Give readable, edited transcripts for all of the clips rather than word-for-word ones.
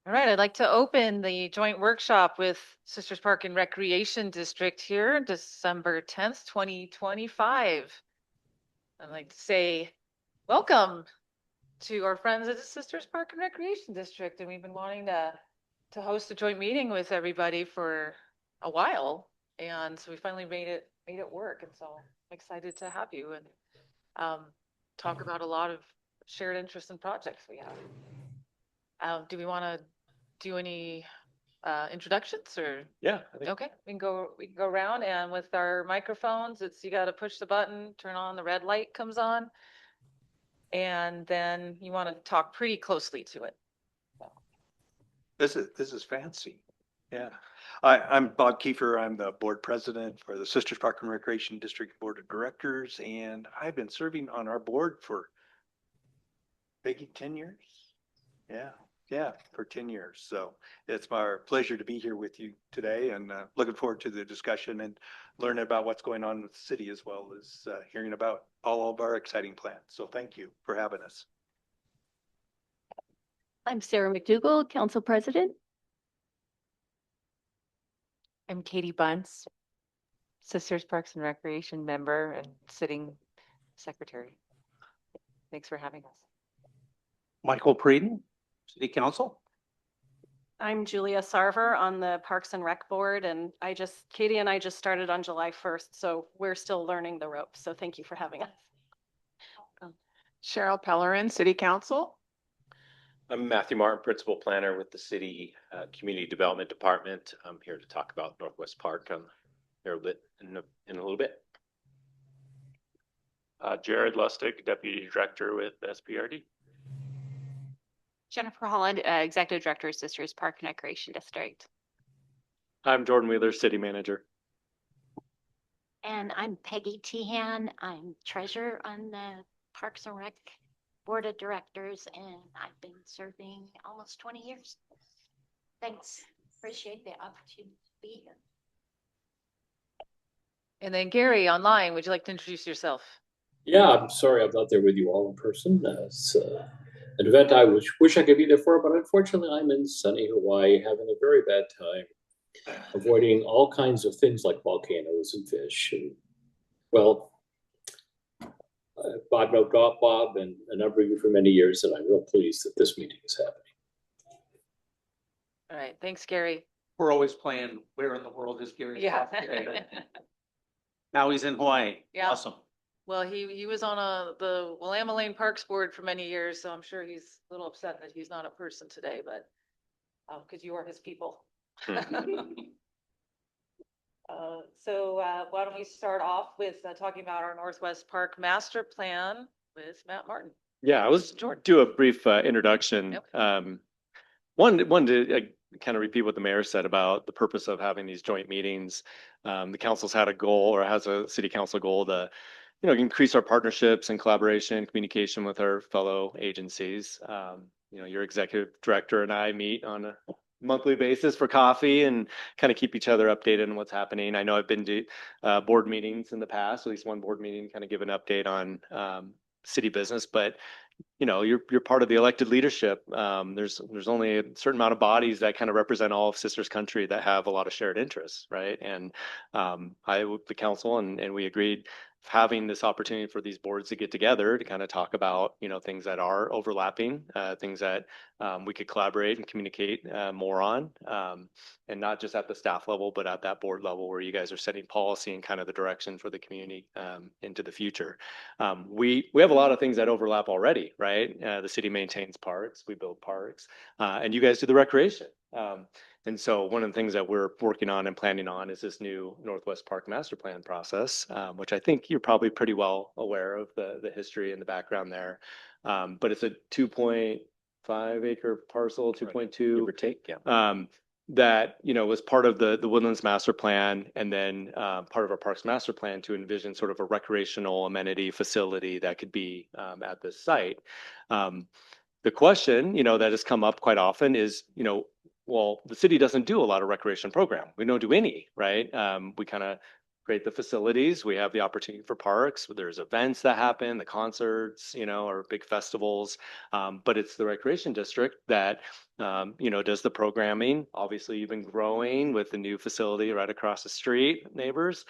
All right, I'd like to open the joint workshop with Sisters Park and Recreation District here, December 10th, 2025. I'd like to say welcome to our friends at the Sisters Park and Recreation District. And we've been wanting to host a joint meeting with everybody for a while. And so we finally made it work. And so I'm excited to have you and talk about a lot of shared interests and projects we have. Do we want to do any introductions or? Yeah. Okay, we can go around, and with our microphones, you got to push the button, turn on, the red light comes on, and then you want to talk pretty closely to it. This is fancy. Yeah. I'm Bob Kiefer. I'm the board president for the Sisters Park and Recreation District Board of Directors, and I've been serving on our board for maybe 10 years. Yeah, for 10 years. So it's my pleasure to be here with you today, and looking forward to the discussion and learning about what's going on with the city, as well as hearing about all of our exciting plans. So thank you for having us. I'm Sarah McDougall, Council President. I'm Katie Bunce, Sisters Parks and Recreation member and sitting secretary. Thanks for having us. Michael Preeden, City Council. I'm Julia Sarver on the Parks and Rec Board, and Katie and I just started on July 1st, so we're still learning the ropes. So thank you for having us. Cheryl Pellerin, City Council. I'm Matthew Martin, Principal Planner with the City Community Development Department. I'm here to talk about Northwest Park here a bit in a little bit. Jared Lustig, Deputy Director with SPRD. Jennifer Holland, Executive Director of Sisters Park and Recreation District. I'm Jordan Wheeler, City Manager. And I'm Peggy Tehan. I'm Treasurer on the Parks and Rec Board of Directors, and I've been serving almost 20 years. Thanks. Appreciate the opportunity to be here. And then Gary online, would you like to introduce yourself? Yeah, I'm sorry I'm not there with you all in person. It's an event I wish I could be there for, but unfortunately I'm in sunny Hawaii having a very bad time, avoiding all kinds of things like volcanoes and fish. And well, Bob knows Bob and a number of you for many years, and I'm real pleased that this meeting is happening. All right, thanks, Gary. We're always playing where in the world is Gary? Yeah. Now he's in Hawaii. Yeah. Awesome. Well, he was on the Willamette Lane Parks Board for many years, so I'm sure he's a little upset that he's not a person today, but because you are his people. So why don't we start off with talking about our Northwest Park Master Plan with Matt Martin. Yeah, I was do a brief introduction. Yep. One to kind of repeat what the mayor said about the purpose of having these joint meetings. The council's had a goal, or has a city council goal, to increase our partnerships and collaboration, communication with our fellow agencies. Your executive director and I meet on a monthly basis for coffee and kind of keep each other updated on what's happening. I know I've been to board meetings in the past, at least one board meeting, kind of give an update on city business, but you're part of the elected leadership. There's only a certain amount of bodies that kind of represent all of Sisters Country that have a lot of shared interests, right? And the council and we agreed having this opportunity for these boards to get together to kind of talk about things that are overlapping, things that we could collaborate and communicate more on, and not just at the staff level, but at that board level where you guys are setting policy and kind of the direction for the community into the future. We have a lot of things that overlap already, right? The city maintains parks, we build parks, and you guys do the recreation. And so one of the things that we're working on and planning on is this new Northwest Park Master Plan process, which I think you're probably pretty well aware of the history and the background there. But it's a 2.5 acre parcel, 2.2. Give or take, yeah. That was part of the Woodlands Master Plan, and then part of our Parks Master Plan to envision sort of a recreational amenity facility that could be at this site. The question that has come up quite often is well, the city doesn't do a lot of recreation program. We don't do any, right? We kind of create the facilities. We have the opportunity for parks. There's events that happen, the concerts, or big festivals. But it's the recreation district that, does the programming. Obviously, you've been growing with the new facility right across the street, neighbors.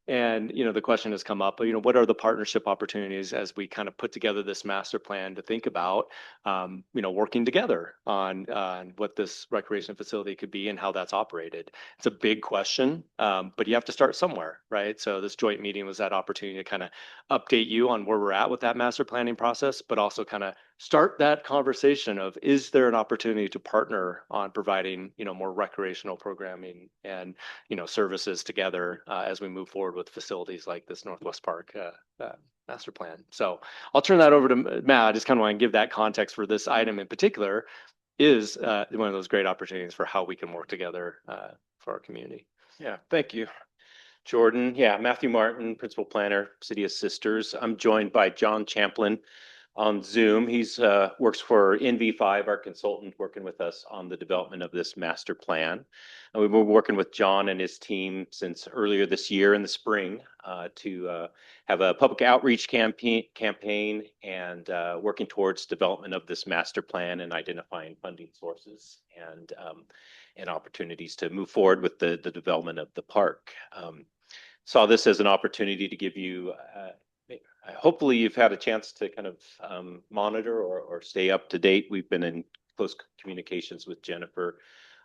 And, the question has come up, what are the partnership opportunities as we kind of put together this master plan to think about, working together on what this recreation facility could be and how that's operated? It's a big question, but you have to start somewhere, right? So this joint meeting was that opportunity to kind of update you on where we're at with that master planning process, but also kind of start that conversation of, is there an opportunity to partner on providing, more recreational programming and, services together as we move forward with facilities like this Northwest Park master plan. So I'll turn that over to Matt. I just kind of want to give that context for this item in particular is one of those great opportunities for how we can work together for our community. Yeah, thank you, Jordan. Yeah, Matthew Martin, Principal Planner, City of Sisters. I'm joined by John Champlin on Zoom. He's works for NV5, our consultant, working with us on the development of this master plan. And we've been working with John and his team since earlier this year in the spring to have a public outreach campaign and working towards development of this master plan and identifying funding sources and opportunities to move forward with the development of the park. Saw this as an opportunity to give you hopefully you've had a chance to kind of monitor or stay up to date. We've been in close communications with Jennifer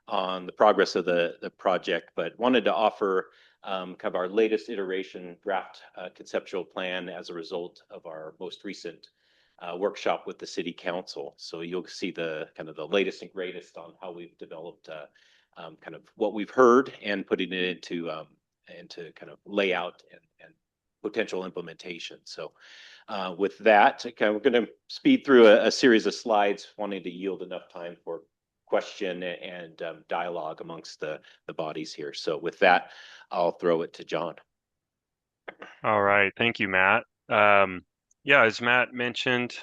on the progress of the project, but wanted to offer kind of our latest iteration draft conceptual plan as a result of our most recent workshop with the city council. So you'll see the kind of the latest and greatest on how we've developed kind of what we've heard and putting it into kind of layout and potential implementation. So with that, okay, we're going to speed through a series of slides, wanting to yield enough time for question and dialogue amongst the bodies here. So with that, I'll throw it to John. All right. Thank you, Matt. Yeah, as Matt mentioned,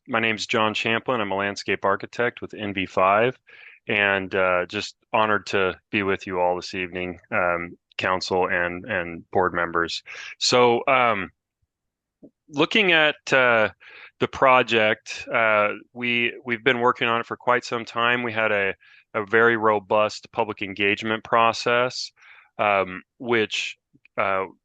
my name's John Champlin. I'm a landscape architect with NV5 and just honored to be with you all this evening, council and board members. So looking at the project, we've been working on it for quite some time. We had a very robust public engagement process, which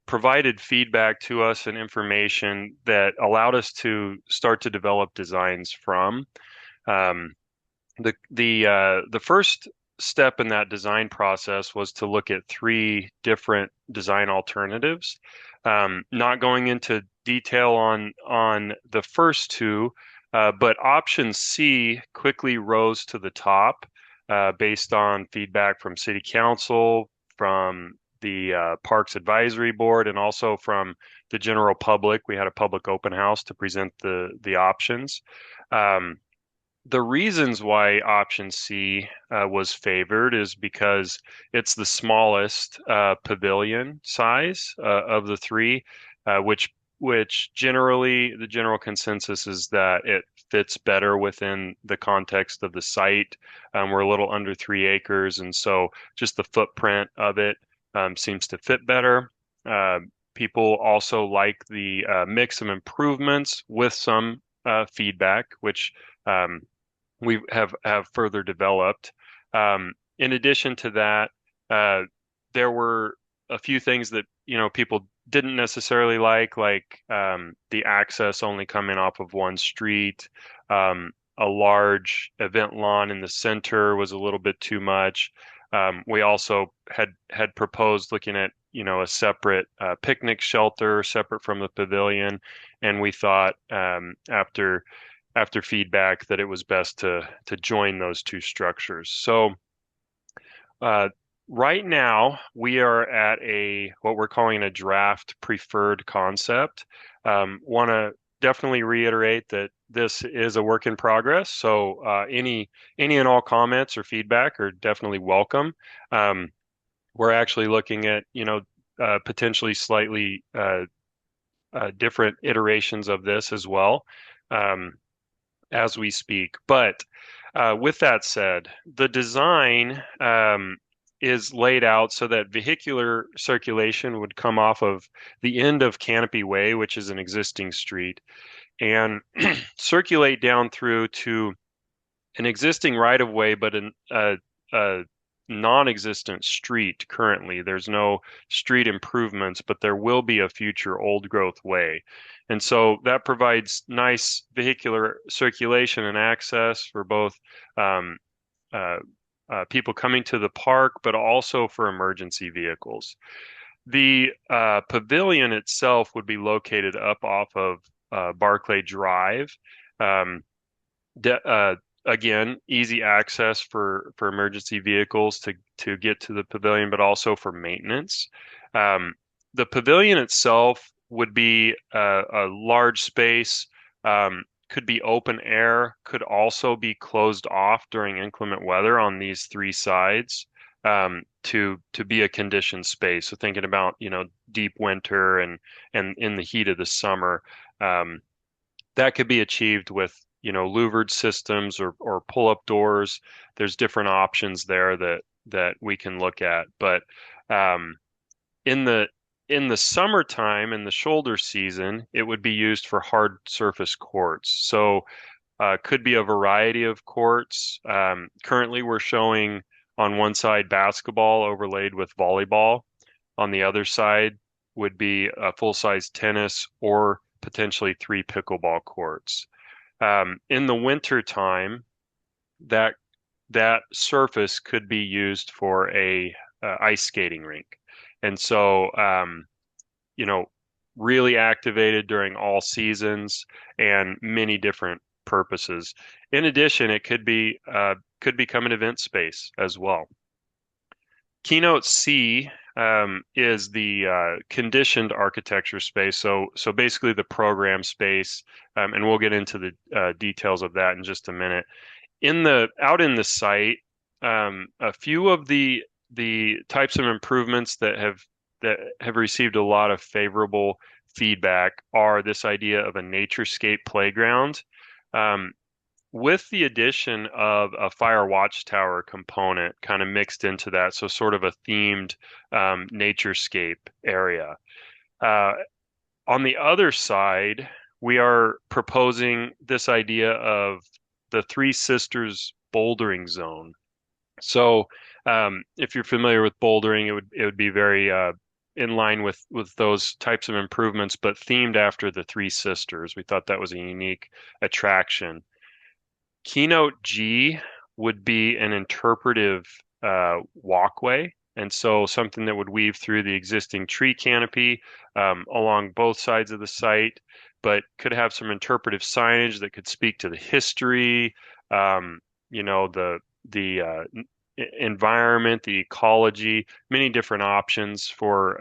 provided feedback to us and information that allowed us to start to develop designs from. The first step in that design process was to look at 3 different design alternatives. Not going into detail on the first 2, but option C quickly rose to the top based on feedback from City Council, from the Parks Advisory Board, and also from the general public. We had a public open house to present the options. The reasons why option C was favored is because it's the smallest pavilion size of the 3, which generally the general consensus is that it fits better within the context of the site. We're a little under 3 acres, and so just the footprint of it seems to fit better. People also like the mix of improvements with some feedback, which we have further developed. In addition to that, there were a few things that people didn't necessarily like the access only coming off of one street. A large event lawn in the center was a little bit too much. We also had proposed looking at a separate picnic shelter separate from the pavilion, and we thought after feedback that it was best to join those 2 structures. So right now we are at what we're calling a draft preferred concept. Want to definitely reiterate that this is a work in progress. So any and all comments or feedback are definitely welcome. We're actually looking at potentially slightly different iterations of this as well. As we speak. But with that said, the design is laid out so that vehicular circulation would come off of the end of Canopy Way, which is an existing street, and circulate down through to an existing right of way, but a non-existent street currently. There's no street improvements, but there will be a future old growth way. And so that provides nice vehicular circulation and access for both um, people coming to the park, but also for emergency vehicles. The pavilion itself would be located up off of Barclay Drive. Um, Again, easy access for emergency vehicles to get to the pavilion, but also for maintenance. The pavilion itself would be a large space, could be open air, could also be closed off during inclement weather on these three sides, to be a conditioned space. So thinking about, deep winter and in the heat of the summer, that could be achieved with, louvered systems or pull-up doors. There's different options there that we can look at. But in the summertime, in the shoulder season, it would be used for hard surface courts. So could be a variety of courts. Currently, we're showing on one side basketball overlaid with volleyball. On the other side would be a full-size tennis or potentially 3 pickleball courts. In the winter time, that surface could be used for a ice skating rink, and so really activated during all seasons and many different purposes. In addition, it could become an event space as well. Keynote C is the conditioned architecture space. So basically the program space, and we'll get into the details of that in just a minute. Out in the site, a few of the types of improvements that have received a lot of favorable feedback are this idea of a naturescape playground. With the addition of a fire watchtower component kind of mixed into that, so sort of a themed naturescape area. On the other side, we are proposing this idea of the Three Sisters bouldering zone. So if you're familiar with bouldering, it would be very in line with those types of improvements, but themed after the Three Sisters. We thought that was a unique attraction. Keynote G would be an interpretive walkway. And so something that would weave through the existing tree canopy along both sides of the site, but could have some interpretive signage that could speak to the history, the environment, the ecology, many different options for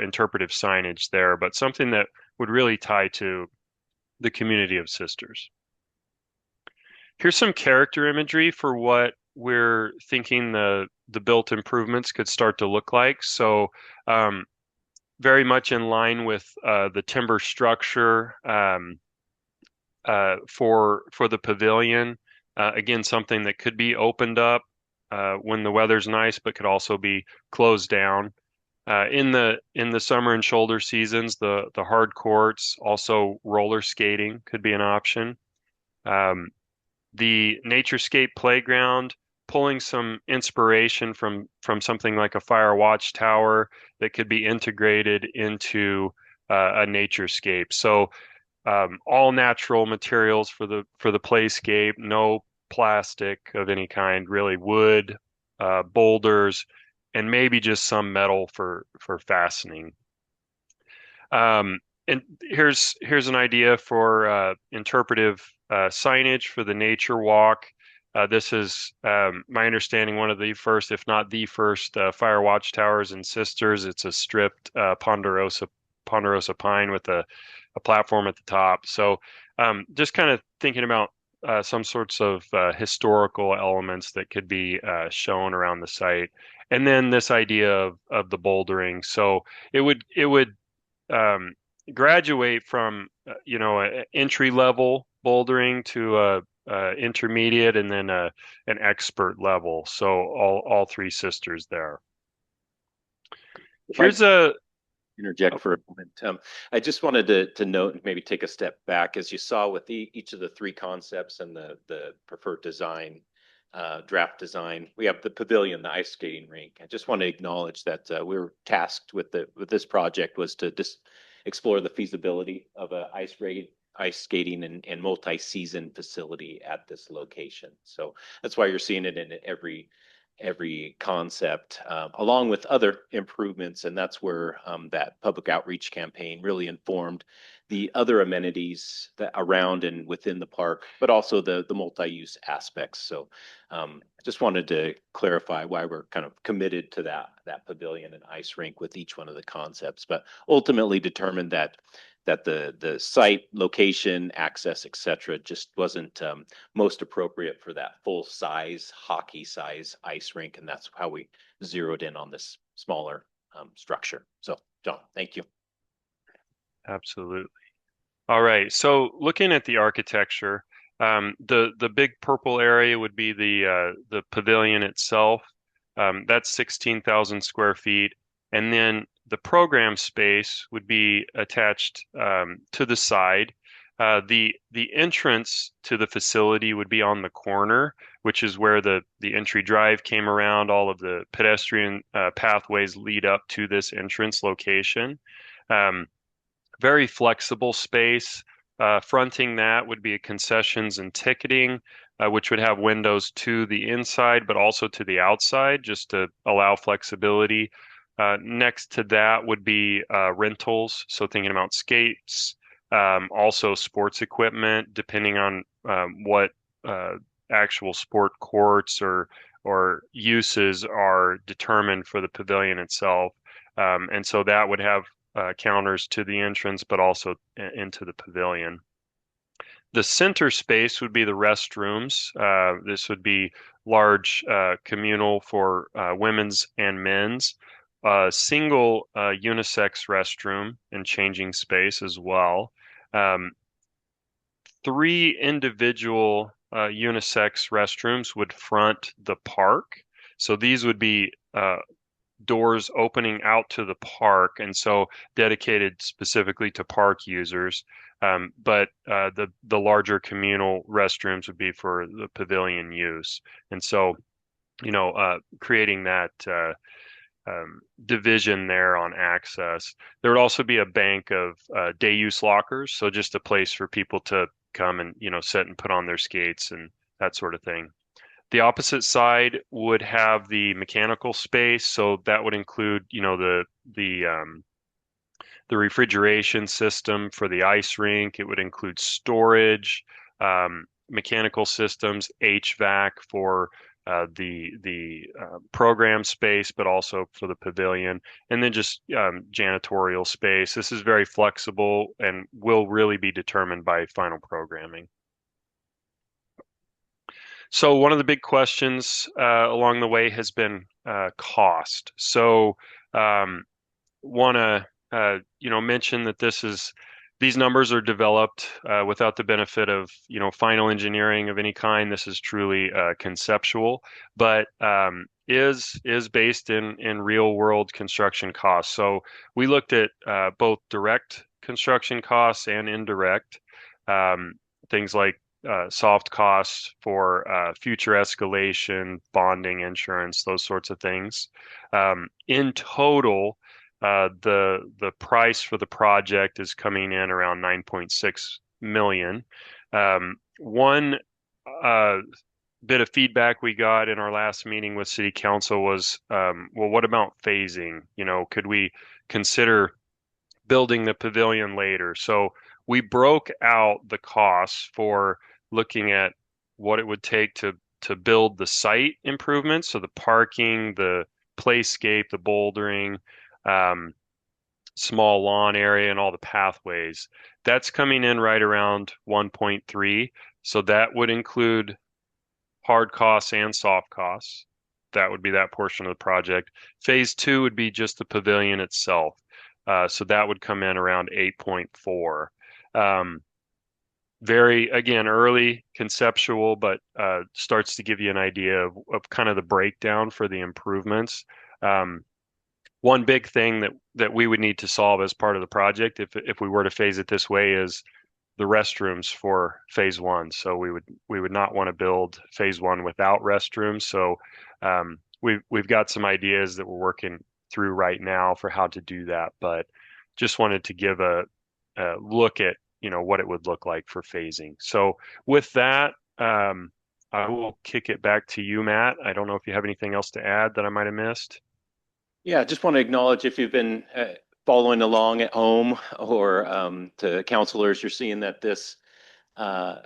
interpretive signage there, but something that would really tie to the community of sisters. Here's some character imagery for what we're thinking the built improvements could start to look like. So very much in line with the timber structure for the pavilion. Again, something that could be opened up when the weather's nice, but could also be closed down. In the summer and shoulder seasons, the hard courts, also roller skating could be an option. The naturescape playground, pulling some inspiration from something like a fire watchtower that could be integrated into a naturescape. So all natural materials for the playscape, no plastic of any kind, really wood, boulders, and maybe just some metal for fastening. And here's an idea for interpretive signage for the nature walk. This is my understanding, one of the first, if not the first, fire watchtowers in Sisters. It's a stripped ponderosa pine with a platform at the top. So just kind of thinking about some sorts of historical elements that could be shown around the site. And then this idea of the bouldering. So it would graduate from entry level bouldering to intermediate, and then an expert level. So all three sisters there. Here's a interject for a moment. I just wanted to note and maybe take a step back. As you saw with each of the three concepts and the preferred design, draft design, we have the pavilion, the ice skating rink. I just want to acknowledge that we were tasked with this project was to just explore the feasibility of a ice skating and multi-season facility at this location. So that's why you're seeing it in every concept, along with other improvements. And that's where that public outreach campaign really informed the other amenities that around and within the park, but also the multi-use aspects. So I just wanted to clarify why we're kind of committed to that pavilion and ice rink with each one of the concepts, but ultimately determined that the site, location, access, et cetera, just wasn't most appropriate for that full size, hockey size ice rink. And that's how we zeroed in on this smaller structure. So, John, thank you. Absolutely. All right. So looking at the architecture, the big purple area would be the pavilion itself. That's 16,000 square feet. And then the program space would be attached to the side. The entrance to the facility would be on the corner, which is where the entry drive came around. All of the pedestrian pathways lead up to this entrance location. Very flexible space. Fronting that would be concessions and ticketing, which would have windows to the inside, but also to the outside, just to allow flexibility. Next to that would be rentals. So thinking about skates, also sports equipment, depending on what actual sport courts or uses are determined for the pavilion itself. And so that would have counters to the entrance, but also into the pavilion. The center space would be the restrooms. This would be large communal for women's and men's. Single unisex restroom and changing space as well. 3 individual unisex restrooms would front the park. So these would be doors opening out to the park, and so dedicated specifically to park users. But the larger communal restrooms would be for the pavilion use. And so, creating that division there on access. There would also be a bank of day use lockers, so just a place for people to come and sit and put on their skates and that sort of thing. The opposite side would have the mechanical space, so that would include, the refrigeration system for the ice rink. It would include storage, mechanical systems, HVAC for the program space, but also for the pavilion, and then just janitorial space. This is very flexible and will really be determined by final programming. So one of the big questions along the way has been cost. So want to mention that these numbers are developed without the benefit of final engineering of any kind. This is truly conceptual, but is based in real world construction costs. So we looked at both direct construction costs and indirect, things like soft costs for future escalation, bonding, insurance, those sorts of things. In total, the price for the project is coming in around 9.6 million. One bit of feedback we got in our last meeting with City Council was, well, what about phasing? Could we consider building the pavilion later? So we broke out the costs for looking at what it would take to build the site improvements, so the parking, the playscape, the bouldering, small lawn area, and all the pathways. That's coming in right around 1.3. So that would include hard costs and soft costs. That would be that portion of the project. Phase 2 would be just the pavilion itself. So that would come in around 8.4. very, again, early conceptual, but starts to give you an idea of kind of the breakdown for the improvements. One big thing that we would need to solve as part of the project, if we were to phase it this way, is the restrooms for phase one. So we would not want to build phase one without restrooms. So we've got some ideas that we're working through right now for how to do that, but just wanted to give a look at what it would look like for phasing. So with that, I will kick it back to you, Matt. I don't know if you have anything else to add that I might have missed. Yeah, just want to acknowledge if you've been following along at home or to counselors, you're seeing that this uh,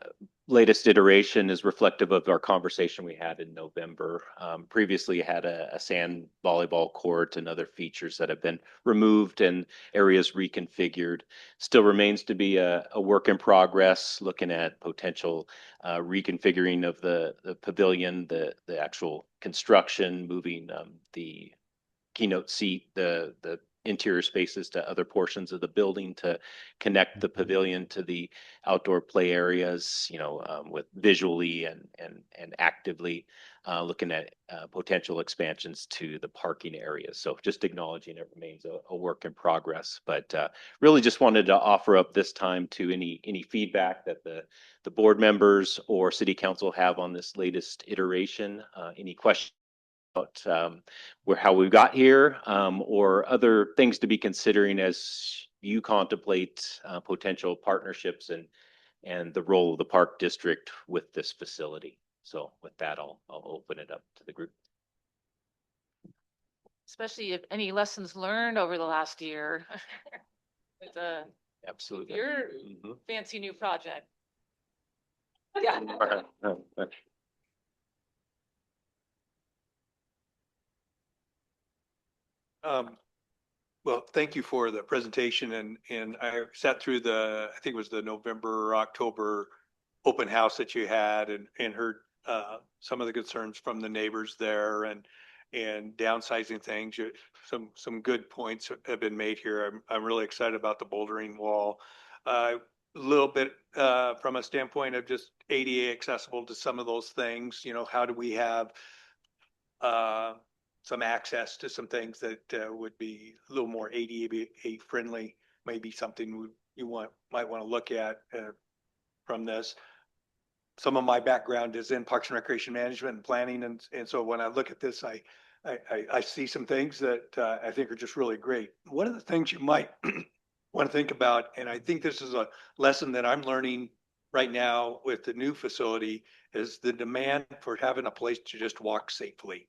latest iteration is reflective of our conversation we had in November. Previously, you had a sand volleyball court and other features that have been removed and areas reconfigured. Still remains to be a work in progress, looking at potential reconfiguring of the pavilion, the actual construction, moving the keynote seat, the interior spaces to other portions of the building to connect the pavilion to the outdoor play areas, with visually and actively looking at potential expansions to the parking areas. So just acknowledging it remains a work in progress, but really just wanted to offer up this time to any feedback that the board members or city council have on this latest iteration, any questions about how we got here, or other things to be considering as you contemplate potential partnerships and the role of the park district with this facility. So with that, I'll open it up to the group. Especially if any lessons learned over the last year with Absolutely. your Mhm. fancy new project. Yeah. Well, thank you for the presentation, and I sat through I think it was the November or October open house that you had, and heard some of the concerns from the neighbors there, and downsizing things. Some good points have been made here. I'm really excited about the bouldering wall. A little bit from a standpoint of just ADA accessible to some of those things. How do we have uh, some access to some things that would be a little more ADA friendly? Maybe something might want to look at from this. Some of my background is in Parks and Recreation Management and planning, and so when I look at this, I see some things that I think are just really great. One of the things you might want to think about, and I think this is a lesson that I'm learning right now with the new facility, is the demand for having a place to just walk safely.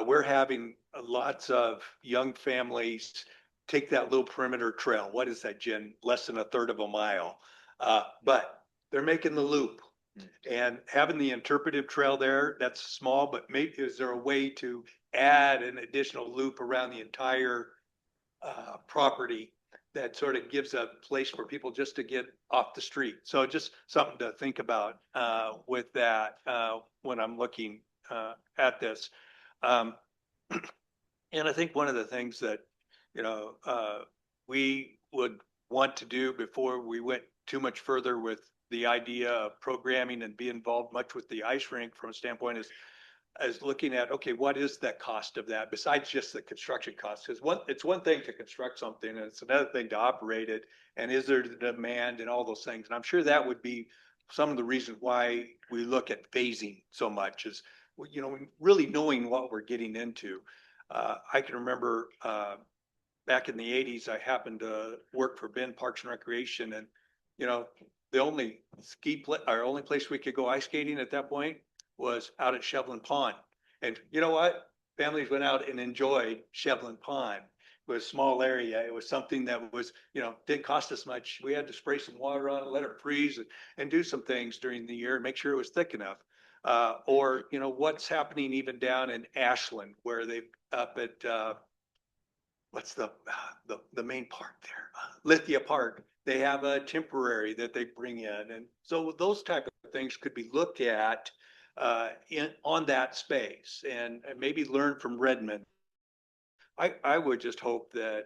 We're having lots of young families take that little perimeter trail. What is that, Jen? Less than a third of a mile. But they're making the loop. And having the interpretive trail there, that's small, but maybe is there a way to add an additional loop around the entire property that sort of gives a place for people just to get off the street? So just something to think about with that when I'm looking at this. Um, and I think one of the things that, we would want to do before we went too much further with the idea of programming and be involved much with the ice rink from a standpoint is looking at, okay, what is that cost of that besides just the construction costs? Because it's one thing to construct something and it's another thing to operate it. And is there the demand and all those things? And I'm sure that would be some of the reasons why we look at phasing so much is, really knowing what we're getting into. I can remember back in the 80s, I happened to work for Ben Parks and Recreation, and the only our only place we could go ice skating at that point was out at Shevlin Pond. And you know what? Families went out and enjoyed Shevlin Pond. It was a small area. It was something that was, didn't cost us much. We had to spray some water on it, let it freeze, and do some things during the year and make sure it was thick enough. Or what's happening even down in Ashland, where they up at what's the main park there, Lithia Park. They have a temporary that they bring in, and so those type of things could be looked at on that space, and maybe learn from Redmond. I would just hope that,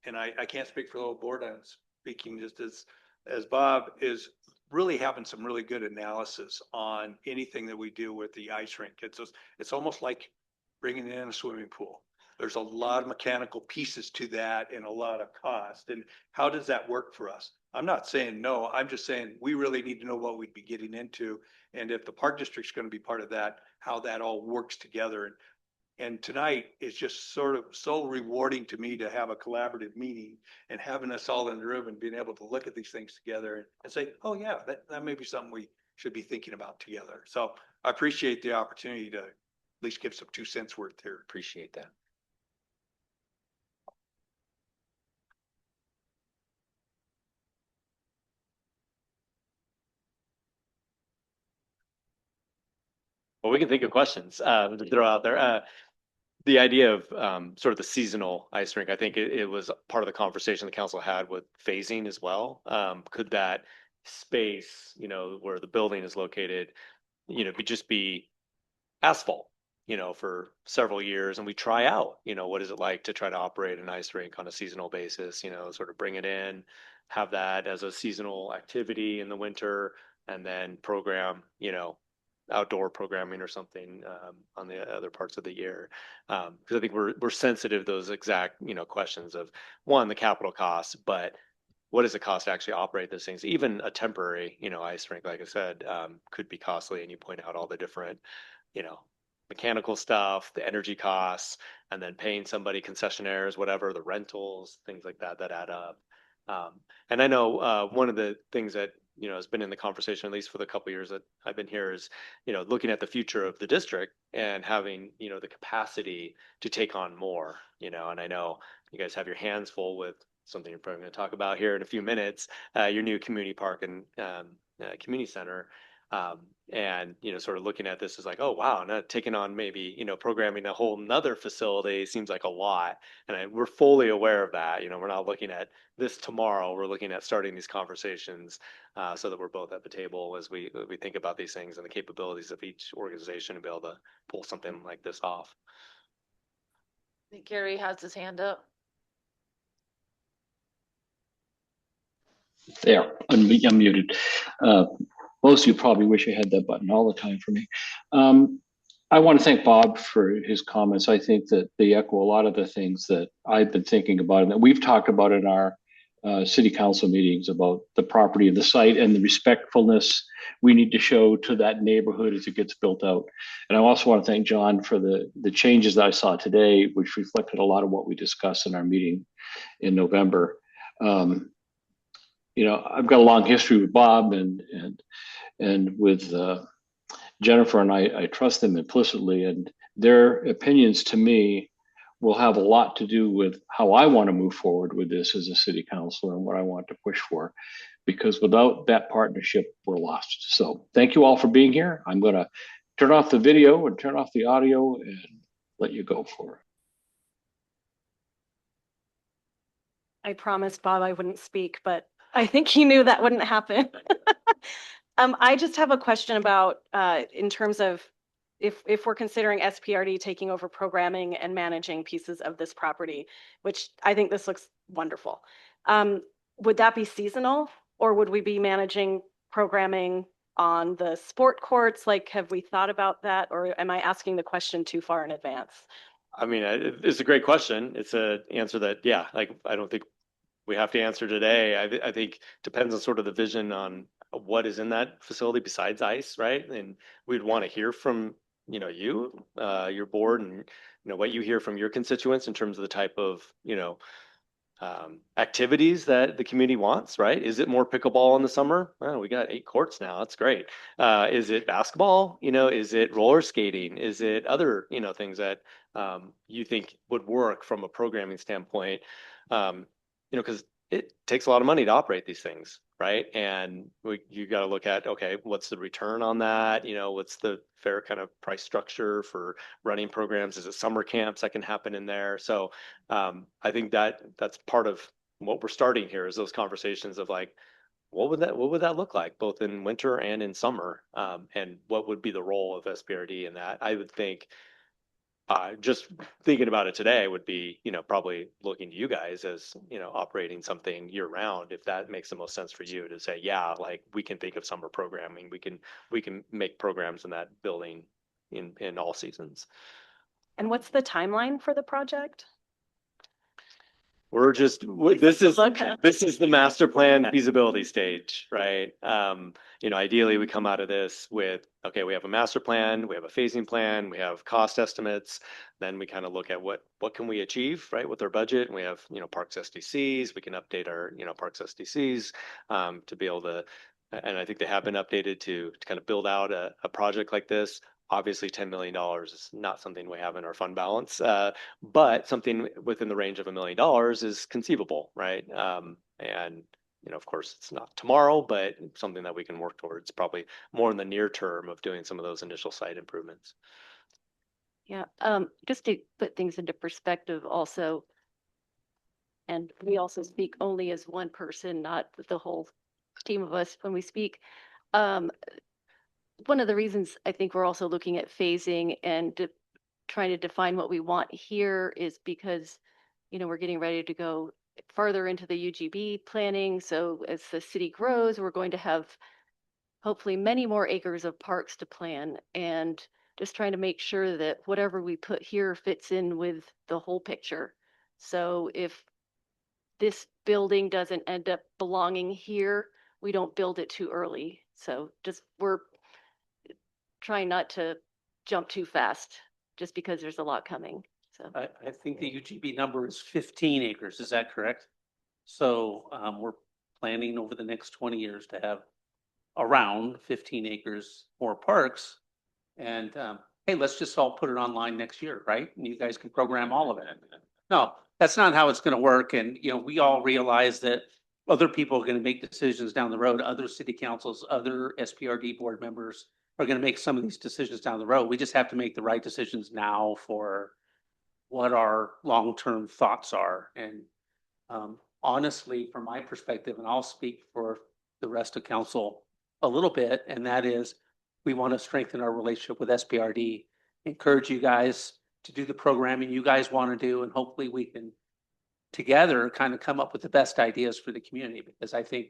and I can't speak for the whole board. I'm speaking just as Bob is really having some really good analysis on anything that we do with the ice rink. It's almost like bringing in a swimming pool. There's a lot of mechanical pieces to that and a lot of cost. And how does that work for us? I'm not saying no, I'm just saying we really need to know what we'd be getting into. And if the park district's going to be part of that, how that all works together. And tonight is just sort of so rewarding to me to have a collaborative meeting and having us all in the room and being able to look at these things together and say, oh yeah, that may be something we should be thinking about together. So I appreciate the opportunity to at least give some 2 cents worth here. Appreciate that. Well, we can think of questions to throw out there. The idea of sort of the seasonal ice rink, I think it was part of the conversation the council had with phasing as well. Could that space, where the building is located, just be asphalt, for several years, and we try out, what is it like to try to operate an ice rink on a seasonal basis, sort of bring it in, have that as a seasonal activity in the winter, and then program, outdoor programming or something on the other parts of the year. Because I think we're sensitive to those exact, questions of one, the capital costs, but what does it cost to actually operate those things? Even a temporary, ice rink, like I said, could be costly. And you point out all the different, you know, mechanical stuff, the energy costs, and then paying somebody, concessionaires, whatever, the rentals, things like that, that add up. And I know one of the things that has been in the conversation, at least for the couple of years that I've been here, is looking at the future of the district and having the capacity to take on more. And I know you guys have your hands full with something you're probably going to talk about here in a few minutes, your new community park and community center. And sort of looking at this as like, oh wow, not taking on maybe programming a whole nother facility seems like a lot, and we're fully aware of that. We're not looking at this tomorrow. We're looking at starting these conversations so that we're both at the table as we think about these things and the capabilities of each organization to be able to pull something like this off. I think Gary has his hand up. There, unmuted. Most of you probably wish I had that button all the time for me. I want to thank Bob for his comments. I think that they echo a lot of the things that I've been thinking about and that we've talked about in our city council meetings about the property and the site and the respectfulness we need to show to that neighborhood as it gets built out. And I also want to thank John for the changes that I saw today, which reflected a lot of what we discussed in our meeting in November. I've got a long history with Bob and with Jennifer, and I trust them implicitly, and their opinions to me will have a lot to do with how I want to move forward with this as a city councilor and what I want to push for, because without that partnership, we're lost. So thank you all for being here. I'm going to turn off the video and turn off the audio and let you go for it. I promised Bob I wouldn't speak, but I think he knew that wouldn't happen. I just have a question about in terms of if we're considering SPRD taking over programming and managing pieces of this property, which I think this looks wonderful. Would that be seasonal, or would we be managing programming on the sport courts? Like, have we thought about that, or am I asking the question too far in advance? I mean, it's a great question. It's an answer that, yeah, like I don't think we have to answer today. I think depends on sort of the vision on what is in that facility besides ice, right? And we'd want to hear from your board, and what you hear from your constituents in terms of the type of activities that the community wants, right? Is it more pickleball in the summer? Well, we got 8 courts now. That's great. Is it basketball? Is it roller skating? Is it other things that you think would work from a programming standpoint? Because it takes a lot of money to operate these things, right? And you got to look at, okay, what's the return on that? What's the fair kind of price structure for running programs? Is it summer camps that can happen in there? So I think that's part of what we're starting here is those conversations of like, what would that look like both in winter and in summer? And what would be the role of SPRD in that? I would think Just thinking about it today would be, probably looking to you guys as, operating something year round, if that makes the most sense for you to say, yeah, like we can think of summer programming, we can make programs in that building in all seasons. And what's the timeline for the project? We're just, this is the master plan feasibility stage, right? Ideally we come out of this with, okay, we have a master plan, we have a phasing plan, we have cost estimates. Then we kind of look at what can we achieve, right, with our budget. And we have, Parks SDCs, we can update our, Parks SDCs to be able to, and I think they have been updated to kind of build out a project like this. Obviously, $10 million is not something we have in our fund balance, but something within the range of $1 million is conceivable, right? And of course, it's not tomorrow, but something that we can work towards, probably more in the near term of doing some of those initial site improvements. Yeah, just to put things into perspective also, and we also speak only as one person, not the whole team of us when we speak. One of the reasons I think we're also looking at phasing and trying to define what we want here is because, we're getting ready to go farther into the UGB planning. So as the city grows, we're going to have hopefully many more acres of parks to plan, and just trying to make sure that whatever we put here fits in with the whole picture. So if this building doesn't end up belonging here, we don't build it too early. So we're trying not to jump too fast just because there's a lot coming. So I think the UGB number is 15 acres. Is that correct? So we're planning over the next 20 years to have around 15 acres more parks. And hey, let's just all put it online next year, right? And you guys can program all of it. No, that's not how it's going to work. And, we all realize that other people are going to make decisions down the road. Other city councils, other SPRD board members are going to make some of these decisions down the road. We just have to make the right decisions now for what our long-term thoughts are. And honestly, from my perspective, and I'll speak for the rest of council a little bit, and that is we want to strengthen our relationship with SPRD, encourage you guys to do the programming you guys want to do, and hopefully we can together kind of come up with the best ideas for the community, because I think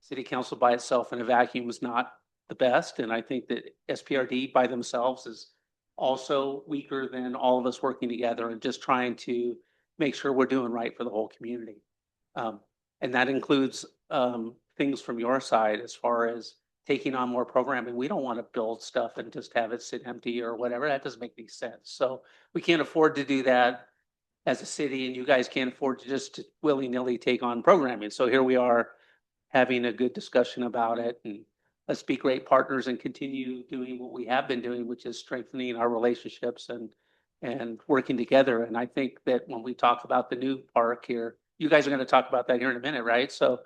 city council by itself in a vacuum is not the best. And I think that SPRD by themselves is also weaker than all of us working together and just trying to make sure we're doing right for the whole community. And that includes things from your side as far as taking on more programming. We don't want to build stuff and just have it sit empty or whatever. That doesn't make any sense. So we can't afford to do that as a city, and you guys can't afford to just willy-nilly take on programming. So here we are having a good discussion about it, and let's be great partners and continue doing what we have been doing, which is strengthening our relationships and working together. And I think that when we talk about the new park here, you guys are going to talk about that here in a minute, right? So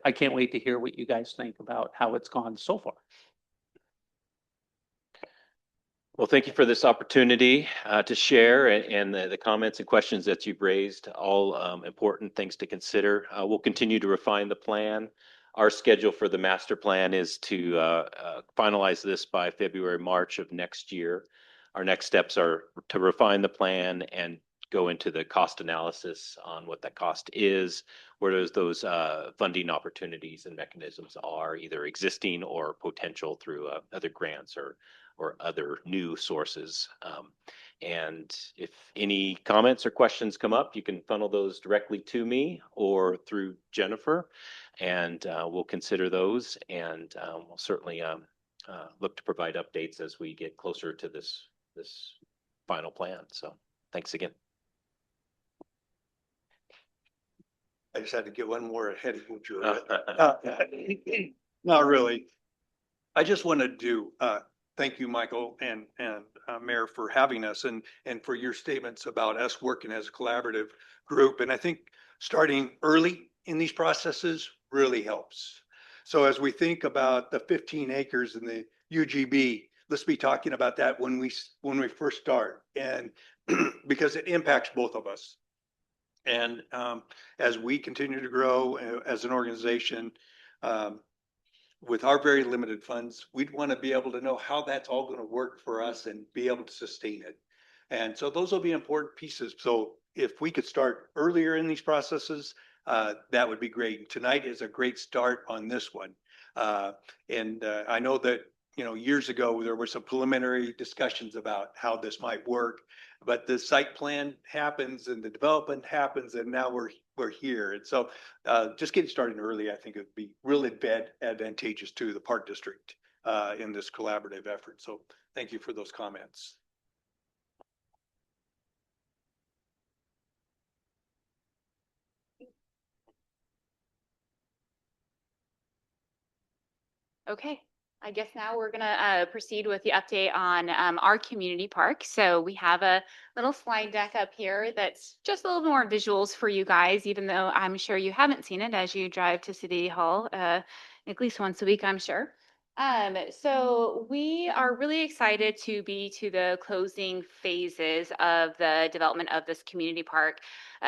I can't wait to hear what you guys think about how it's gone so far. Well, thank you for this opportunity to share and the comments and questions that you've raised, all important things to consider. We'll continue to refine the plan. Our schedule for the master plan is to finalize this by February, March of next year. Our next steps are to refine the plan and go into the cost analysis on what that cost is, where those funding opportunities and mechanisms are, either existing or potential through other grants or other new sources. And if any comments or questions come up, you can funnel those directly to me or through Jennifer, and we'll consider those, and we'll certainly look to provide updates as we get closer to this final plan. So thanks again. I just had to get one more ahead of you, Julia. Not really. I just wanted to thank you, Michael and Mayor, for having us and for your statements about us working as a collaborative group. And I think starting early in these processes really helps. So as we think about the 15 acres in the UGB, let's be talking about that when we first start, and because it impacts both of us. And as we continue to grow as an organization, with our very limited funds, we'd want to be able to know how that's all going to work for us and be able to sustain it. And so those will be important pieces. So if we could start earlier in these processes, that would be great. Tonight is a great start on this one. And I know that, you know, years ago, there were some preliminary discussions about how this might work, but the site plan happens and the development happens, and now we're here. And so just getting started early, I think it would be really advantageous to the Park District in this collaborative effort. So thank you for those comments. Okay, I guess now we're gonna proceed with the update on our community park. So we have a little slide deck up here that's just a little more visuals for you guys, even though I'm sure you haven't seen it as you drive to City Hall at least once a week, I'm sure. So we are really excited to be to the closing phases of the development of this community park.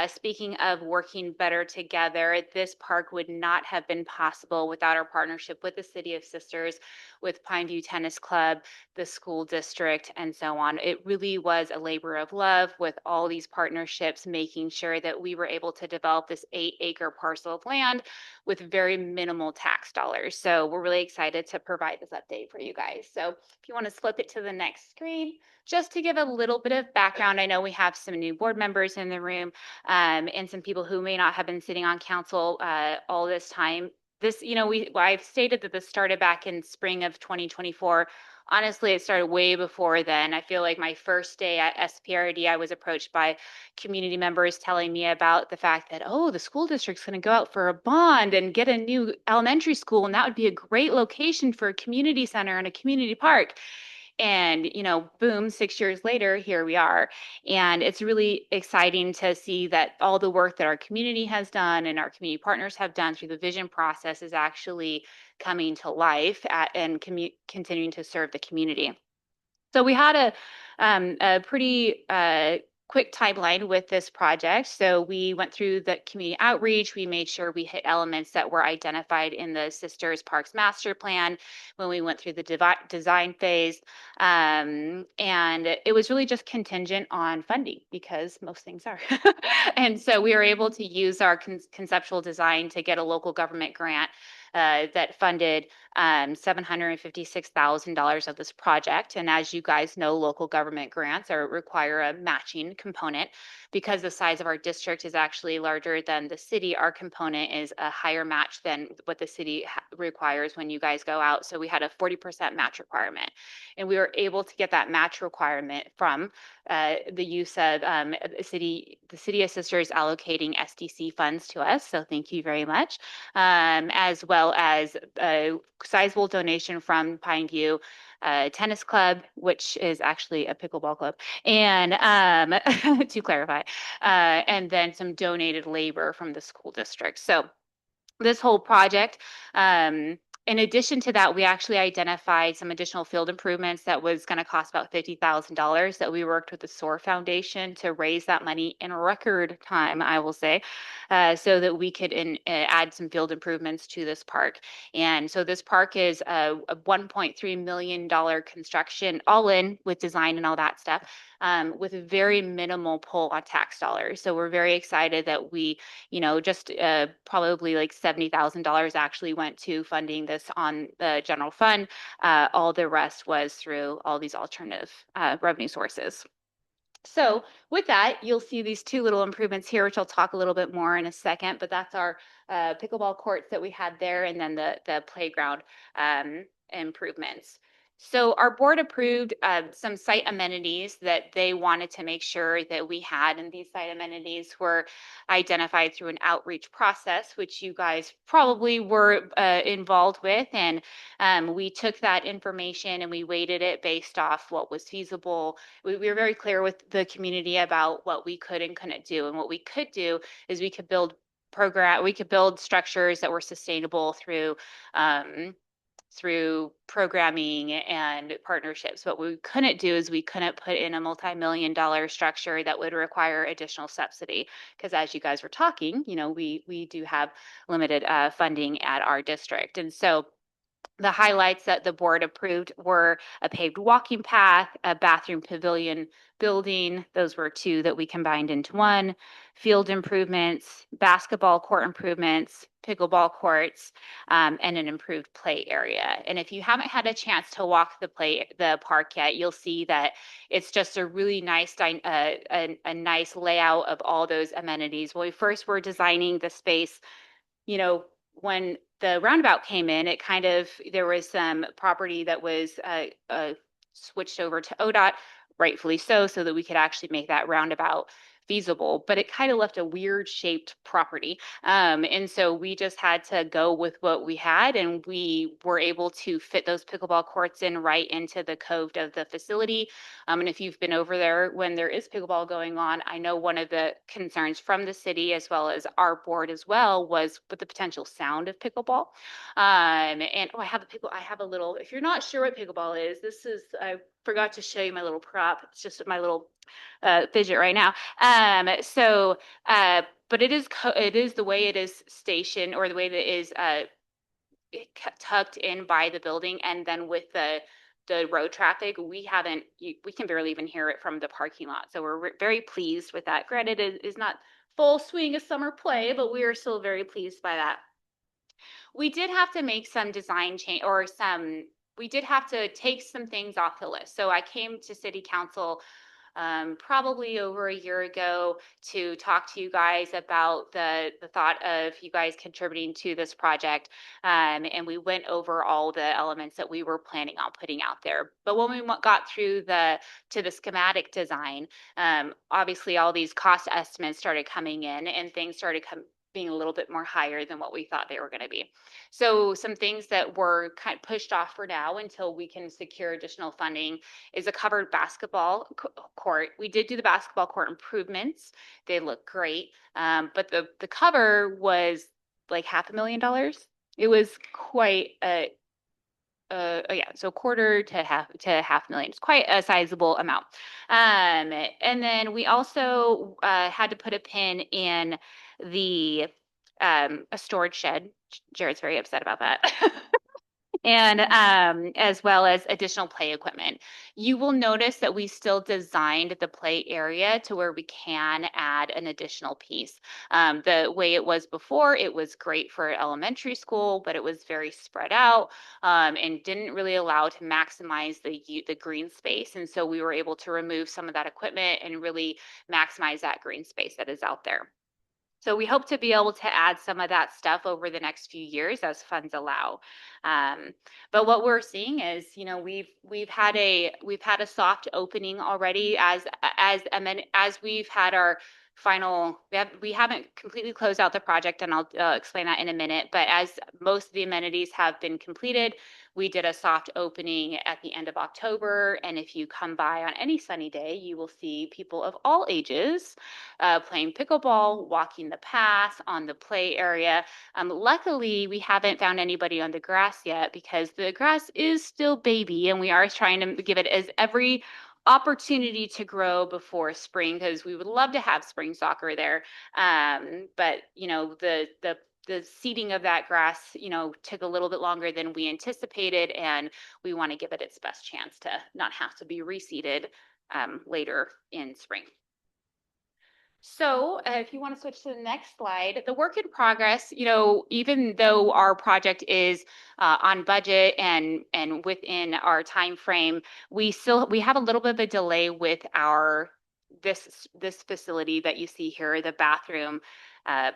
Speaking of working better together, this park would not have been possible without our partnership with the City of Sisters, with Pineview Tennis Club, the school district, and so on. It really was a labor of love with all these partnerships, making sure that we were able to develop this 8-acre parcel of land with very minimal tax dollars. So we're really excited to provide this update for you guys. So if you want to flip it to the next screen, just to give a little bit of background, I know we have some new board members in the room and some people who may not have been sitting on council all this time. This, you know, I've stated that this started back in spring of 2024. Honestly, it started way before then. I feel like my first day at SPRD, I was approached by community members telling me about the fact that, oh, the school district's going to go out for a bond and get a new elementary school, and that would be a great location for a community center and a community park. And, you know, boom, 6 years later, here we are. And it's really exciting to see that all the work that our community has done and our community partners have done through the vision process is actually coming to life and continuing to serve the community. So we had a pretty quick timeline with this project. So we went through the community outreach. We made sure we hit elements that were identified in the Sisters Parks Master Plan when we went through the design phase. And it was really just contingent on funding, because most things are. And so we were able to use our conceptual design to get a local government grant that funded $756,000 of this project. And as you guys know, local government grants require a matching component. Because the size of our district is actually larger than the city, our component is a higher match than what the city requires when you guys go out. So we had a 40% match requirement. And we were able to get that match requirement from the use of the City of Sisters allocating SDC funds to us. So thank you very much. As well as a sizable donation from Pineview Tennis Club, which is actually a pickleball club, and to clarify, and then some donated labor from the school district. So this whole project, in addition to that, we actually identified some additional field improvements that was going to cost about $50,000 that we worked with the SOAR Foundation to raise that money in record time, I will say, so that we could add some field improvements to this park. And so this park is a $1.3 million construction, all in with design and all that stuff, with very minimal pull on tax dollars. So we're very excited that we, you know, just probably like $70,000 actually went to funding this on the general fund. All the rest was through all these alternative revenue sources. So with that, you'll see these two little improvements here, which I'll talk a little bit more in a second, but that's our pickleball courts that we had there, and then the playground improvements. So our board approved some site amenities that they wanted to make sure that we had, and these site amenities were identified through an outreach process, which you guys probably were involved with. And we took that information and we weighted it based off what was feasible. We were very clear with the community about what we could and couldn't do. And what we could do is we could build structures that were sustainable through programming and partnerships. What we couldn't do is we couldn't put in a multi-million-dollar structure that would require additional subsidy, because as you guys were talking, you know, we do have limited funding at our district. And so The highlights that the board approved were a paved walking path, a bathroom pavilion building. Those were two that we combined into one. Field improvements, basketball court improvements, pickleball courts, and an improved play area. And if you haven't had a chance to walk the park yet, you'll see that it's just a really nice, a nice layout of all those amenities. When we first were designing the space, when the roundabout came in, there was some property that was switched over to ODOT, rightfully so that we could actually make that roundabout feasible, but it kind of left a weird shaped property. And so we just had to go with what we had, and we were able to fit those pickleball courts in right into the cove of the facility. And if you've been over there when there is pickleball going on, I know one of the concerns from the city as well as our board as well was with the potential sound of pickleball. And I have a little, if you're not sure what pickleball is, I forgot to show you my little prop. It's just my little fidget right now. But it is the way it is stationed, or the way that it is tucked in by the building, and then with the road traffic, we can barely even hear it from the parking lot. So we're very pleased with that. Granted, it is not full swing of summer play, but we are still very pleased by that. We did have to make some design change, we did have to take some things off the list. So I came to City Council probably over a year ago to talk to you guys about the thought of you guys contributing to this project. And we went over all the elements that we were planning on putting out there. But when we got through to the schematic design, obviously all these cost estimates started coming in, and things started being a little bit more higher than what we thought they were going to be. So some things that were kind of pushed off for now until we can secure additional funding is a covered basketball court. We did do the basketball court improvements. They look great. But the cover was like $500,000. It was quite so quarter to half million. It's quite a sizable amount. And then we also had to put a pin in a storage shed. Jared's very upset about that. And as well as additional play equipment. You will notice that we still designed the play area to where we can add an additional piece. The way it was before, it was great for elementary school, but it was very spread out and didn't really allow to maximize the green space. And so we were able to remove some of that equipment and really maximize that green space that is out there. So we hope to be able to add some of that stuff over the next few years as funds allow. But what we're seeing is, we've had a soft opening already as we've had our final. We haven't completely closed out the project, and I'll explain that in a minute. But as most of the amenities have been completed, we did a soft opening at the end of October. And if you come by on any sunny day, you will see people of all ages playing pickleball, walking the path on the play area. Luckily, we haven't found anybody on the grass yet because the grass is still baby, and we are trying to give it as every opportunity to grow before spring, because we would love to have spring soccer there. But the seeding of that grass, took a little bit longer than we anticipated, and we want to give it its best chance to not have to be reseeded later in spring. So if you want to switch to the next slide, the work in progress, even though our project is on budget and within our time frame, we have a little bit of a delay with this facility that you see here, the bathroom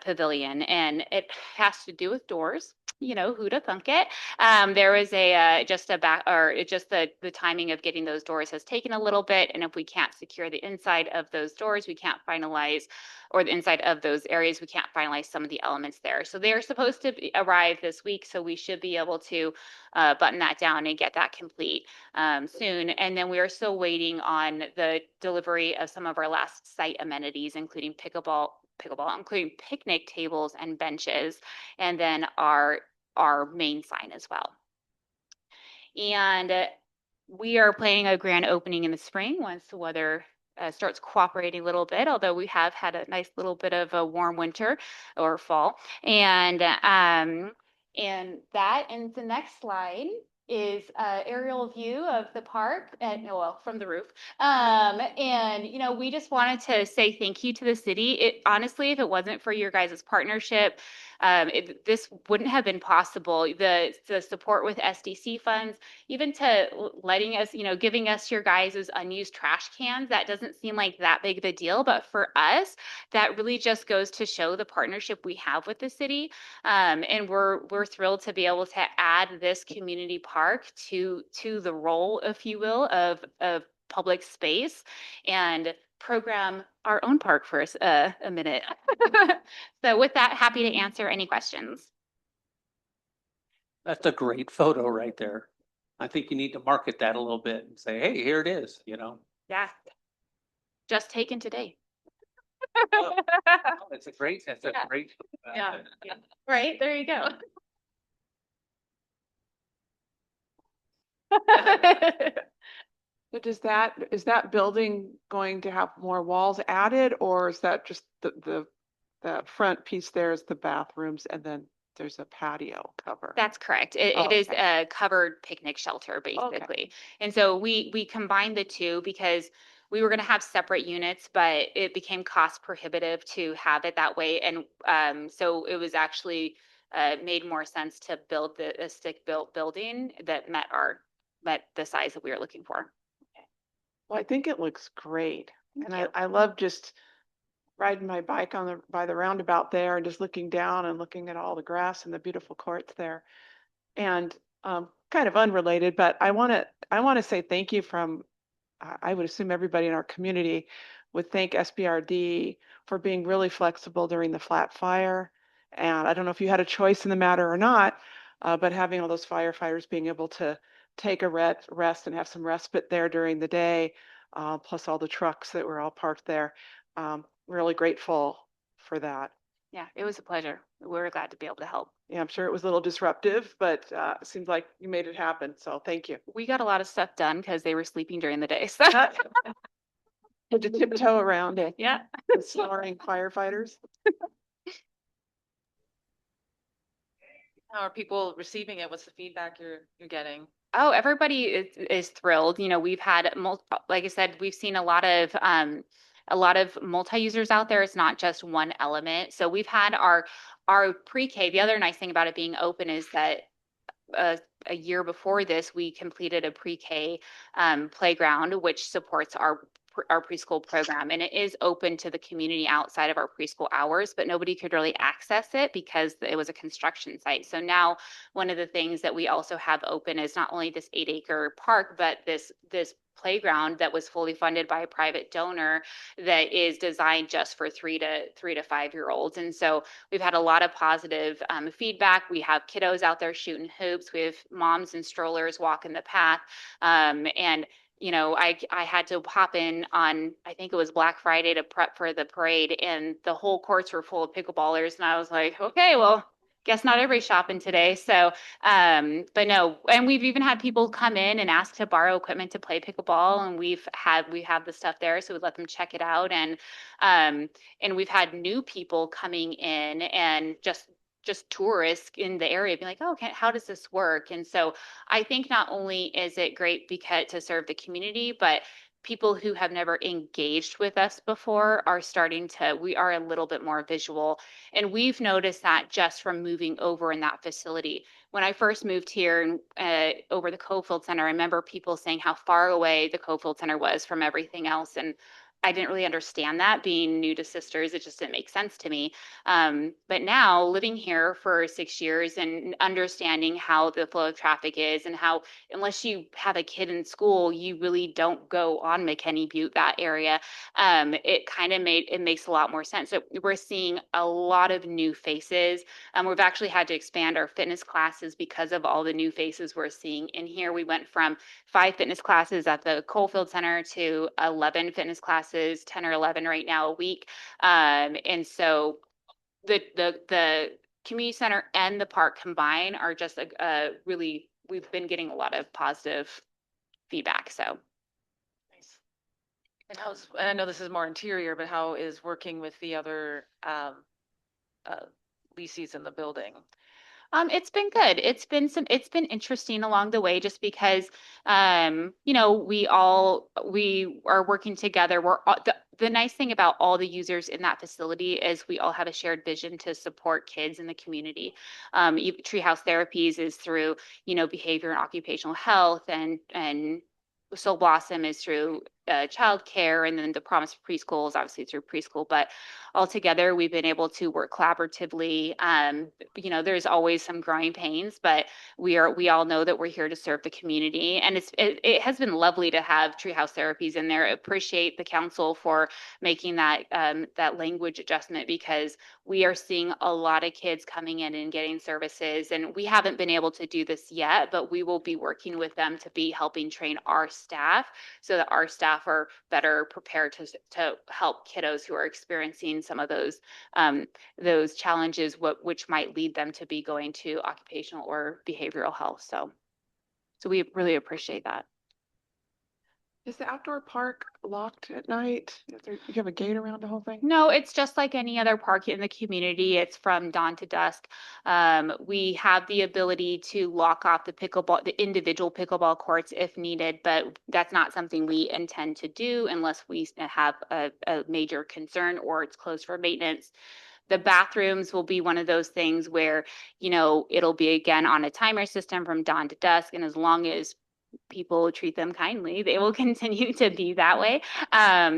pavilion, and it has to do with doors. Who'd have thunk it? There was the timing of getting those doors has taken a little bit, and if we can't secure the inside of those doors, we can't finalize, or the inside of those areas, we can't finalize some of the elements there. So they're supposed to arrive this week, so we should be able to button that down and get that complete soon. And then we are still waiting on the delivery of some of our last site amenities, including including picnic tables and benches, and then our main sign as well. And we are planning a grand opening in the spring once the weather starts cooperating a little bit, although we have had a nice little bit of a warm winter or fall. And And the next slide is aerial view of the park and well from the roof. And you know, we just wanted to say thank you to the city. It honestly, if it wasn't for your guys' partnership, this wouldn't have been possible. The support with SDC funds, even to letting us, you know, giving us your guys' unused trash cans, that doesn't seem like that big of a deal. But for us, that really just goes to show the partnership we have with the city. And we're thrilled to be able to add this community park to the role, if you will, of public space and program our own park for a minute. So with that, happy to answer any questions. That's a great photo right there. I think you need to market that a little bit and say, hey, here it is, you know? Yeah. Just taken today. Oh, it's a great, Yeah. Right, there you go. So is that building going to have more walls added, or is that just the front piece there is the bathrooms and then there's a patio cover? That's correct. It is a covered picnic shelter, basically. And so we combined the two because we were going to have separate units, but it became cost prohibitive to have it that way. And so it was actually made more sense to build a stick-built building that met the size that we were looking for. Well, I think it looks great. Thank And you. I love just riding my bike by the roundabout there and just looking down and looking at all the grass and the beautiful courts there. And kind of unrelated, but I want to say thank you from I would assume everybody in our community would thank SPRD for being really flexible during the flat fire. And I don't know if you had a choice in the matter or not, but having all those firefighters being able to take a rest and have some respite there during the day, plus all the trucks that were all parked there. Really grateful for that. Yeah, it was a pleasure. We're glad to be able to help. Yeah, I'm sure it was a little disruptive, but it seems like you made it happen. So thank you. We got a lot of stuff done because they were sleeping during the day. So Had to tiptoe around it. yeah. The snoring firefighters. How are people receiving it? What's the feedback you're getting? Oh, everybody is thrilled. You know, we've had, like I said, we've seen a lot of multi-users out there. It's not just one element. So we've had our pre-K. The other nice thing about it being open is that a year before this, we completed a pre-K playground, which supports our preschool program, and it is open to the community outside of our preschool hours, but nobody could really access it because it was a construction site. So now one of the things that we also have open is not only this 8-acre park, but this playground that was fully funded by a private donor that is designed just for 3 to 5 year olds. And so we've had a lot of positive feedback. We have kiddos out there shooting hoops. We have moms and strollers walking the path. And you know, I had to hop in on, I think it was Black Friday to prep for the parade, and the whole courts were full of pickleballers. And I was like, okay, well, guess not everybody's shopping today. So, but no, and we've even had people come in and ask to borrow equipment to play pickleball, and we have the stuff there, so we let them check it out. And we've had new people coming in and just tourists in the area being like, oh, how does this work? And so I think not only is it great because to serve the community, but people who have never engaged with us before are we are a little bit more visual. And we've noticed that just from moving over in that facility. When I first moved here over the Cofield Center, I remember people saying how far away the Cofield Center was from everything else. And I didn't really understand that. Being new to Sisters, it just didn't make sense to me. But now living here for 6 years and understanding how the flow of traffic is and how, unless you have a kid in school, you really don't go on McKinney Butte, that area. It makes a lot more sense. So we're seeing a lot of new faces. We've actually had to expand our fitness classes because of all the new faces we're seeing in here. We went from 5 fitness classes at the Cofield Center to 11 fitness classes, 10 or 11 right now a week. And so the community center and the park combined are just really, we've been getting a lot of positive feedback. So. Nice. And I know this is more interior, but how is working with the other leases in the building? It's been good. It's been interesting along the way just because, you know, we are working together. The nice thing about all the users in that facility is we all have a shared vision to support kids in the community. Treehouse Therapies is through, you know, behavior and occupational health, and Soul Blossom is through childcare, and then the Promise of Preschool is obviously through preschool. But altogether, we've been able to work collaboratively. You know, there's always some growing pains, but we all know that we're here to serve the community, and it has been lovely to have Treehouse Therapies in there. I appreciate the council for making that language adjustment, because we are seeing a lot of kids coming in and getting services, and we haven't been able to do this yet, but we will be working with them to be helping train our staff so that our staff are better prepared to help kiddos who are experiencing some of those challenges, which might lead them to be going to occupational or behavioral health. So we really appreciate that. Is the outdoor park locked at night? You have a gate around the whole thing? No, it's just like any other park in the community. It's from dawn to dusk. We have the ability to lock off the individual pickleball courts if needed, but that's not something we intend to do unless we have a major concern or it's closed for maintenance. The bathrooms will be one of those things where, you know, it'll be again on a timer system from dawn to dusk, and as long as people treat them kindly, they will continue to be that way.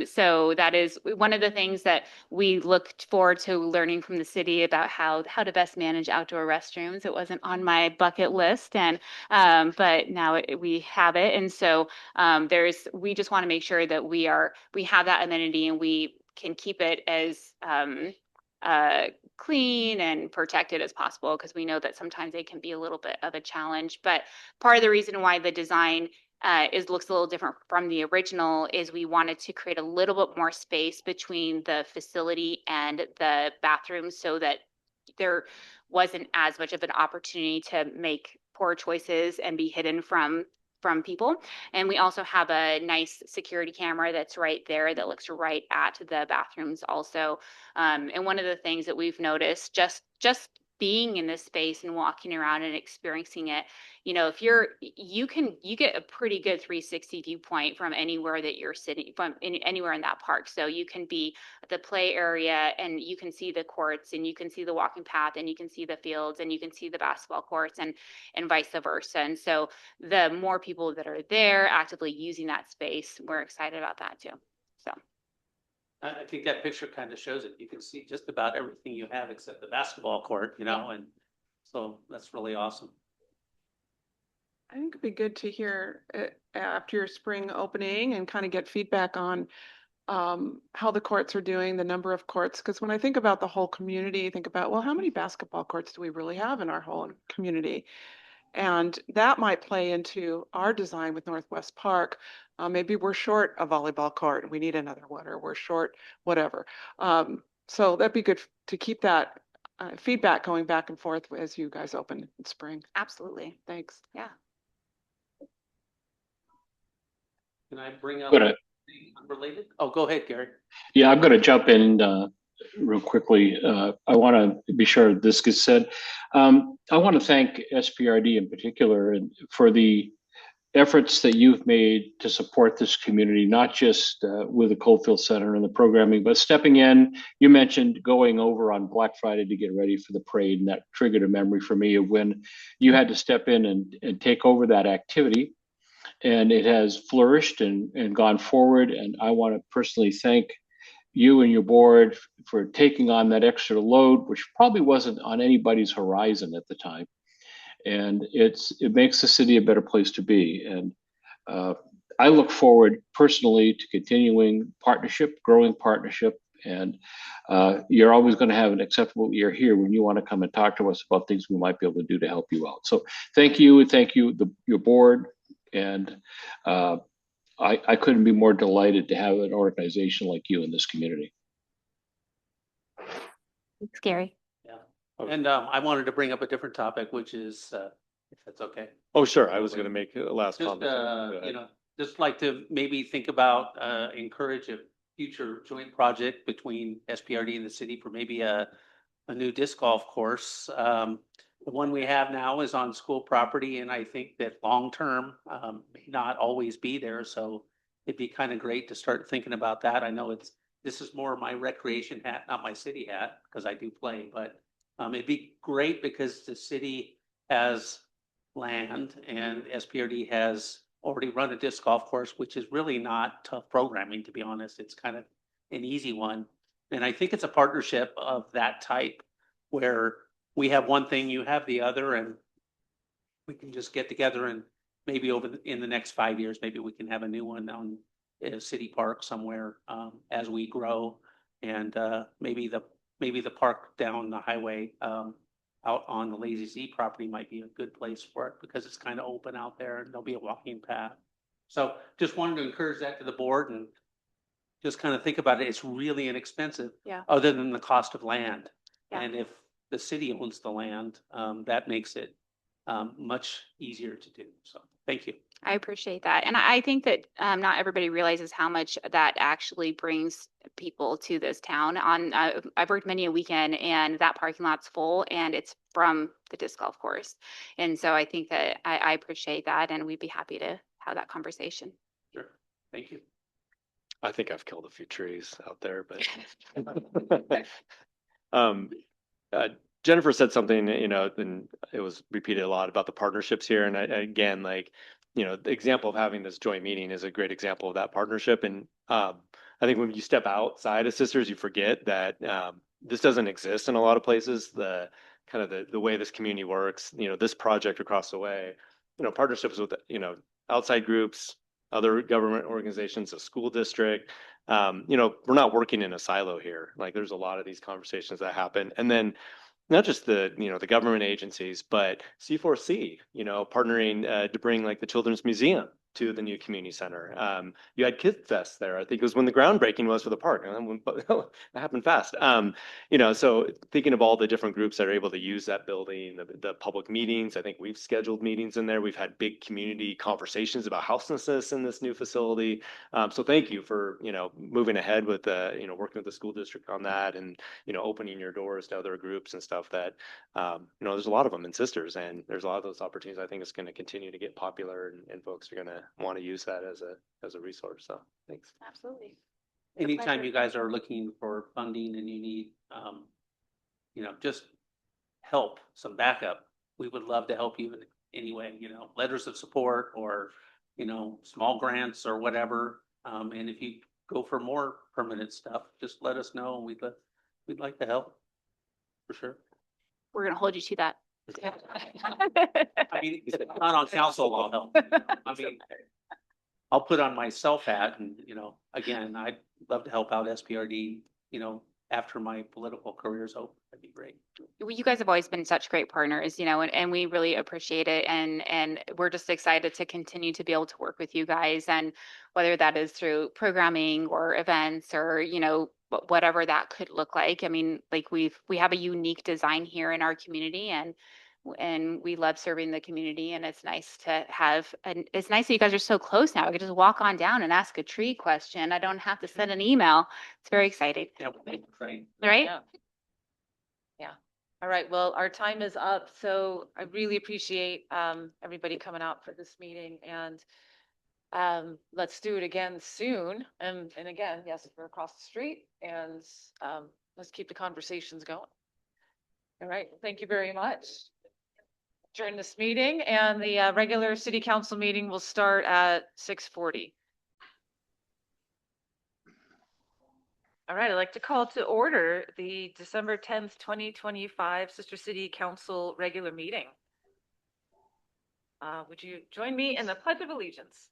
So that is one of the things that we looked forward to learning from the city about how to best manage outdoor restrooms. It wasn't on my bucket list, and but now we have it, and so we just want to make sure that we have that amenity and we can keep it as clean and protected as possible, because we know that sometimes they can be a little bit of a challenge. But part of the reason why the design looks a little different from the original is we wanted to create a little bit more space between the facility and the bathrooms so that there wasn't as much of an opportunity to make poor choices and be hidden from people. And we also have a nice security camera that's right there that looks right at the bathrooms also. And one of the things that we've noticed just being in this space and walking around and experiencing it, you know, if you get a pretty good 360 viewpoint from anywhere that you're sitting from anywhere in that park. So you can be at the play area and you can see the courts and you can see the walking path and you can see the fields and you can see the basketball courts and vice versa. And so the more people that are there actively using that space, we're excited about that too. So. I think that picture kind of shows it. You can see just about everything you have except the basketball court, you know, and so that's really awesome. I think it'd be good to hear after your spring opening and kind of get feedback on how the courts are doing, the number of courts. Because when I think about the whole community, I think about, well, how many basketball courts do we really have in our whole community? And that might play into our design with Northwest Park. Maybe we're short a volleyball court and we need another one, or we're short whatever. So that'd be good to keep that feedback going back and forth as you guys open in spring. Absolutely. Thanks. Yeah. Can I bring up Good. unrelated? Oh, go ahead, Gary. Yeah, I'm going to jump in real quickly. I want to be sure this gets said. I want to thank SPRD in particular for the efforts that you've made to support this community, not just with the Coalfield Center and the programming, but stepping in. You mentioned going over on Black Friday to get ready for the parade, and that triggered a memory for me of when you had to step in and take over that activity. And it has flourished and gone forward. And I want to personally thank you and your board for taking on that extra load, which probably wasn't on anybody's horizon at the time. And it makes the city a better place to be. And I look forward personally to continuing partnership, growing partnership. And you're always going to have an acceptable ear here when you want to come and talk to us about things we might be able to do to help you out. So thank you, your board. And I couldn't be more delighted to have an organization like you in this community. It's scary. Yeah. And I wanted to bring up a different topic, which is, if that's okay. Oh, sure. I was going to make a last Just, comment. you know, just like to maybe think about, encourage a future joint project between SPRD and the city for maybe a new disc golf course. The one we have now is on school property, and I think that long-term, may not always be there, so it'd be kind of great to start thinking about that. I know this is more my recreation hat, not my city hat, because I do play, but it'd be great because the city has land and SPRD has already run a disc golf course, which is really not tough programming, to be honest. It's kind of an easy one. And I think it's a partnership of that type where we have one thing, you have the other, and we can just get together and maybe in the next 5 years, maybe we can have a new one on a city park somewhere, as we grow. And, maybe the park down the highway, out on the Lazy Z property might be a good place for it because it's kind of open out there and there'll be a walking path. So just wanted to encourage that to the board and just kind of think about it. It's really inexpensive. Yeah. Other than the cost of land. Yeah. And if the city owns the land, that makes it much easier to do. So thank you. I appreciate that. And I think that not everybody realizes how much that actually brings people to this town. I've worked many a weekend and that parking lot's full and it's from the disc golf course. And so I think that I appreciate that and we'd be happy to have that conversation. Sure. Thank you. I think I've killed a few trees out there, but um, Jennifer said something, and it was repeated a lot about the partnerships here. And again, like, the example of having this joint meeting is a great example of that partnership. And I think when you step outside of Sisters, you forget that this doesn't exist in a lot of places. The kind of the way this community works, this project across the way, partnerships with, outside groups, other government organizations, a school district. We're not working in a silo here. Like there's a lot of these conversations that happen. And then not just the government agencies, but C4C, partnering to bring like the Children's Museum to the new community center. You had Kid Fest there. I think it was when the groundbreaking was for the park. And that happened fast. So thinking of all the different groups that are able to use that building, the public meetings, I think we've scheduled meetings in there. We've had big community conversations about houselessness in this new facility. So thank you for, moving ahead with, working with the school district on that and, opening your doors to other groups and stuff that, there's a lot of them in Sisters and there's a lot of those opportunities. I think it's going to continue to get popular and folks are going to want to use that as a resource. So thanks. Absolutely. Anytime you guys are looking for funding and you need, just help, some backup, we would love to help you in any way, letters of support or, small grants or whatever. And if you go for more permanent stuff, just let us know. We'd like to help for sure. We're going to hold you to that. I mean, if it's not on council, I'll help. I mean, I'll put on my self hat and, again, I'd love to help out SPRD, after my political career is over. That'd be great. Well, you guys have always been such great partners, and we really appreciate it. And we're just excited to continue to be able to work with you guys. And whether that is through programming or events or, whatever that could look like. I mean, like we have a unique design here in our community and we love serving the community and it's nice to have, and it's nice that you guys are so close now. I could just walk on down and ask a tree question. I don't have to send an email. It's very exciting. Yeah, right. Right? Yeah. All right. Well, our time is up. So I really appreciate everybody coming out for this meeting and let's do it again soon. And again, yes, we're across the street and let's keep the conversations going. All right. Thank you very much. During this meeting and the regular city council meeting will start at 6:40. All right, I'd like to call to order the December 10th, 2025 Sister City Council regular meeting. Would you join me in the Pledge of Allegiance?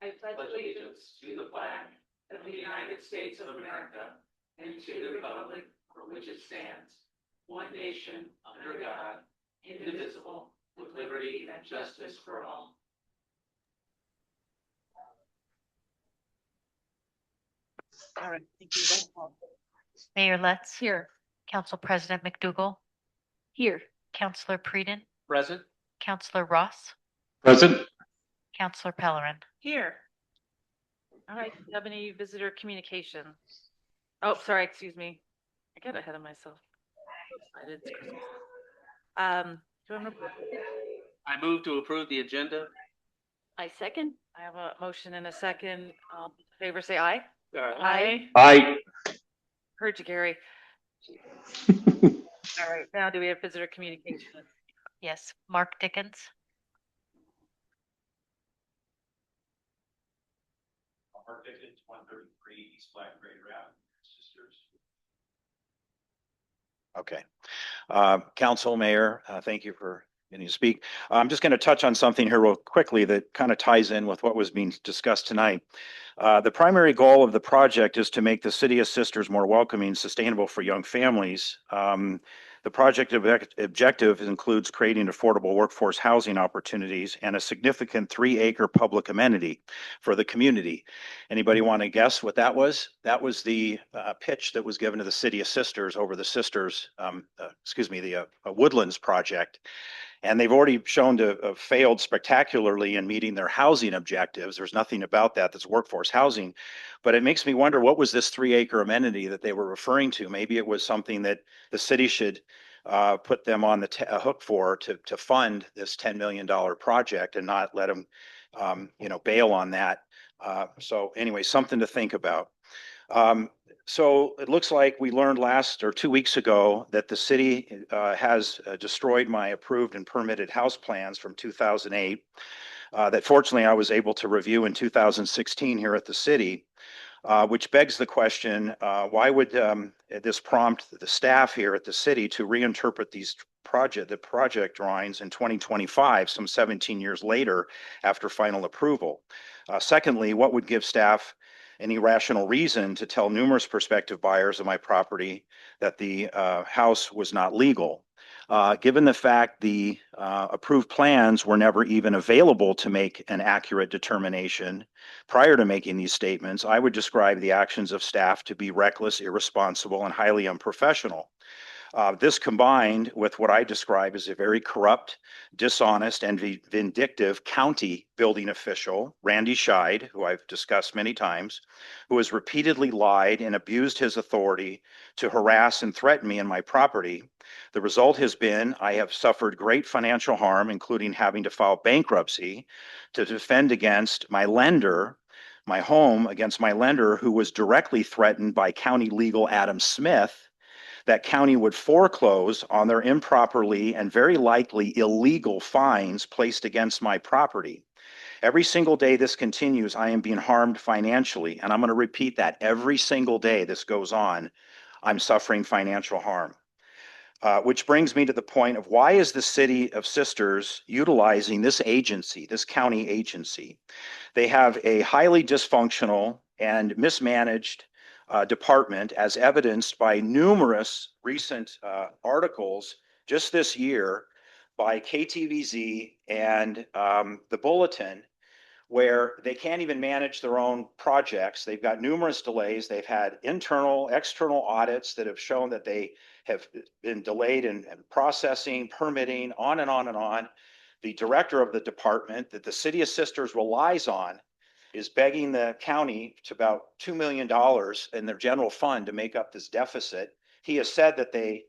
I pledge allegiance to the flag of the United States of America and to the republic for which it stands, one nation, under God, indivisible, with liberty and justice for all. All right, thank you. Mayor Lutz. Here. Council President McDougall. Here. Councilor Predin. Present. Councilor Ross. Present. Councilor Pellerin. Here. All right, do you have any visitor communication? Oh, sorry, excuse me. I get ahead of myself. It's Christmas. Do you want to? I move to approve the agenda. I second. I have a motion and a second. All in favor, say aye. Aye. Aye. Heard you, Gary. All right, now do we have visitor communication? Yes, Mark Dickens. Mark Dickens, 133 East Black Grade Route, Sisters. Okay. Council, Mayor, thank you for getting to speak. I'm just going to touch on something here real quickly that kind of ties in with what was being discussed tonight. The primary goal of the project is to make the City of Sisters more welcoming and sustainable for young families. The project objective includes creating affordable workforce housing opportunities and a significant 3-acre public amenity for the community. Anybody want to guess what that was? That was the pitch that was given to the City of Sisters over the Woodlands project. And they've already shown to have failed spectacularly in meeting their housing objectives. There's nothing about that that's workforce housing. But it makes me wonder, what was this 3-acre amenity that they were referring to? Maybe it was something that the city should put them on the hook for to fund this $10 million project and not let them, bail on that. So anyway, something to think about. So it looks like we learned last or 2 weeks ago that the city has destroyed my approved and permitted house plans from 2008 that fortunately I was able to review in 2016 here at the city, which begs the question, why would this prompt the staff here at the city to reinterpret the project drawings in 2025, some 17 years later after final approval? Secondly, what would give staff any rational reason to tell numerous prospective buyers of my property that the house was not legal? Given the fact the approved plans were never even available to make an accurate determination prior to making these statements, I would describe the actions of staff to be reckless, irresponsible, and highly unprofessional. This combined with what I describe as a very corrupt, dishonest, and vindictive county building official, Randy Scheid, who I've discussed many times, who has repeatedly lied and abused his authority to harass and threaten me and my property. The result has been I have suffered great financial harm, including having to file bankruptcy to defend against my lender, my home against my lender, who was directly threatened by county legal Adam Smith that county would foreclose on their improperly and very likely illegal fines placed against my property. Every single day this continues, I am being harmed financially. And I'm going to repeat that. Every single day this goes on, I'm suffering financial harm. Which brings me to the point of, why is the City of Sisters utilizing this agency, this county agency? They have a highly dysfunctional and mismanaged department, as evidenced by numerous recent articles just this year by KTVZ and the Bulletin, where they can't even manage their own projects. They've got numerous delays. They've had internal, external audits that have shown that they have been delayed in processing, permitting, on and on and on. The director of the department that the City of Sisters relies on is begging the county to about $2 million in their general fund to make up this deficit. He has said that they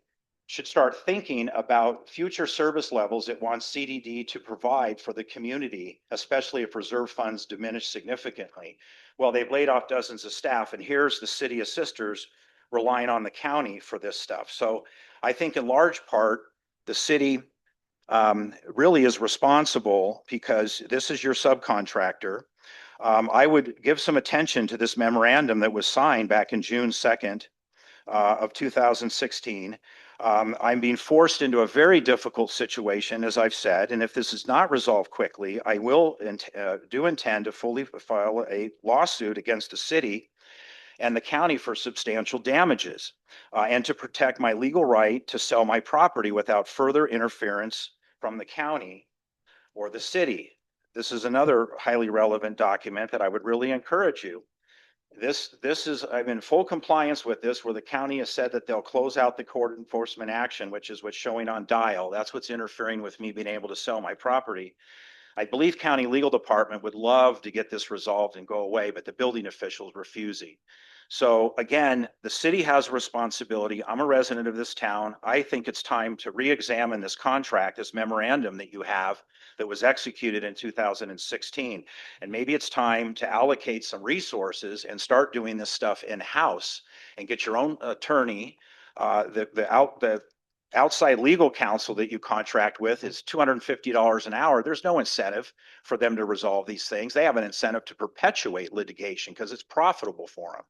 should start thinking about future service levels it wants CDD to provide for the community, especially if reserve funds diminish significantly. Well, they've laid off dozens of staff, and here's the City of Sisters relying on the county for this stuff. So I think in large part, the city really is responsible because this is your subcontractor. I would give some attention to this memorandum that was signed back in June 2nd of 2016. I'm being forced into a very difficult situation, as I've said, and if this is not resolved quickly, I will intend to fully file a lawsuit against the city and the county for substantial damages, and to protect my legal right to sell my property without further interference from the county or the city. This is another highly relevant document that I would really encourage you. I'm in full compliance with this, where the county has said that they'll close out the court enforcement action, which is what's showing on Dial. That's what's interfering with me being able to sell my property. I believe county legal department would love to get this resolved and go away, but the building officials refusing. So again, the city has a responsibility. I'm a resident of this town. I think it's time to re-examine this contract, this memorandum that you have that was executed in 2016. And maybe it's time to allocate some resources and start doing this stuff in-house and get your own attorney. The outside legal counsel that you contract with is $250 an hour. There's no incentive for them to resolve these things. They have an incentive to perpetuate litigation because it's profitable for them.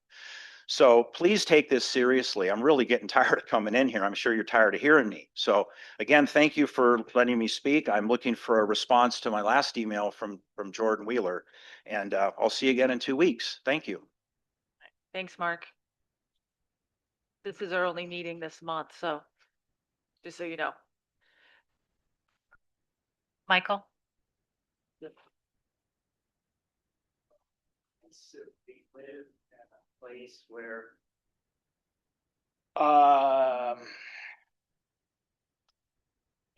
So please take this seriously. I'm really getting tired of coming in here. I'm sure you're tired of hearing me. So again, thank you for letting me speak. I'm looking for a response to my last email from Jordan Wheeler, and I'll see you again in 2 weeks. Thank you. Thanks, Mark. This is our only meeting this month, so just so you know. Michael? We live in a place where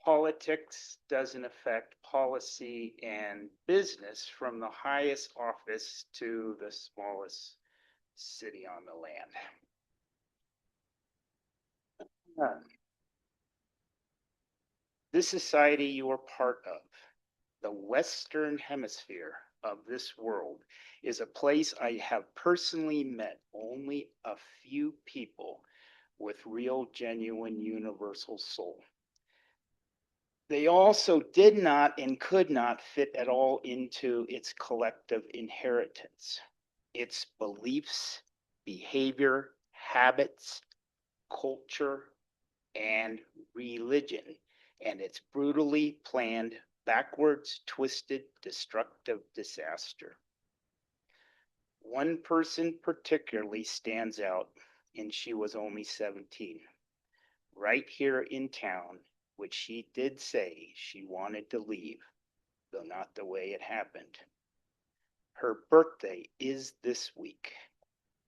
politics doesn't affect policy and business from the highest office to the smallest city on the land. This society you are part of, the Western Hemisphere of this world, is a place I have personally met only a few people with real, genuine, universal soul. They also did not and could not fit at all into its collective inheritance, its beliefs, behavior, habits, culture, and religion, and its brutally planned, backwards, twisted, destructive disaster. One person particularly stands out, and she was only 17, right here in town, which she did say she wanted to leave, though not the way it happened. Her birthday is this week,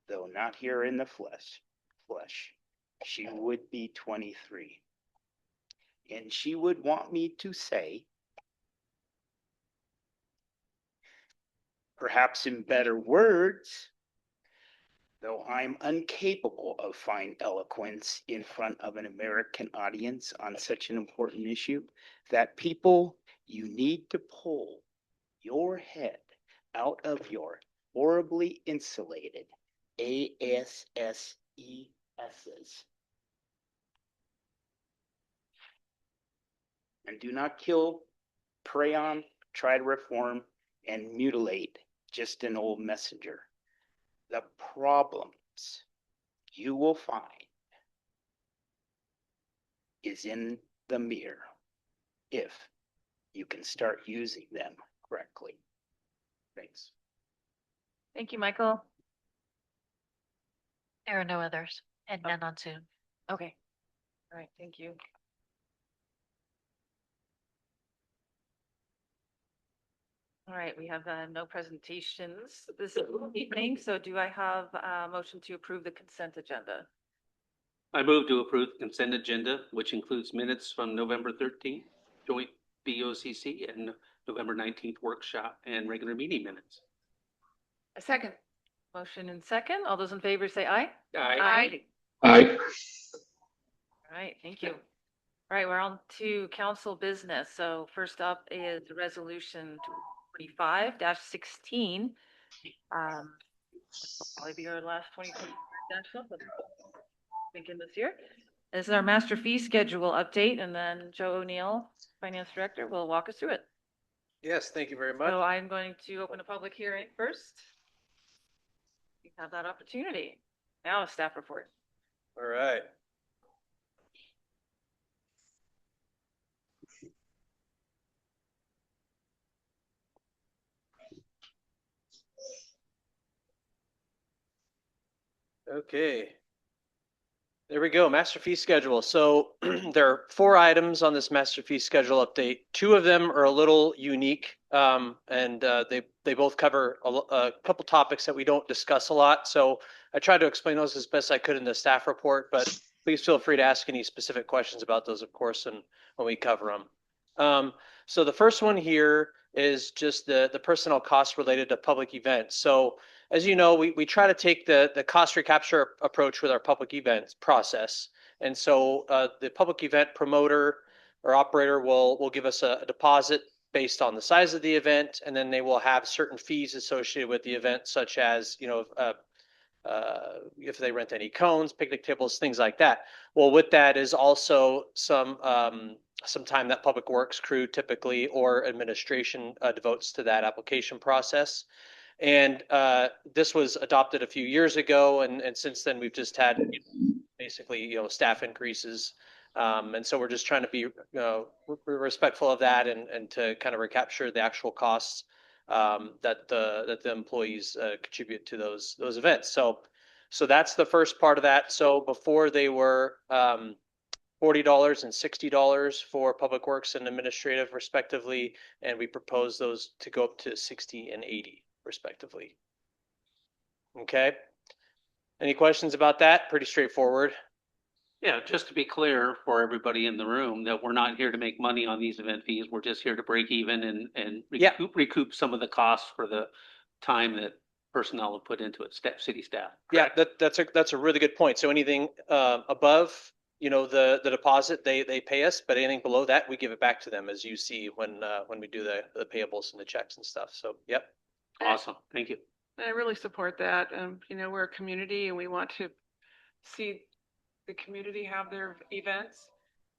though not here in the flesh. She would be 23. And she would want me to say, perhaps in better words, though I'm incapable of fine eloquence in front of an American audience on such an important issue, that people, you need to pull your head out of your horribly insulated ASSESs and do not kill, prey on, try to reform, and mutilate just an old messenger. The problems you will find is in the mirror if you can start using them correctly. Thanks. Thank you, Michael. There are no others and none on Zoom. Okay. All right, thank you. All right, we have no presentations this evening, so do I have a motion to approve the consent agenda? I move to approve the consent agenda, which includes minutes from November 13th, joint BOCC, and November 19th workshop and regular meeting minutes. A second. Motion and second. All those in favor say aye. Aye. Aye. All right, thank you. All right, we're on to council business. So first up is resolution 25-16. Probably be our last 20-something. Thinking this year. This is our master fee schedule update, and then Joe O'Neill, Finance Director, will walk us through it. Yes, thank you very much. So I'm going to open a public hearing first. You have that opportunity. Now a staff report. All right. Okay. There we go, master fee schedule. So there are 4 items on this master fee schedule update. 2 of them are a little unique, and they both cover a couple topics that we don't discuss a lot. So I tried to explain those as best I could in the staff report, but please feel free to ask any specific questions about those, of course, and when we cover them. So the first one here is just the personnel costs related to public events. So as you know, we try to take the cost recapture approach with our public events process. And so the public event promoter or operator will give us a deposit based on the size of the event, and then they will have certain fees associated with the event, such as, if they rent any cones, picnic tables, things like that. Well, with that is also some time that Public Works crew typically or administration devotes to that application process. And this was adopted a few years ago, and since then we've just had basically staff increases. And so we're just trying to be respectful of that and to kind of recapture the actual costs that the employees contribute to those events. So that's the first part of that. So before they were $40 and $60 for Public Works and administrative respectively, and we propose those to go up to 60 and 80 respectively. Okay. Any questions about that? Pretty straightforward. Yeah, just to be clear for everybody in the room that we're not here to make money on these event fees. We're just here to break even and recoup some of the costs for the time that personnel have put into it, city staff. Yeah, that's a really good point. So anything above, the deposit, they pay us, but anything below that, we give it back to them, as you see when we do the payables and the checks and stuff. So, yep. Awesome. Thank you. I really support that. We're a community and we want to see the community have their events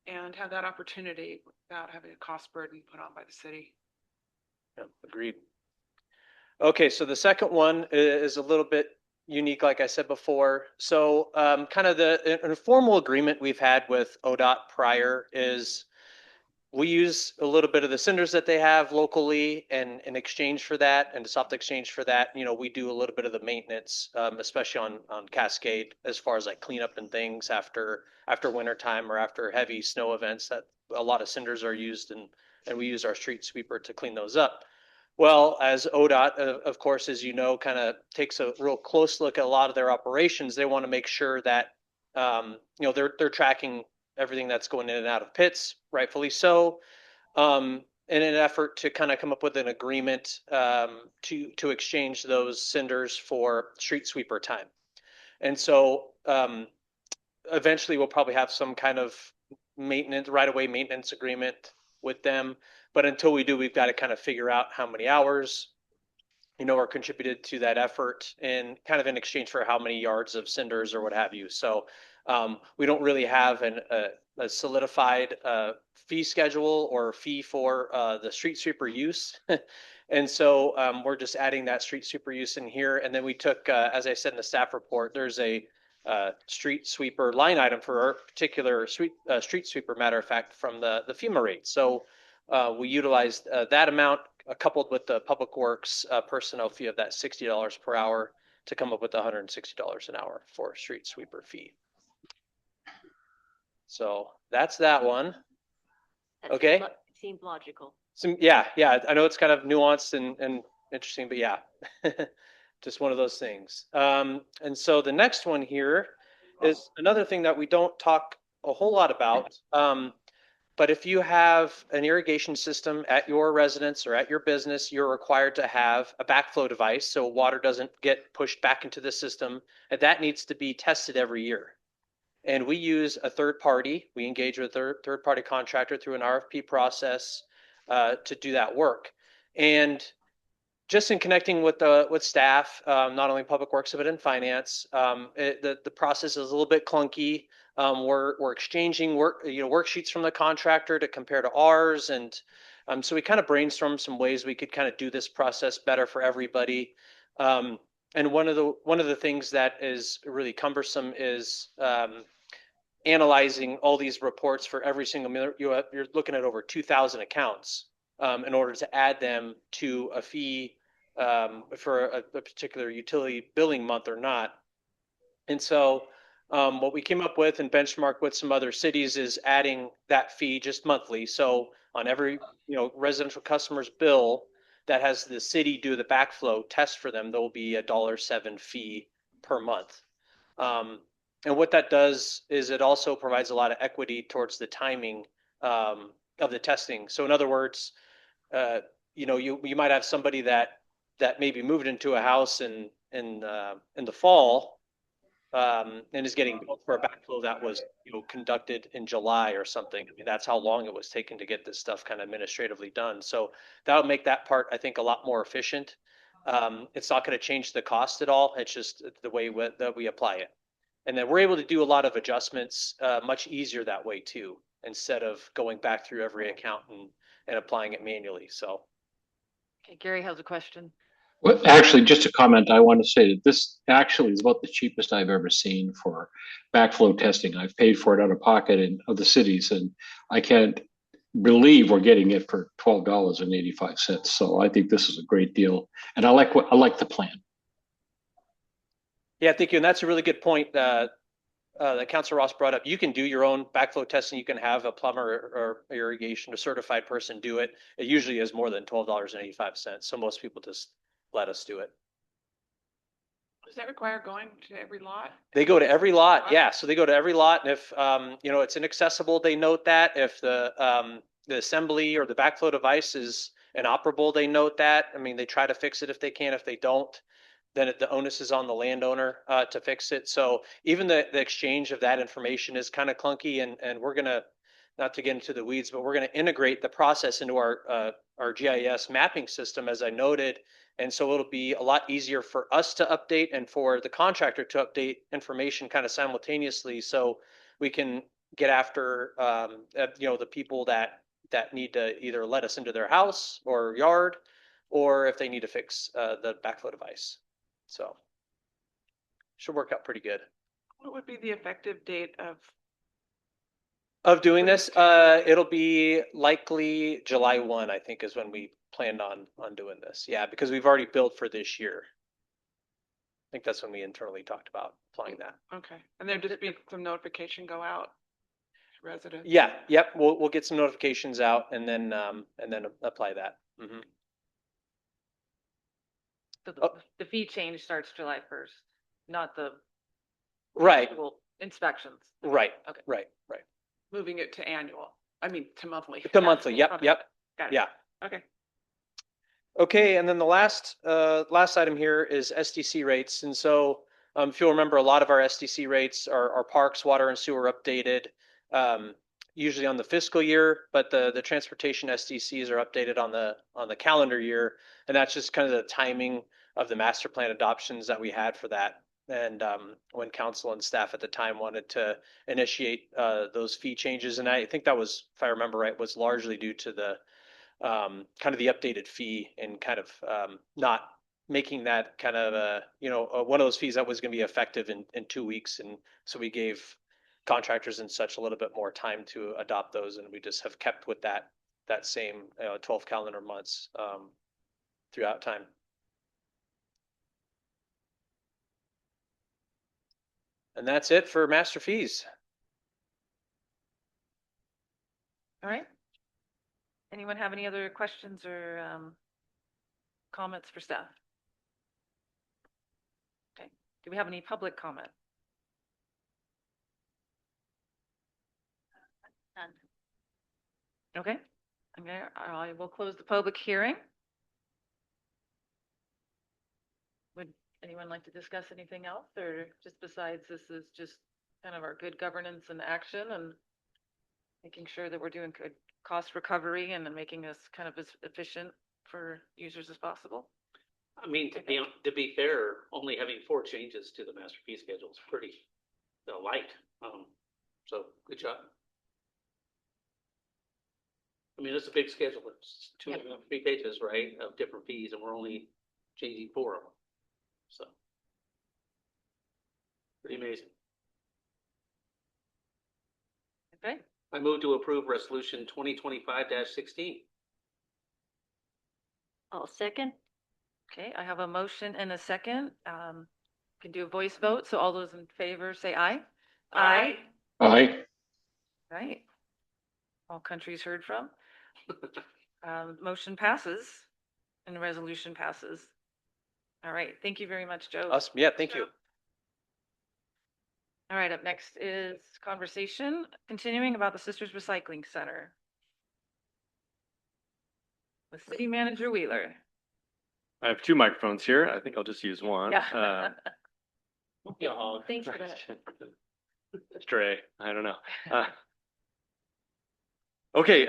and have that opportunity without having a cost burden put on by the city. Yeah, agreed. Okay, so the second one is a little bit unique, like I said before. So kind of an informal agreement we've had with ODOT prior is we use a little bit of the cinders that they have locally, and in exchange for that, and to soft exchange for that, we do a little bit of the maintenance, especially on Cascade, as far as like cleanup and things after winter time or after heavy snow events that a lot of cinders are used, and we use our street sweeper to clean those up. Well, as ODOT, of course, as you know, kind of takes a real close look at a lot of their operations. They want to make sure that they're tracking everything that's going in and out of pits, rightfully so, in an effort to kind of come up with an agreement to exchange those cinders for street sweeper time. And so eventually we'll probably have some kind of right-of-way maintenance agreement with them. But until we do, we've got to kind of figure out how many hours are contributed to that effort, and kind of in exchange for how many yards of cinders or what have you. So we don't really have a solidified fee schedule or fee for the street sweeper use. And so we're just adding that street sweeper use in here. And then we took, as I said in the staff report, there's a street sweeper line item for our particular street sweeper, matter of fact, from the FEMA rate. So we utilized that amount coupled with the Public Works personnel fee of that $60 per hour to come up with $160 an hour for street sweeper fee. So that's that one. Okay. Seemed logical. Yeah. I know it's kind of nuanced and interesting, but yeah, just one of those things. And so the next one here is another thing that we don't talk a whole lot about. But if you have an irrigation system at your residence or at your business, you're required to have a backflow device so water doesn't get pushed back into the system, and that needs to be tested every year. And we use a third party. We engage with a third party contractor through an RFP process to do that work. And just in connecting with staff, not only Public Works but in finance, the process is a little bit clunky. We're exchanging worksheets from the contractor to compare to ours, and so we kind of brainstormed some ways we could kind of do this process better for everybody. And one of the things that is really cumbersome is analyzing all these reports for every single minute. You're looking at over 2,000 accounts in order to add them to a fee for a particular utility billing month or not. And so what we came up with and benchmarked with some other cities is adding that fee just monthly. So on every residential customer's bill that has the city do the backflow test for them, there will be a $1.07 fee per month. And what that does is it also provides a lot of equity towards the timing of the testing. So in other words, you know, you might have somebody that maybe moved into a house in the fall, and is getting billed for a backflow that was, you know, conducted in July or something. I mean, that's how long it was taken to get this stuff kind of administratively done. So that'll make that part, I think, a lot more efficient. It's not going to change the cost at all. It's just the way that we apply it. And then we're able to do a lot of adjustments much easier that way too, instead of going back through every account and applying it manually. So. Okay, Gary has a question. Well, actually, just a comment, I want to say that this actually is about the cheapest I've ever seen for backflow testing. I've paid for it out of pocket in other cities, and I can't believe we're getting it for $12.85. So I think this is a great deal, and I like the plan. Yeah, thank you. And that's a really good point that Councilor Ross brought up. You can do your own backflow testing. You can have a plumber or irrigation, a certified person do it. It usually is more than $12.85. So most people just let us do it. Does that require going to every lot? They go to every lot. Yeah. So they go to every lot. And if, you know, it's inaccessible, they note that. If the assembly or the backflow device is inoperable, they note that. I mean, they try to fix it if they can. If they don't, then the onus is on the landowner to fix it. So even the exchange of that information is kind of clunky, and we're gonna, not to get into the weeds, but we're gonna integrate the process into our GIS mapping system, as I noted. And so it'll be a lot easier for us to update and for the contractor to update information kind of simultaneously, so we can get after you know, the people that need to either let us into their house or yard, or if they need to fix the backflow device. So should work out pretty good. What would be the effective date Of doing this? It'll be likely July 1, I think, is when we planned on doing this. Yeah, because we've already billed for this year. I think that's when we internally talked about applying that. Okay, and there'd just be some notification go out to residents? Yeah, yep. We'll get some notifications out and then apply that. Mm-hmm. So the fee change starts July 1st, not the Right. actual inspections. Right. Okay. Right. Moving it to annual, to monthly. To monthly. Yep. Okay. Yep. Got it. Yeah. Okay. Okay, and then the last item here is SDC rates. And so if you'll remember, a lot of our SDC rates are parks, water, and sewer updated, usually on the fiscal year, but the transportation SDCs are updated on the calendar year. And that's just kind of the timing of the master plan adoptions that we had for that. And when council and staff at the time wanted to initiate those fee changes. And I think that was, if I remember right, was largely due to the kind of the updated fee, and kind of not making that kind of one of those fees that was going to be effective in 2 weeks. And so we gave contractors and such a little bit more time to adopt those, and we just have kept with that same 12 calendar months throughout time. And that's it for master fees. All right. Anyone have any other questions or comments for staff? Okay. Do we have any public comment? None. Okay. I will close the public hearing. Would anyone like to discuss anything else, or just besides this is just kind of our good governance and action and making sure that we're doing good cost recovery and then making us kind of as efficient for users as possible? I mean, to be fair, only having 4 changes to the master fee schedule is pretty light. So good job. I mean, it's a big schedule. It's 3 pages, right, of different fees, and we're only changing 4 of them. So pretty amazing. Okay. I move to approve resolution 2025-16. I'll second. Okay, I have a motion and a second. Can do a voice vote. So all those in favor say aye. Aye. Aye. Right. All countries heard from. Motion passes and the resolution passes. All right. Thank you very much, Joe. Awesome. Yeah, thank you. All right, up next is conversation continuing about the Sisters Recycling Center. with City Manager Wheeler. I have two microphones here. I think I'll just use one. Yeah. Thanks for that. Stray, I don't know. Okay,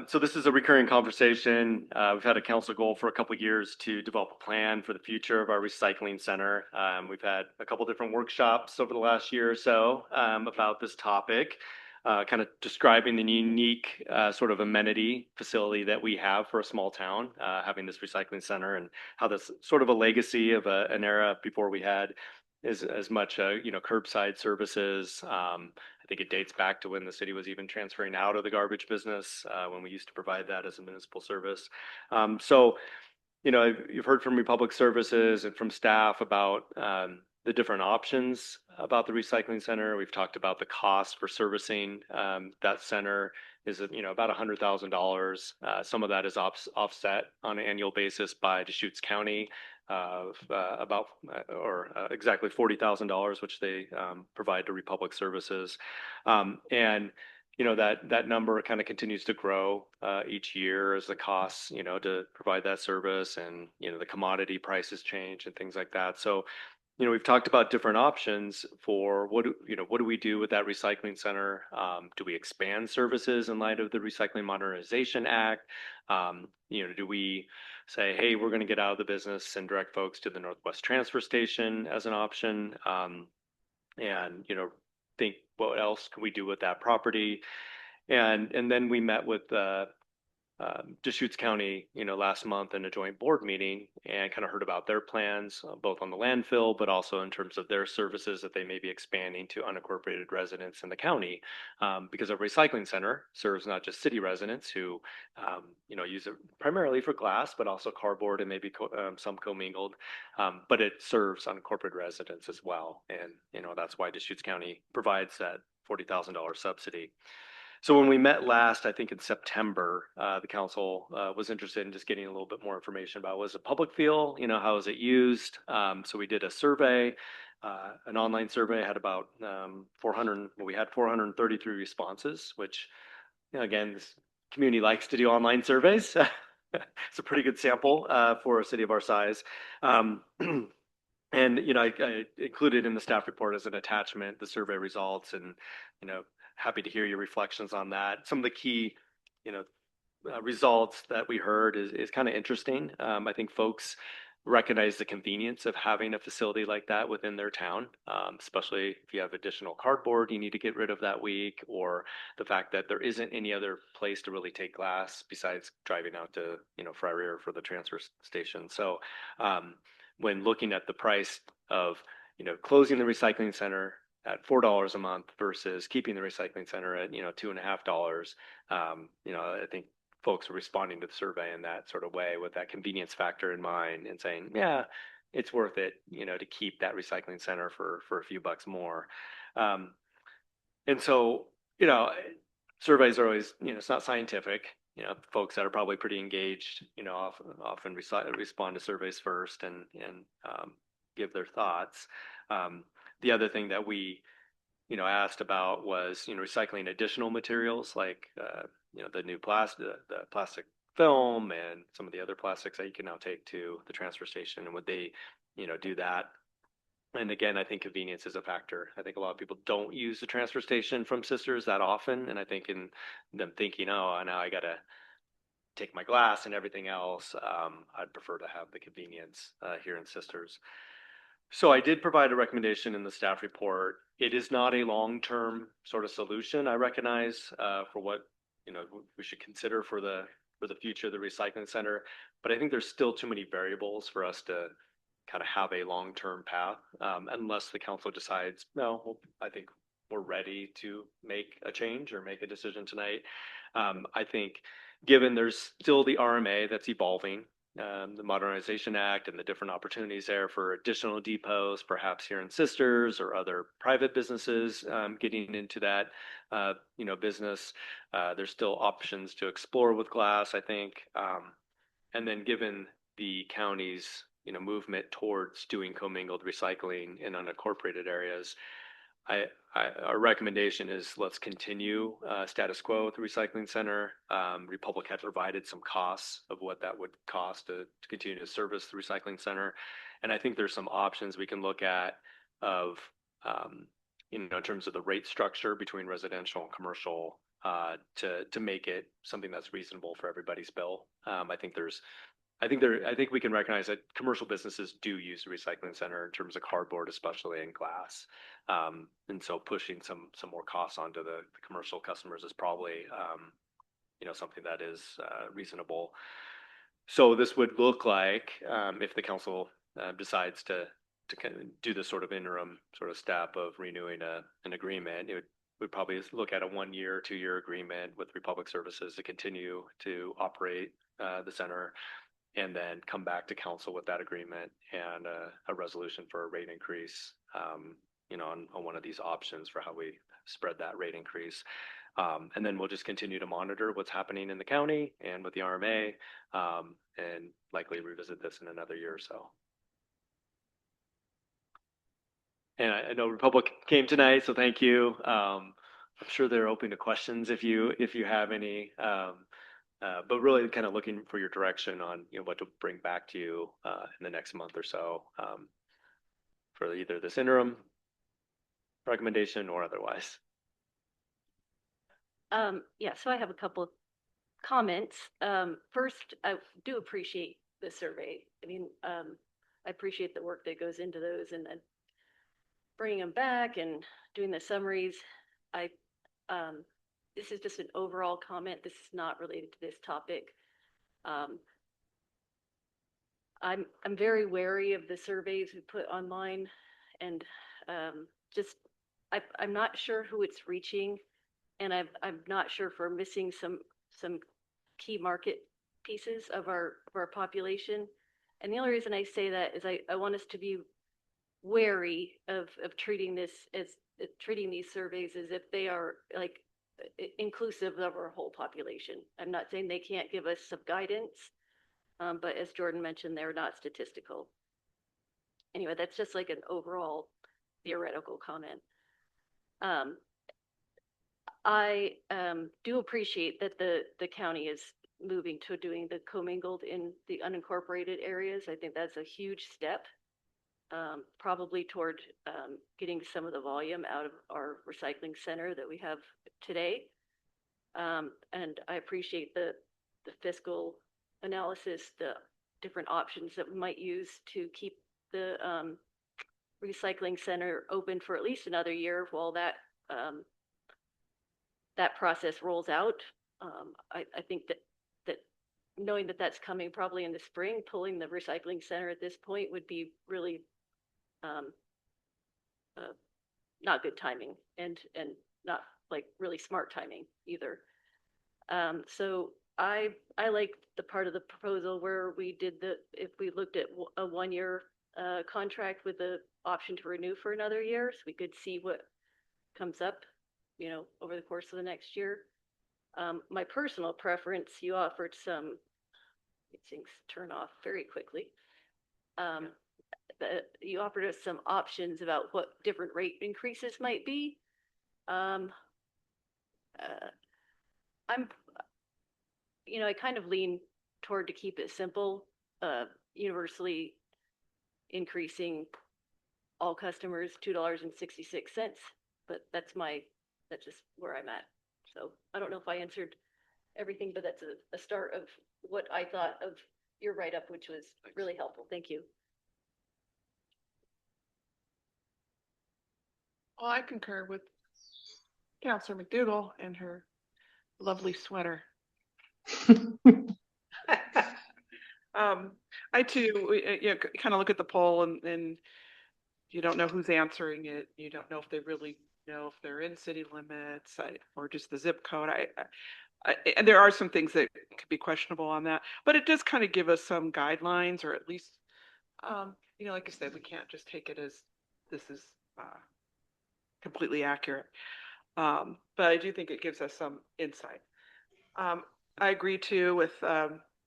so this is a recurring conversation. We've had a council goal for a couple of years to develop a plan for the future of our recycling center. We've had a couple different workshops over the last year or so about this topic, kind of describing the unique sort of amenity facility that we have for a small town, having this recycling center, and how that's sort of a legacy of an era before we had as much curbside services. I think it dates back to when the city was even transferring out of the garbage business, when we used to provide that as a municipal service. So, you've heard from Republic Services and from staff about the different options about the recycling center. We've talked about the cost for servicing that center is about $100,000. Some of that is offset on an annual basis by Deschutes County of exactly $40,000, which they provide to Republic Services, and that number kind of continues to grow each year as the costs to provide that service and the commodity prices change and things like that. So we've talked about different options for what do we do with that recycling center? Do we expand services in light of the Recycling Modernization Act? Do we say, hey, we're going to get out of the business and direct folks to the Northwest Transfer Station as an option? And think what else can we do with that property? And then we met with Deschutes County, last month in a joint board meeting and kind of heard about their plans, both on the landfill, but also in terms of their services that they may be expanding to unincorporated residents in the county. Because a recycling center serves not just city residents who, use it primarily for glass, but also cardboard and maybe some commingled, but it serves unincorporated residents as well. And, that's why Deschutes County provides that $40,000 subsidy. So when we met last, I think in September, the council was interested in just getting a little bit more information about what does the public feel, how is it used? So we did a survey, an online survey, had about 433 responses, which, again, this community likes to do online surveys. It's a pretty good sample for a city of our size. And, I included in the staff report as an attachment the survey results, and, happy to hear your reflections on that. Some of the key, results that we heard is kind of interesting. I think folks recognize the convenience of having a facility like that within their town, especially if you have additional cardboard you need to get rid of that week, or the fact that there isn't any other place to really take glass besides driving out to, Friar for the transfer station. So, when looking at the price of, closing the recycling center at $4 a month versus keeping the recycling center at, $2.50, I think folks are responding to the survey in that sort of way with that convenience factor in mind and saying, yeah, it's worth it, to keep that recycling center for a few bucks more. And so, surveys are always, it's not scientific. Folks that are probably pretty engaged, often respond to surveys first and give their thoughts. The other thing that we, asked about was, recycling additional materials like, the new the plastic film and some of the other plastics that you can now take to the transfer station. And would they, do that? And again, I think convenience is a factor. I think a lot of people don't use the transfer station from Sisters that often. And I think in them thinking, oh, now I got to take my glass and everything else, I'd prefer to have the convenience here in Sisters. So I did provide a recommendation in the staff report. It is not a long-term sort of solution, I recognize, for what we should consider for the future of the recycling center. But I think there's still too many variables for us to kind of have a long-term path, unless the council decides, no, well, I think we're ready to make a change or make a decision tonight. I think given there's still the RMA that's evolving, the Modernization Act and the different opportunities there for additional depots, perhaps here in Sisters or other private businesses getting into that, business. There's still options to explore with glass, I think. And then given the county's, movement towards doing commingled recycling in unincorporated areas, Our recommendation is let's continue status quo with the recycling center. Republic had provided some costs of what that would cost to continue to service the recycling center. And I think there's some options we can look at of, in terms of the rate structure between residential and commercial to make it something that's reasonable for everybody's bill. I think we can recognize that commercial businesses do use the recycling center in terms of cardboard, especially in glass. And so pushing some more costs onto the commercial customers is probably, something that is reasonable. So this would look like, if the council decides to kind of do this sort of interim sort of step of renewing an agreement, we'd probably look at a 1 year, 2 year agreement with Republic Services to continue to operate the center, and then come back to council with that agreement and a resolution for a rate increase, on one of these options for how we spread that rate increase. And then we'll just continue to monitor what's happening in the county and with the RMA, and likely revisit this in another year or so. And I know Republic came tonight, so thank you. I'm sure they're open to questions if you have any. But really kind of looking for your direction on what to bring back to you in the next month or so, for either this interim recommendation or otherwise. Yeah, so I have a couple of comments. First, I do appreciate the survey. I mean, I appreciate the work that goes into those and then bringing them back and doing the summaries. This is just an overall comment. This is not related to this topic. I'm very wary of the surveys we put online, and I'm not sure who it's reaching, and I'm not sure if we're missing some key market pieces of our population. And the only reason I say that is I want us to be wary of treating these surveys as if they are like inclusive of our whole population. I'm not saying they can't give us some guidance, but as Jordan mentioned, they're not statistical. Anyway, that's just like an overall theoretical comment. I do appreciate that the county is moving to doing the commingled in the unincorporated areas. I think that's a huge step, probably toward getting some of the volume out of our recycling center that we have today. And I appreciate the fiscal analysis, the different options that we might use to keep the recycling center open for at least another year while that process rolls out. I think that knowing that that's coming probably in the spring, pulling the recycling center at this point would be really not good timing and not like really smart timing either. So I like the part of the proposal where if we looked at a 1 year contract with the option to renew for another year, so we could see what comes up, over the course of the next year. My personal preference, you offered some, things turn off very quickly. You offered us some options about what different rate increases might be. I kind of lean toward to keep it simple, universally increasing all customers $2.66, but that's just where I'm at. So I don't know if I answered everything, but that's a start of what I thought of your write-up, which was really helpful. Thank you. Well, I concur with Councilor McDougall and her lovely sweater. I too, kind of look at the poll and you don't know who's answering it. You don't know if they really know if they're in city limits or just the zip code. And there are some things that could be questionable on that, but it does kind of give us some guidelines, or at least, like I said, we can't just take it as this is completely accurate. But I do think it gives us some insight. I agree too with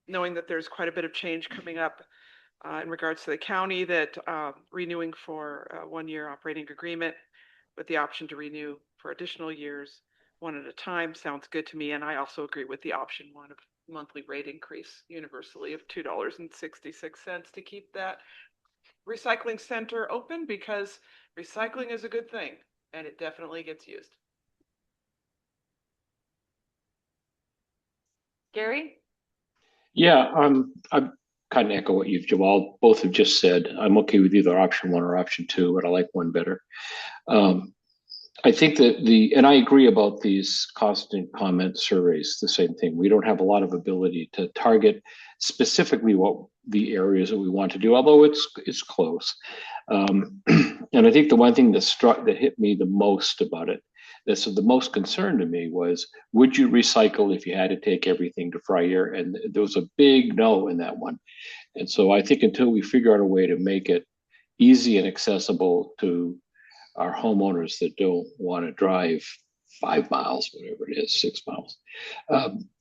knowing that there's quite a bit of change coming up in regards to the county, that renewing for a 1 year operating agreement with the option to renew for additional years, one at a time, sounds good to me. And I also agree with the option one of monthly rate increase universally of $2.66 to keep that recycling center open, because recycling is a good thing and it definitely gets used. Gary? Yeah, I kind of echo what you've Jamal both have just said. I'm okay with either option one or option two, but I like one better. I think that and I agree about these cost and comment surveys, the same thing. We don't have a lot of ability to target specifically what the areas that we want to do, although it's close. And I think the one thing that hit me the most about it, that's the most concern to me, was, would you recycle if you had to take everything to Fryer? And there was a big no in that one. And so I think until we figure out a way to make it easy and accessible to our homeowners that don't want to drive 5 miles, whatever it is, 6 miles,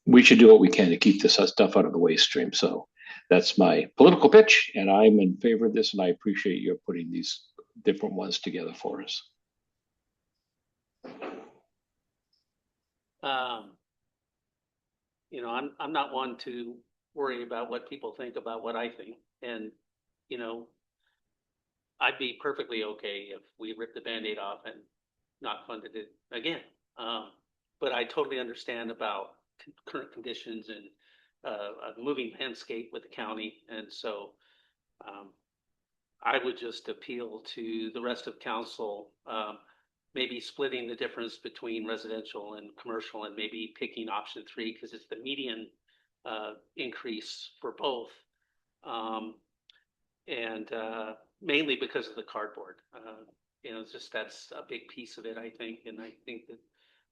we should do what we can to keep this stuff out of the waste stream. So that's my political pitch, and I'm in favor of this, and I appreciate you putting these different ones together for us. You know, I'm not one to worry about what people think about what I think. And, you know, I'd be perfectly okay if we ripped the Band-Aid off and not funded it again. But I totally understand about current conditions and a moving landscape with the county. And so I would just appeal to the rest of council, maybe splitting the difference between residential and commercial, and maybe picking option 3 because it's the median increase for both. And mainly because of the cardboard. You know, it's just that's a big piece of it, I think. And I think that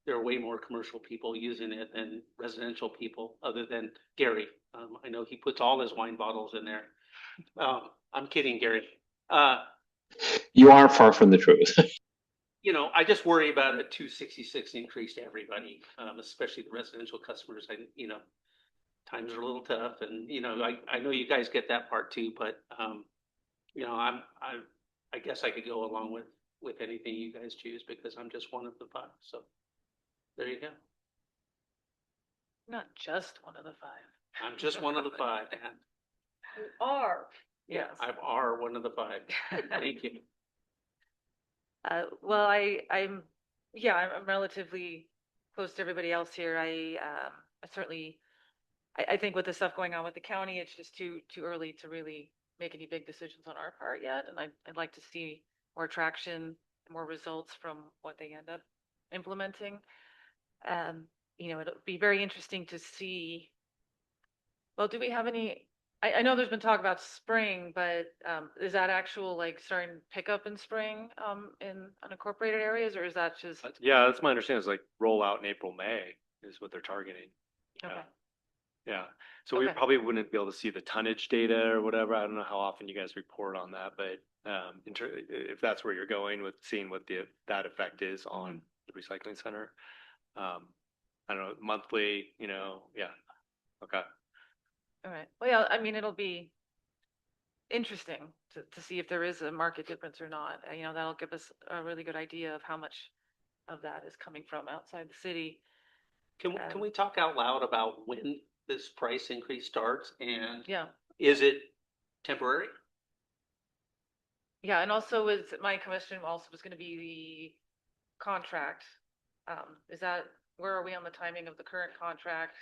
there are way more commercial people using it than residential people, other than Gary. I know he puts all his wine bottles in there. I'm kidding, Gary. You are far from the truth. You know, I just worry about a 266 increase to everybody, especially the residential customers. You know, times are a little tough, and you know, I know you guys get that part too, but you know, I guess I could go along with anything you guys choose because I'm just one of the 5. So there you go. Not just one of the 5. I'm just one of the 5, man. You are. Yeah, Yes. I'm one of the 5. Thank you. Well, I'm relatively close to everybody else here. I certainly, I think with the stuff going on with the county, it's just too early to really make any big decisions on our part yet. And I'd like to see more traction, more results from what they end up implementing. You know, it'll be very interesting to see. Well, do we have any? I know there's been talk about spring, but is that actual like starting to pick up in spring in unincorporated areas, or is that just? Yeah, that's my understanding. Is like roll out in April, May is what they're targeting. Okay. Yeah. So we Okay. probably wouldn't be able to see the tonnage data or whatever. I don't know how often you guys report on that, but if that's where you're going with seeing what that effect is on the recycling center, I don't know, monthly, you know, yeah. Okay. All right. Well, yeah, I mean, it'll be interesting to see if there is a market difference or not. You know, that'll give us a really good idea of how much of that is coming from outside the city. Can we talk out loud about when this price increase starts, and Yeah. is it temporary? Yeah, and also is my question also was going to be the contract. Is that, where are we on the timing of the current contract?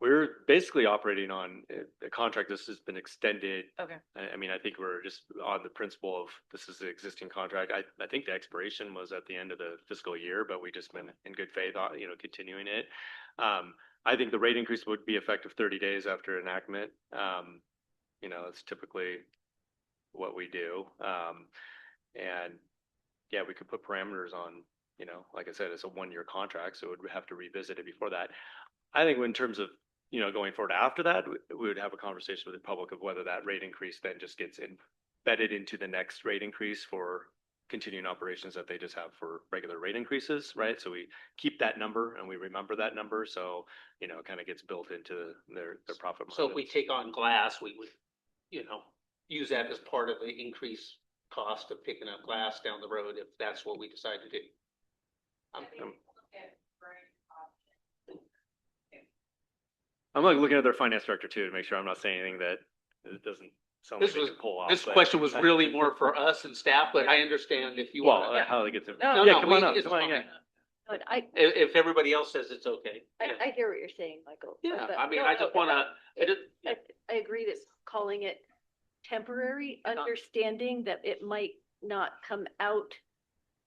We're basically operating on a contract. This has been extended. Okay. I mean, I think we're just on the principle of this is the existing contract. I think the expiration was at the end of the fiscal year, but we just been in good faith, you know, continuing it. I think the rate increase would be effective 30 days after enactment. You know, it's typically what we do. And yeah, we could put parameters on, you know, like I said, it's a 1-year contract, so we'd have to revisit it before that. I think in terms of, you know, going forward after that, we would have a conversation with the public of whether that rate increase then just gets embedded into the next rate increase for continuing operations that they just have for regular rate increases, right? So we keep that number and we remember that number. So, you know, it kind of gets built into their profit margin. So if we take on glass, we would, you know, use that as part of the increase cost of picking up glass down the road if that's what we decide to do. I'm like looking at their finance director too to make sure I'm not saying anything that it doesn't sound like This they was, can pull off. this but- question was really more for us and staff, but I understand if you Well, want. how they get to. No, Yeah, no, come on we- up. it's Come on, fine. yeah. But I, If everybody else says it's okay. Yeah. I hear what you're saying, Michael. Yeah, but I mean, no, I no, just wanna, I agree that calling it temporary, understanding that it might not come out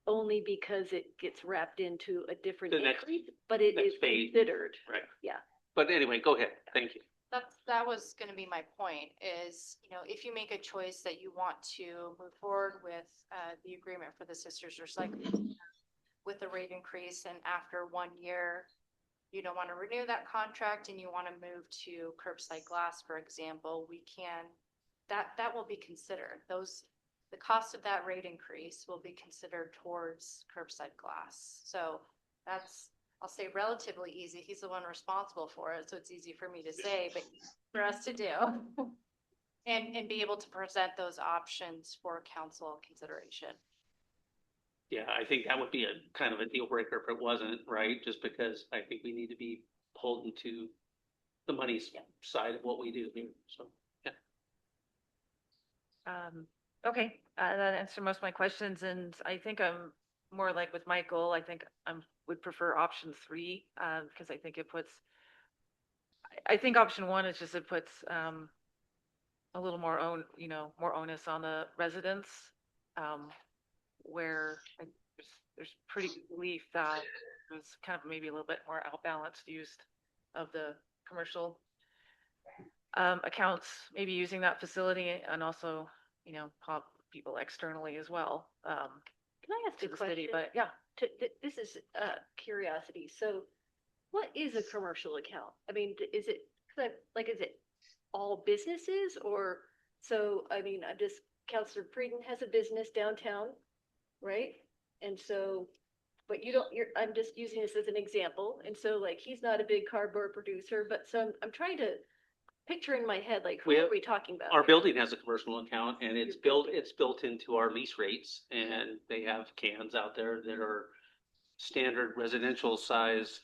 only because it gets wrapped into a different The next- increase, but it next is phase. considered. Right. Yeah. But anyway, go ahead. Thank you. That was gonna be my point is, if you make a choice that you want to move forward with, the agreement for the Sisters Recycling with the rate increase, and after 1 year, you don't want to renew that contract and you want to move to curbside glass, for example, we can, that will be considered. The cost of that rate increase will be considered towards curbside glass. So that's, I'll say relatively easy. He's the one responsible for it, so it's easy for me to say, but for us to do. And be able to present those options for council consideration. Yeah, I think that would be a kind of a deal breaker if it wasn't, right? Just because I think we need to be pulled into the money side of what we do here, so, yeah. Okay, that answered most of my questions, and I think I'm more like with Michael. I think would prefer option 3, because I think it puts, I think option 1 is just, it puts a little more more onus on the residents, where there's pretty good belief that there's kind of maybe a little bit more outbalanced use of the commercial accounts, maybe using that facility, and also, pop people externally as well. Can I ask to a the question? city, but yeah. This is curiosity. So what is a commercial account? I mean, is it all businesses, or, so, I mean, Counselor Frieden has a business downtown, right? And so, but I'm just using this as an example. And so, like, he's not a big cardboard producer, but so I'm trying to picture in my head, like, who are we talking about? Our building has a commercial account and it's built into our lease rates, and they have cans out there that are standard residential size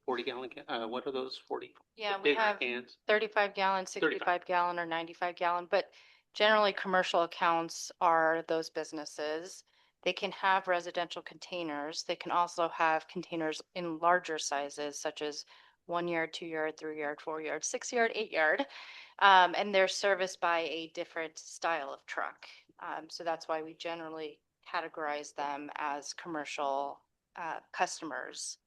40-gallon, what are those 40? Yeah, The we bigger have cans. 35 gallon, 65 gallon, or 95 gallon, but generally commercial accounts are those businesses. They can have residential containers. They can also have containers in larger sizes, such as 1 yard, 2 yard, 3 yard, 4 yard, 6 yard, 8 yard. And they're serviced by a different style of truck. So that's why we generally categorize them as commercial customers.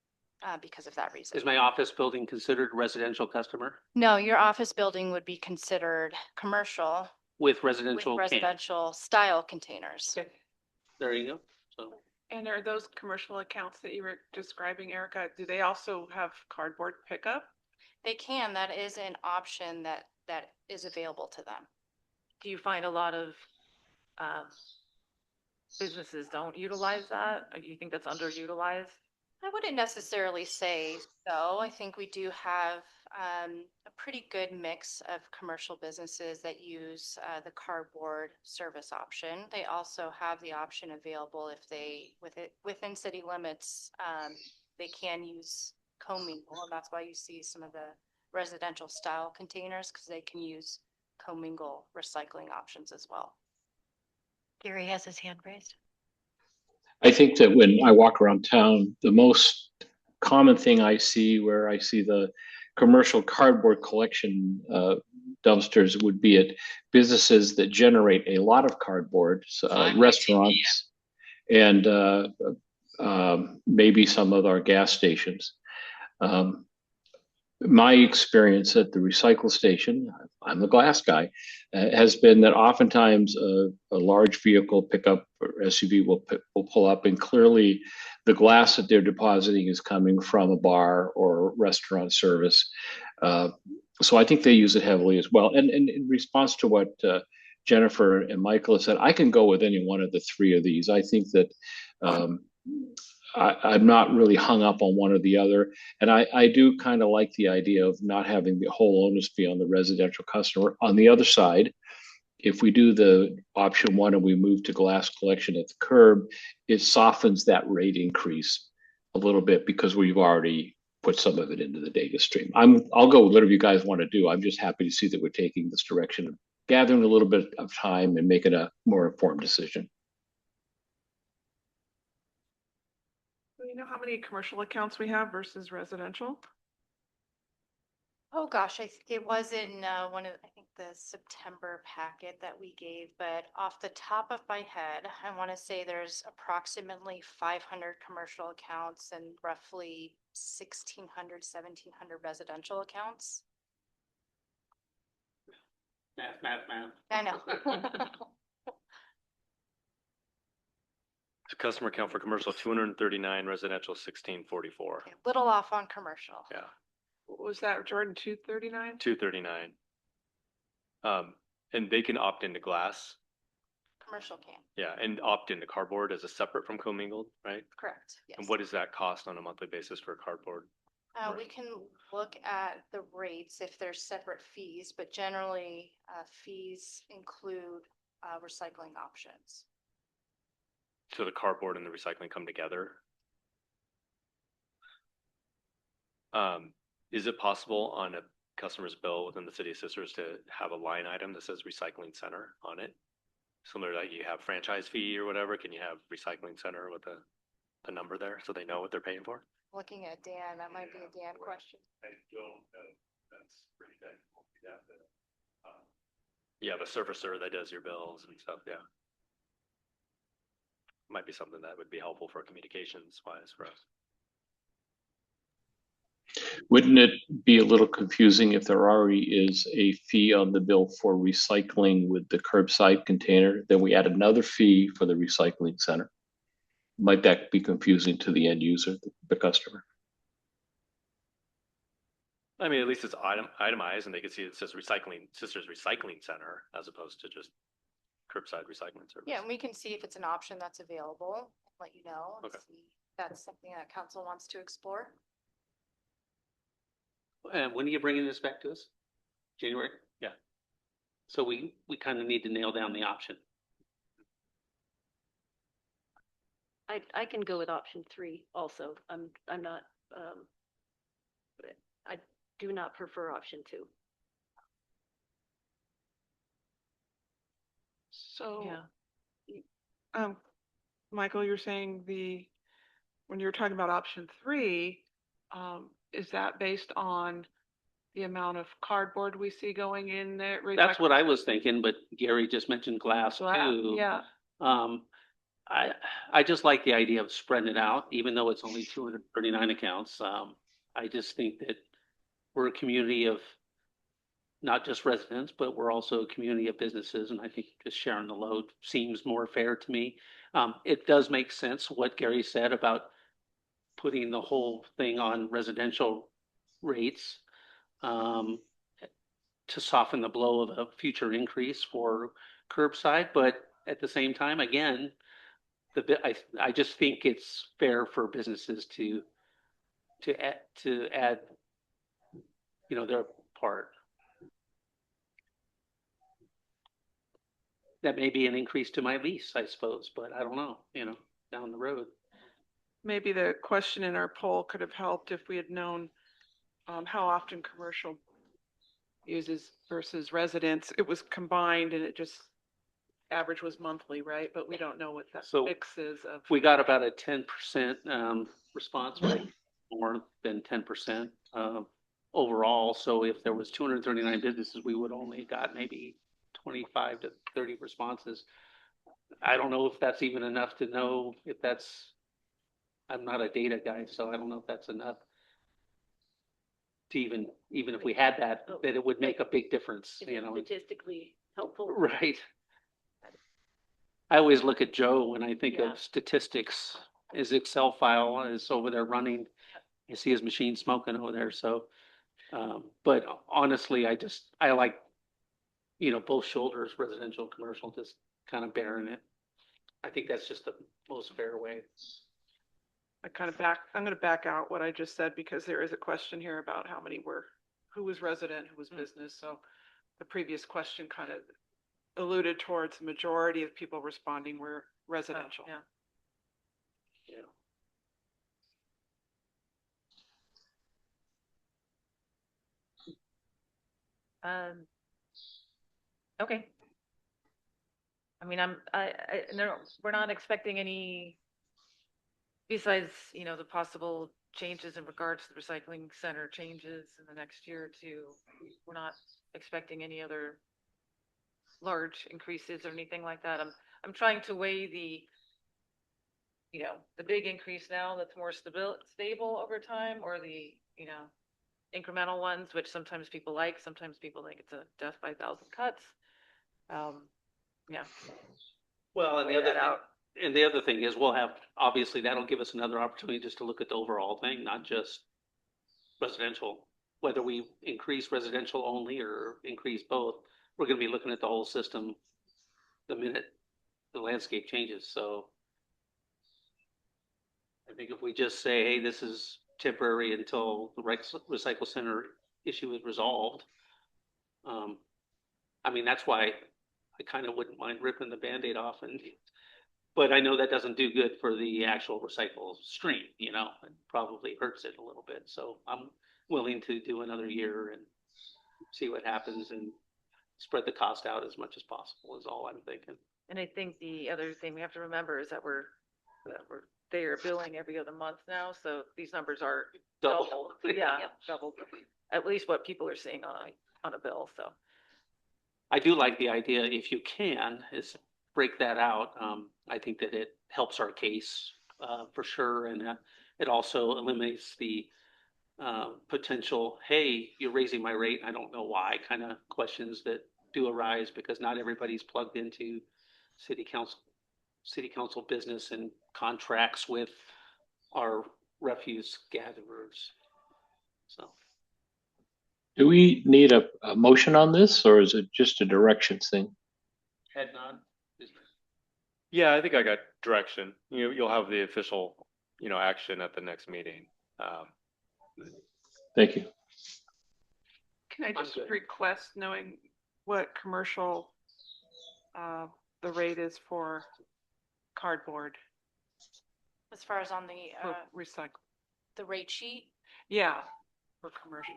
Because of that reason. Is my office building considered a residential customer No, your office building would be considered commercial with with residential? residential style containers. Okay. There you go. So And are those commercial accounts that you were describing, Erica, do they also have cardboard pickup? They can, that is an option that is available to them. Do you find a lot of businesses don't utilize that? Or do you think that's underutilized? I wouldn't necessarily say so. I think we do have a pretty good mix of commercial businesses that use the cardboard service option. They also have the option available if within city limits, they can use commingle, and that's why you see some of the residential style containers, because they can use commingle recycling options as well. Gary has his hand raised. I think that when I walk around town, the most common thing I see where I see the commercial cardboard collection dumpsters would be at businesses that generate a lot of cardboard, restaurants, and maybe some of our gas stations. My experience at the recycle station, I'm the glass guy, has been that oftentimes a large vehicle pickup or SUV will pull up, and clearly the glass that they're depositing is coming from a bar or restaurant service. So I think they use it heavily as well. And in response to what Jennifer and Michael have said, I can go with any one of the three of these. I think that I'm not really hung up on one or the other. And I do kind of like the idea of not having the whole onus be on the residential customer. On the other side, if we do the option one and we move to glass collection at the curb, it softens that rate increase a little bit because we've already put some of it into the data stream. I'll go with whatever you guys want to do. I'm just happy to see that we're taking this direction of gathering a little bit of time and making a more informed decision. Do you know how many commercial accounts we have versus residential? Oh, gosh, it was in one of, I think the September packet that we gave, but off the top of my head, I want to say there's approximately 500 commercial accounts and roughly 1,600, 1,700 residential accounts. Math. I know. The customer count for commercial 239, residential 1644. Little off on commercial. Yeah, What was that, Jordan, 239? 239. And they can opt into glass. Commercial can, Yeah, and opt into cardboard as a separate from commingled, right? correct, yes. And what does that cost on a monthly basis for cardboard? We can look at the rates if there's separate fees, but generally, fees include recycling options. So the cardboard and the recycling come together? Is it possible on a customer's bill within the City of Sisters to have a line item that says recycling center on it? Similar like you have franchise fee or whatever, can you have recycling center with a number there so they know what they're paying for? Looking at Dan, that might be a Dan question. I don't know. That's pretty technical. You have a servicer that does your bills and stuff, yeah. Might be something that would be helpful for communications wise for us. Wouldn't it be a little confusing if there already is a fee on the bill for recycling with the curbside container, then we add another fee for the recycling center? Might that be confusing to the end user, the customer? I mean, at least it's itemized and they can see it says recycling, Sisters Recycling Center as opposed to just curbside recycling service. Yeah, and we can see if it's an option that's available, let you know, and Okay. see if that's something that council wants to explore. And when are you bringing this back to us? January? Yeah. So we kind of need to nail down the option. I can go with option 3 also. I'm not, I do not prefer option 2. So, Yeah. Michael, you're saying when you're talking about option 3, is that based on the amount of cardboard we see going in there? That's what I was thinking, but Gary just mentioned glass too. Yeah, I just like the idea of spreading it out, even though it's only 239 accounts. I just think that we're a community of not just residents, but we're also a community of businesses, and I think just sharing the load seems more fair to me. It does make sense what Gary said about putting the whole thing on residential rates to soften the blow of a future increase for curbside, but at the same time, again, I just think it's fair for businesses to add, their part. That may be an increase to my lease, I suppose, but I don't know, down the road. maybe the question in our poll could have helped if we had known how often commercial uses versus residents. It was combined and it just average was monthly, right? But we don't know what that So mix is of. We got about a 10% response rate, more than 10% overall. So if there was 239 businesses, we would only got maybe 25 to 30 responses. I don't know if that's even enough to know if that's, I'm not a data guy, so I don't know if that's enough to even if we had that it would make a big difference, Statistically helpful. Right. I always look at Joe when I think Yeah. of statistics. His Excel file is over there running. You see his machine smoking over there. So, but honestly, I like, both shoulders, residential, commercial, just kind of bearing it. I think that's just the most fair way. I'm going to back out what I just said because there is a question here about who was resident, who was business. So the previous question kind of alluded towards the majority of people responding were residential. Yeah. Okay. I mean, no, we're not expecting any, besides, the possible changes in regards to the recycling center changes in the next year or two. We're not expecting any other large increases or anything like that. I'm trying to weigh the big increase now that's more stable over time, or the, incremental ones, which sometimes people like, sometimes people think it's a death by a thousand cuts. Yeah. Well, and the other thing is obviously that'll give us another opportunity just to look at the overall thing, not just residential. Whether we increase residential only or increase both, we're gonna be looking at the whole system the minute the landscape changes, so. I think if we just say, hey, this is temporary until the recycle center issue is resolved. I mean, that's why I kind of wouldn't mind ripping the Band-Aid off, but I know that doesn't do good for the actual recycle stream, it probably hurts it a little bit. So I'm willing to do another year and see what happens and spread the cost out as much as possible is all I'm thinking. And I think the other thing we have to remember is that they are billing every other month now, so these numbers are double. Yeah, double, at least what people are seeing on a bill, so. I do like the idea, if you can, is break that out. I think that it helps our case for sure, and it also eliminates the potential, hey, you're raising my rate, I don't know why, kind of questions that do arise because not everybody's plugged into city council business and contracts with our refuse gatherers. So. Do we need a motion on this, or is it just a directions thing? Head nod. Yeah, I think I got direction. You'll have the official, action at the next meeting. Thank you. Can I just request, knowing what commercial the rate is for cardboard As far as on the, for recycle? the rate sheet, Yeah, for commercial.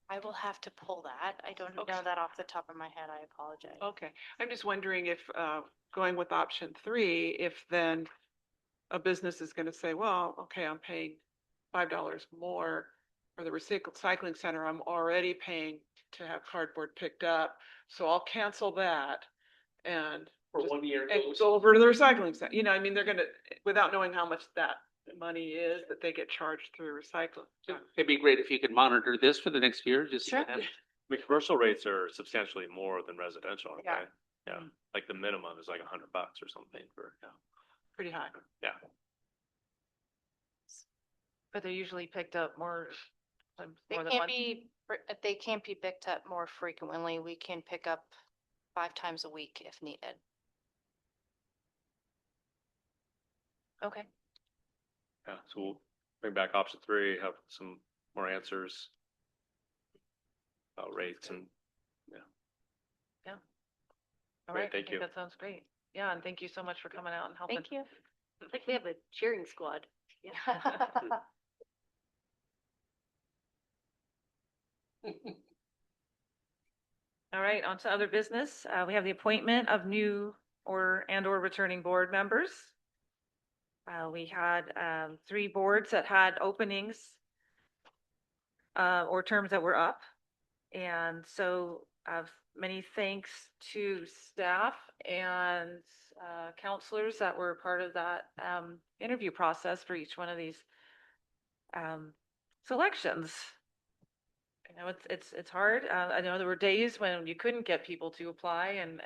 I will have to pull that. I don't know Okay. that off the top of my head. I apologize. Okay, I'm just wondering if, going with option 3, if then a business is gonna say, well, okay, I'm paying $5 more for the recycling center. I'm already paying to have cardboard picked up, so I'll cancel that and For 1 year. and go over to the recycling center. I mean, they're gonna, without knowing how much that money is that they get charged through recycling. It'd be great if you could monitor this for the next year, just. Sure. I mean, commercial rates are substantially more than residential, aren't Yeah. they? Yeah, like the minimum is like $100 or something for, Pretty high. yeah. But they're usually picked up more than If they can't be picked up more frequently, we can pick up 5 times a week if needed. Okay. Yeah, so we'll bring back option 3, have some more answers about rates and, All Great, right, I thank think you. that sounds great. Yeah, and thank you so much for coming out and helping. Thank you. It's like we have a cheering squad. All right, on to other business. We have the appointment of new or returning board members. We had 3 boards that had openings or terms that were up. And so many thanks to staff and counselors that were part of that interview process for each one of these selections. It's hard. I know there were days when you couldn't get people to apply, and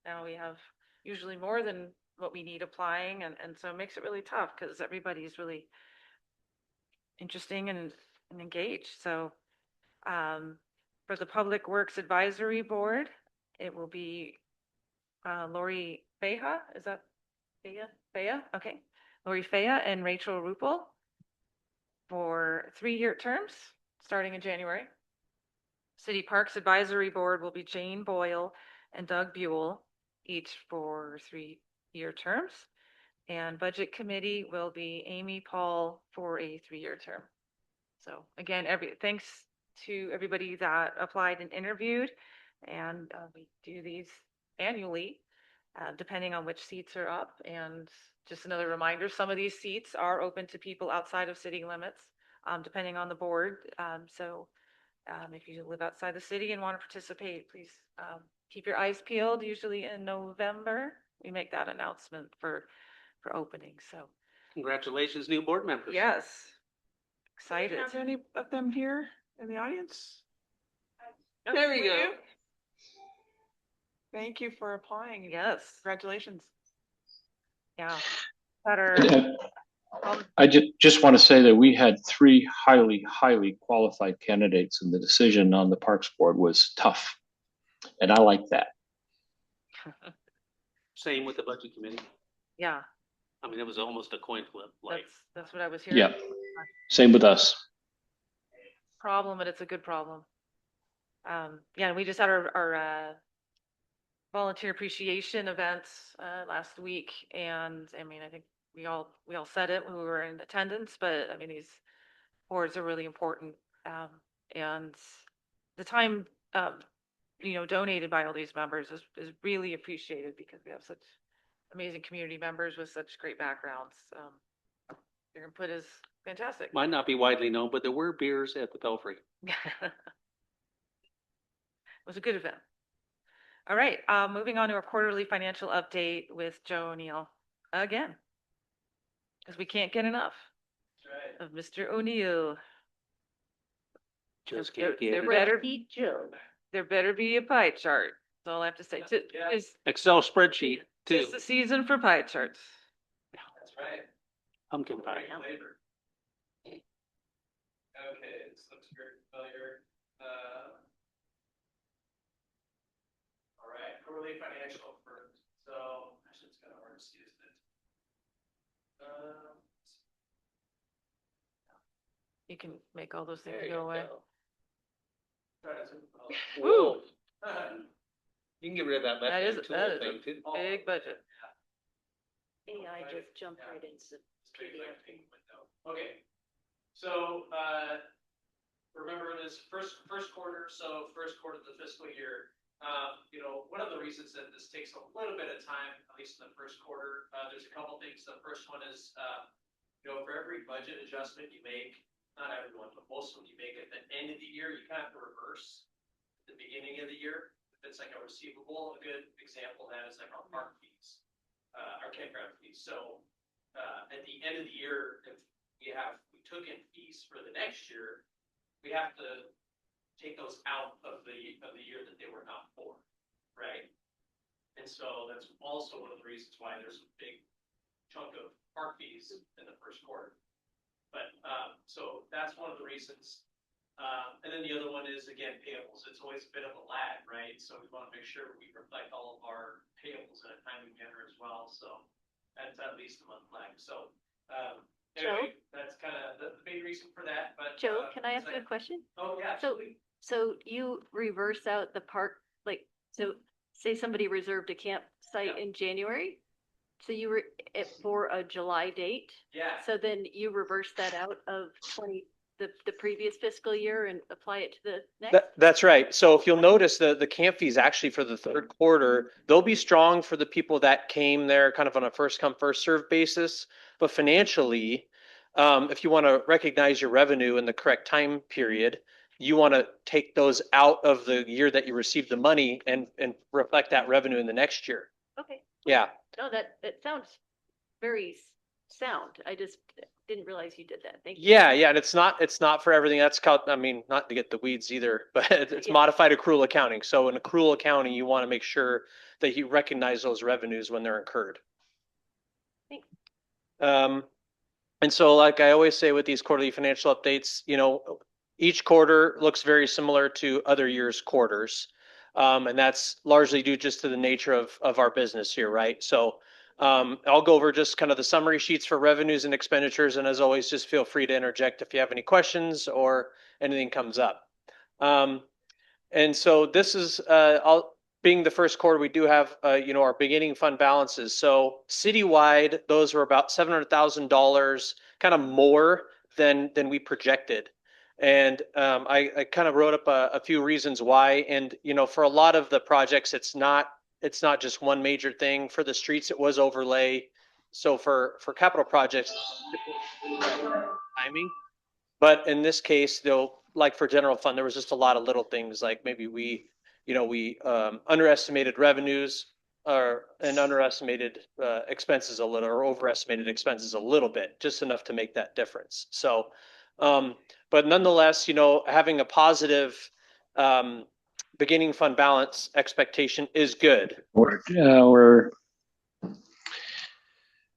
now we have usually more than what we need applying, and so it makes it really tough because everybody's really interesting and engaged. So for the Public Works Advisory Board, it will be Lori Feja. Is that Feja? Feja? Okay. Lori Feja and Rachel Rupel for 3-year terms starting in January. City Parks Advisory Board will be Jane Boyle and Doug Buell, each for 3-year terms. And Budget Committee will be Amy Paul for a 3-year term. So again, thanks to everybody that applied and interviewed. And we do these annually, depending on which seats are up. And just another reminder, some of these seats are open to people outside of city limits, depending on the board. If you live outside the city and want to participate, please keep your eyes peeled. Usually in November, we make that announcement for opening. So Congratulations, new board members. yes, Do excited. you have any of them here in the audience? There we go. Thank you for applying. Yes. Congratulations. Yeah. Better. I just want to say that we had 3 highly qualified candidates, and the decision on the Parks Board was tough. And I like that. Same with the budget committee. Yeah. I mean, it was almost a coin flip. Like That's what I was hearing. Yeah. Same with us. Problem, and it's a good problem. Yeah, and we just had our volunteer appreciation events last week, and I mean, I think we all said it when we were in attendance, but I mean, these boards are really important, and the time donated by all these members is really appreciated because we have such amazing community members with such great backgrounds. Your input is fantastic. might not be widely known, but there were beers at the Belfry. It was a good event. All right, moving on to our quarterly financial update with Joe O'Neill again, because we can't get enough of Mr. O'Neill. Just can't get There it. better be Joe. There better be a pie chart. That's all I have to say. Excel spreadsheet too. It's the season for pie charts. That's right. Pumpkin pie. Okay, this looks very familiar. All right, quarterly financial first. So, actually, it's kind of hard to see, isn't it? You can make all those things There you go away. go. Woo! You can get rid of that That is left hand tool thing too. a big budget. AI just jumped right into PDF. Okay, so remember this first quarter, so first quarter of the fiscal year. One of the reasons that this takes a little bit of time, at least in the first quarter, there's a couple things. The first one is, for every budget adjustment you make, not everyone, but most of them you make at the end of the year, you kind of have to reverse at the beginning of the year. If it's like a receivable, a good example of that is like our park fees, our campground fees. So at the end of the year, if we took in fees for the next year, we have to take those out of the year that they were not for, right? And so that's also one of the reasons why there's a big chunk of park fees in the first quarter. But so that's one of the reasons. And then the other one is, again, payables. It's always a bit of a lag, right? So we want to make sure we reflect all of our payables in a timely manner as well. So that's at least a month lag. So anyway, that's kind of the big reason for that. But Joe, can I ask you a question? Oh, yeah, So, absolutely. so you reverse out the park, so say somebody reserved a campsite in January, so you were for a July date? Yeah. So then you reverse that out of the previous fiscal year and apply it to the next? That's right. So if you'll notice the camp fees actually for the third quarter, they'll be strong for the people that came there kind of on a first come, first served basis. But financially, if you want to recognize your revenue in the correct time period, you want to take those out of the year that you received the money and reflect that revenue in the next year. Okay. Yeah. No, that sounds very sound. I just didn't realize you did that. Thank you. Yeah, and it's not for everything. That's called, I mean, not to get the weeds either, but it's modified accrual accounting. So in accrual accounting, you want to make sure that you recognize those revenues when they're incurred. Thanks. And so like I always say with these quarterly financial updates, each quarter looks very similar to other years' quarters. And that's largely due just to the nature of our business here, right? So I'll go over just kind of the summary sheets for revenues and expenditures. And as always, just feel free to interject if you have any questions or anything comes up. And so this is, being the first quarter, we do have, our beginning fund balances. So citywide, those were about $700,000, kind of more than we projected. And I kind of wrote up a few reasons why. And, for a lot of the projects, it's not just one major thing. For the streets, it was overlay. So for capital projects, timing. But in this case, though, like for general fund, there was just a lot of little things, like maybe we underestimated revenues and underestimated expenses a little, or overestimated expenses a little bit, just enough to make that difference. So, but nonetheless, having a positive beginning fund balance expectation is good. We're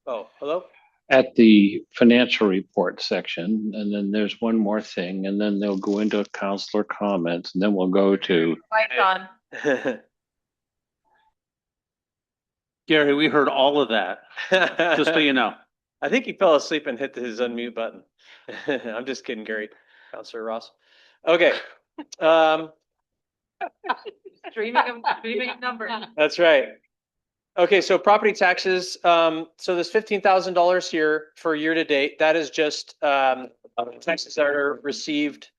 Oh, hello? at the financial report section, and then there's one more thing, and then they'll go into counselor comments, and then we'll go to. Mike on. Gary, we heard all of that, just so you know. I think he fell asleep and hit his unmute button. I'm just kidding, Gary. Counselor Ross. Okay. Dreaming of numbers. That's right. Okay, so property taxes. So there's $15,000 here for year to date. That is just taxes that are received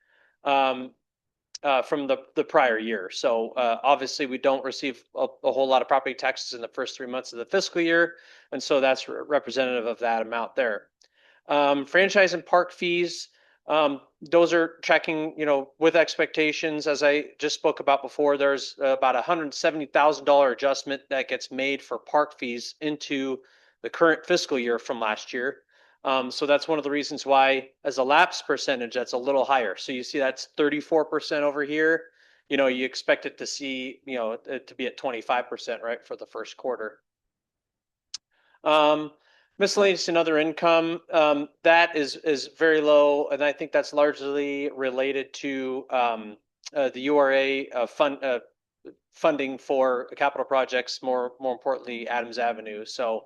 from the prior year. So obviously we don't receive a whole lot of property taxes in the first 3 months of the fiscal year, and so that's representative of that amount there. Franchise and park fees. Those are tracking, with expectations. As I just spoke about before, there's about $170,000 adjustment that gets made for park fees into the current fiscal year from last year. So that's one of the reasons why, as a lapse percentage, that's a little higher. So you see that's 34% over here. You expect it to see, it to be at 25%, right, for the first quarter. Miscellaneous and other income, that is very low, and I think that's largely related to the URA funding for capital projects, more importantly, Adams Avenue. So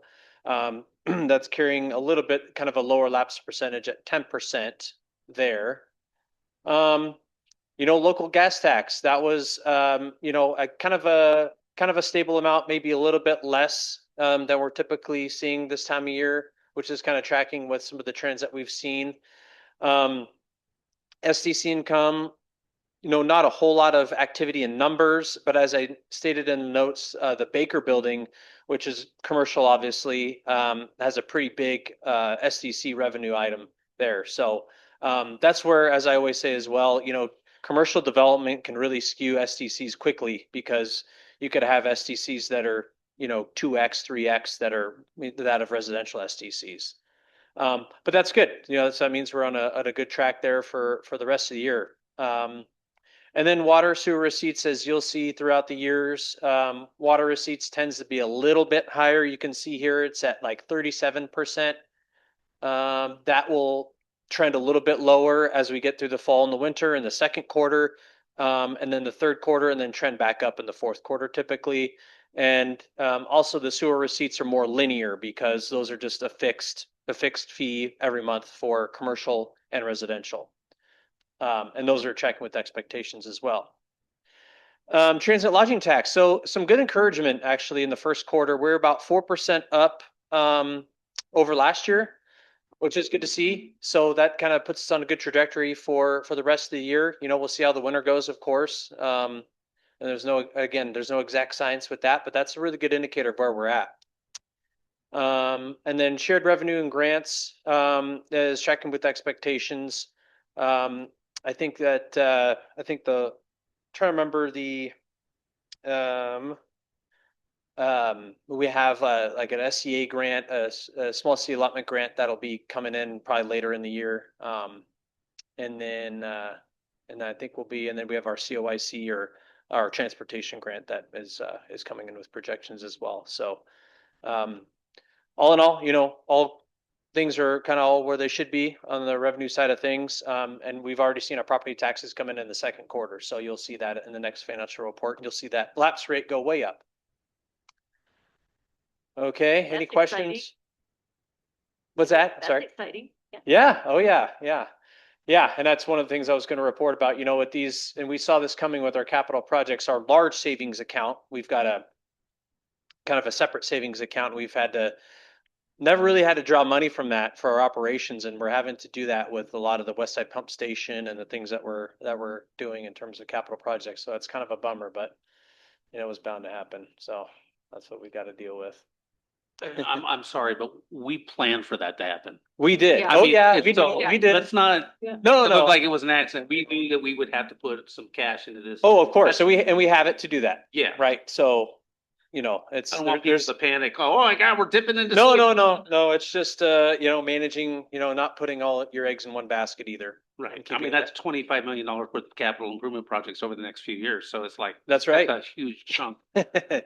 that's carrying a little bit, kind of a lower lapse percentage at 10% there. Local gas tax, that was, a kind of a stable amount, maybe a little bit less than we're typically seeing this time of year, which is kind of tracking with some of the trends that we've seen. SDC income, not a whole lot of activity in numbers, but as I stated in the notes, the Baker building, which is commercial, obviously, has a pretty big SDC revenue item there. So that's where, as I always say as well, commercial development can really skew SDCs quickly, because you could have SDCs that are 2x, 3x that are that of residential SDCs. But that's good. So that means we're on a good track there for the rest of the year. And then water sewer receipts, as you'll see throughout the years, water receipts tends to be a little bit higher. You can see here it's at like 37%. That will trend a little bit lower as we get through the fall and the winter in the second quarter, and then the third quarter, and then trend back up in the fourth quarter typically. And also the sewer receipts are more linear, because those are just a fixed fee every month for commercial and residential. And those are tracking with expectations as well. Transit lodging tax. So some good encouragement actually in the first quarter. We're about 4% up over last year, which is good to see. So that kind of puts us on a good trajectory for the rest of the year. We'll see how the winter goes, of course. And there's no exact science with that, but that's a really good indicator of where we're at. And then shared revenue and grants is tracking with expectations. I think trying to remember we have like an SCA grant, a small city allotment grant that'll be coming in probably later in the year. And then I think and then we have our COIC, or our transportation grant, that is coming in with projections as well. So all in all, all things are kind of all where they should be on the revenue side of things. And we've already seen our property taxes come in the second quarter. So you'll see that in the next financial report, and you'll see that lapse rate go way up. Okay, That's any questions? exciting. What's that? That's Sorry. exciting. Yeah. Yeah. Oh yeah. Yeah. Yeah, and that's one of the things I was going to report about, with these, and we saw this coming with our capital projects, our large savings account. We've got a kind of a separate savings account. We've never really had to draw money from that for our operations, and we're having to do that with a lot of the West Side Pump Station and the things that we're doing in terms of capital projects. So that's kind of a bummer, but it was bound to happen. So that's what we got to deal with. I'm sorry, but we planned for that to happen. We did. I Oh mean, yeah, it's so- we did. Let's not No, look like it was an accident. We knew that we would have to put some cash into this. Oh, of course. So we have it to do that. Yeah. Right. So, it's I don't want people there's to panic. Oh my God, we're dipping into. no. It's just managing. Not putting all your eggs in one basket either. Right. I mean, that's $25 million worth of capital improvement projects over the next few years. So it's like That's right. That's a huge chunk.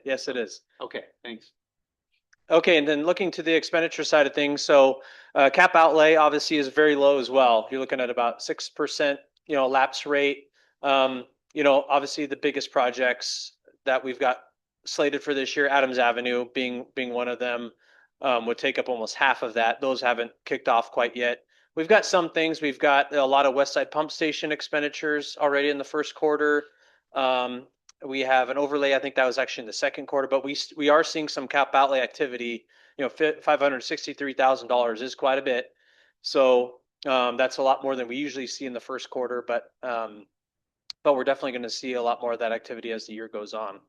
Yes, it is. Okay, thanks. Okay, and then looking to the expenditure side of things, so cap outlay obviously is very low as well. You're looking at about 6%, lapse rate. Obviously the biggest projects that we've got slated for this year, Adams Avenue being one of them, would take up almost half of that. Those haven't kicked off quite yet. We've got some things. We've got a lot of West Side Pump Station expenditures already in the first quarter. We have an overlay. I think that was actually in the second quarter, but we are seeing some cap outlay activity. $563,000 is quite a bit. So that's a lot more than we usually see in the first quarter, but we're definitely going to see a lot more of that activity as the year goes on.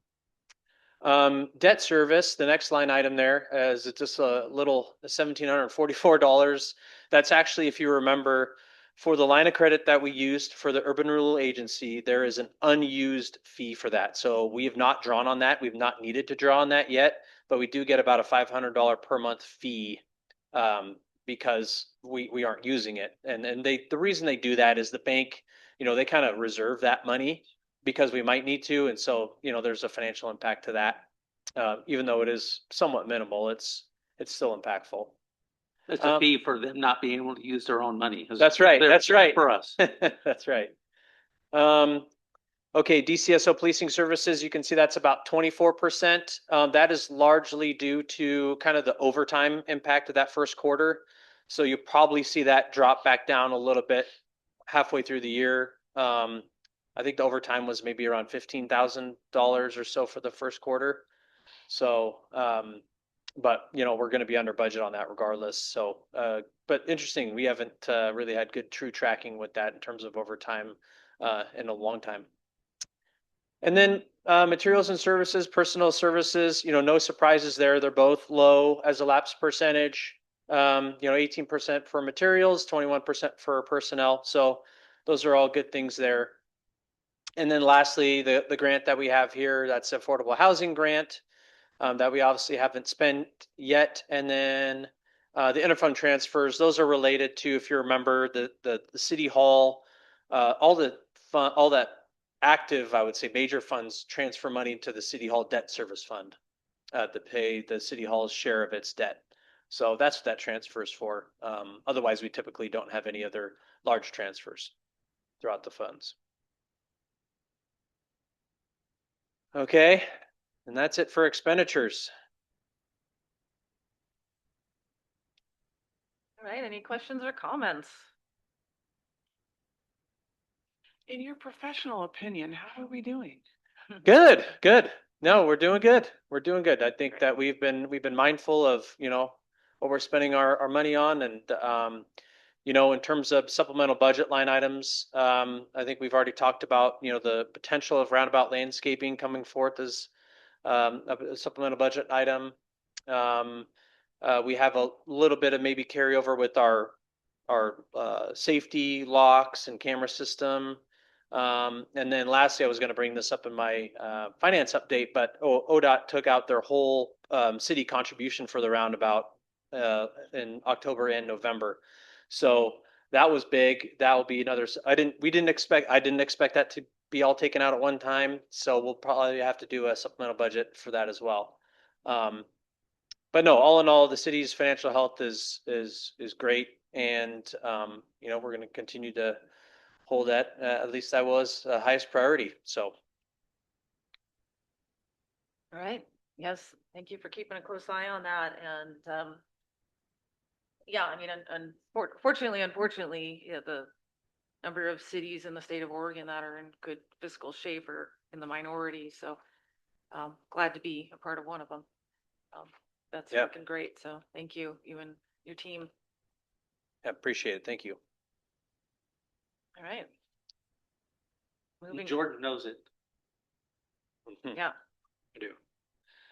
Debt service, the next line item there is just a little $1,744. That's actually, if you remember, for the line of credit that we used for the Urban Renewal Agency, there is an unused fee for that. So we have not drawn on that. We've not needed to draw on that yet, but we do get about a $500 per month fee because we aren't using it. And the reason they do that is the bank, they kind of reserve that money because we might need to. And so, there's a financial impact to that. Even though it is somewhat minimal, it's still impactful. It's a fee for them not being able to use their own money. That's right. That's right. For us. That's right. Okay, DCSO policing services, you can see that's about 24%. That is largely due to kind of the overtime impact of that first quarter. So you probably see that drop back down a little bit halfway through the year. I think the overtime was maybe around $15,000 or so for the first quarter. So, but we're going to be under budget on that regardless. So, but interesting, we haven't really had good true tracking with that in terms of overtime in a long time. And then materials and services, personal services, no surprises there. They're both low as a lapse percentage. 18% for materials, 21% for personnel. So those are all good things there. And then lastly, the grant that we have here, that's affordable housing grant that we obviously haven't spent yet. And then the interfund transfers, those are related to, if you remember, the city hall, all that active, I would say, major funds transfer money to the city hall debt service fund to pay the city hall's share of its debt. So that's what that transfers for. Otherwise, we typically don't have any other large transfers throughout the funds. Okay, and that's it for expenditures. All right, any questions or comments? In your professional opinion, how are we doing? Good. No, we're doing good. We're doing good. I think that we've been mindful of, what we're spending our money on. And, in terms of supplemental budget line items, I think we've already talked about, the potential of roundabout landscaping coming forth as a supplemental budget item. We have a little bit of maybe carryover with our safety locks and camera system. And then lastly, I was going to bring this up in my finance update, but ODOT took out their whole city contribution for the roundabout in October and November. So that was big. That will be another. I didn't expect that to be all taken out at one time. So we'll probably have to do a supplemental budget for that as well. But no, all in all, the city's financial health is great, and we're going to continue to hold that. At least that was highest priority. So. All right. Yes. Thank you for keeping a close eye on that. And yeah, I mean, unfortunately, the number of cities in the state of Oregon that are in good fiscal shape or in the minority. So glad to be a part of one of them. That's Yeah. working great. So thank you, you and your team. Yeah, appreciate it. Thank you. All right. Moving. Jordan knows it. Yeah. I do.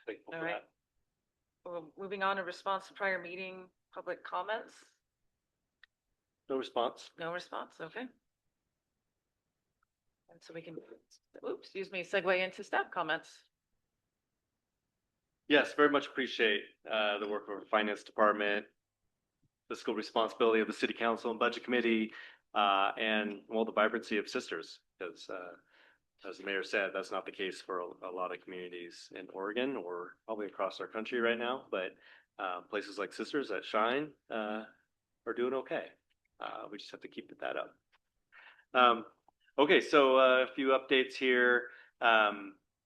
Thankful All for right. that. Well, moving on to response to prior meeting public comments. No response. No response. Okay. And so we can, oops, excuse me, segue into staff comments. Yes, very much appreciate the work of our finance department, fiscal responsibility of the city council and budget committee, and well, the vibrancy of sisters. Because as the mayor said, that's not the case for a lot of communities in Oregon or probably across our country right now. But places like Sisters that shine are doing okay. We just have to keep that up. Okay, so a few updates here.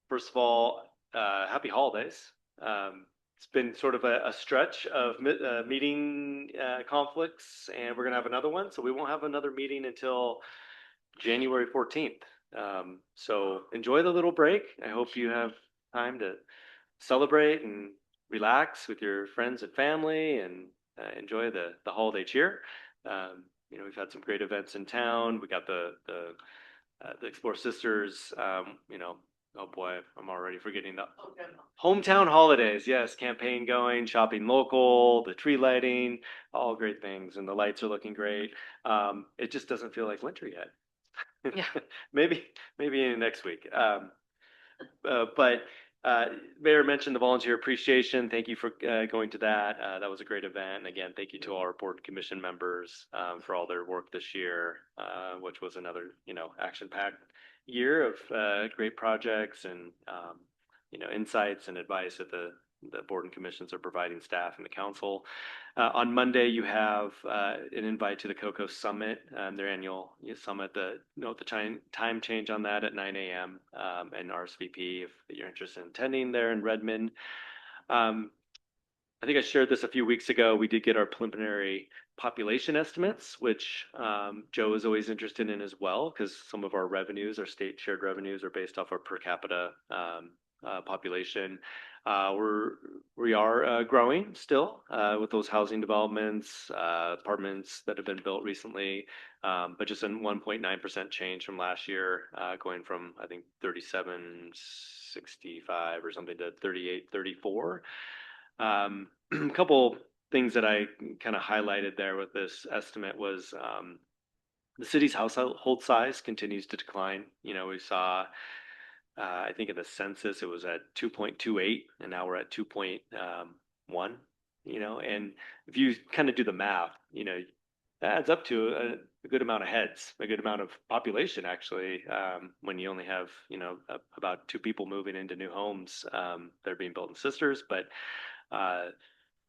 First of all, happy holidays. It's been sort of a stretch of meeting conflicts, and we're going to have another one. So we won't have another meeting until January 14th. So enjoy the little break. I hope you have time to celebrate and relax with your friends and family and enjoy the holiday cheer. You know, we've had some great events in town. We got the Explore Sisters, you know, oh boy, I'm already forgetting the hometown holidays. Yes, campaign going, shopping local, the tree lighting, all great things. And the lights are looking great. It just doesn't feel like winter yet. Yeah. maybe next week. But Mayor mentioned the volunteer appreciation. Thank you for going to that. That was a great event. And again, thank you to all our board and commission members for all their work this year, which was another, you know, action-packed year of great projects and, you know, insights and advice that the board and commissions are providing staff and the council. On Monday, you have an invite to the COCO Summit, their annual summit. Note the time change on that at 9 a.m. And RSVP if you're interested in attending there in Redmond. I think I shared this a few weeks ago. We did get our preliminary population estimates, which Joe is always interested in as well, because some of our revenues, our state shared revenues, are based off our per capita population. We are growing still with those housing developments, apartments that have been built recently, but just a 1.9% change from last year, going from I think 3765 or something to 3834. A couple things that I kind of highlighted there with this estimate was the city's household size continues to decline. You know, we saw I think in the census it was at 2.28 and now we're at 2.1, you know, and if you kind of do the math, you know, that adds up to a good amount of heads, a good amount of population actually, when you only have, you know, about 2 people moving into new homes that are being built in Sisters. But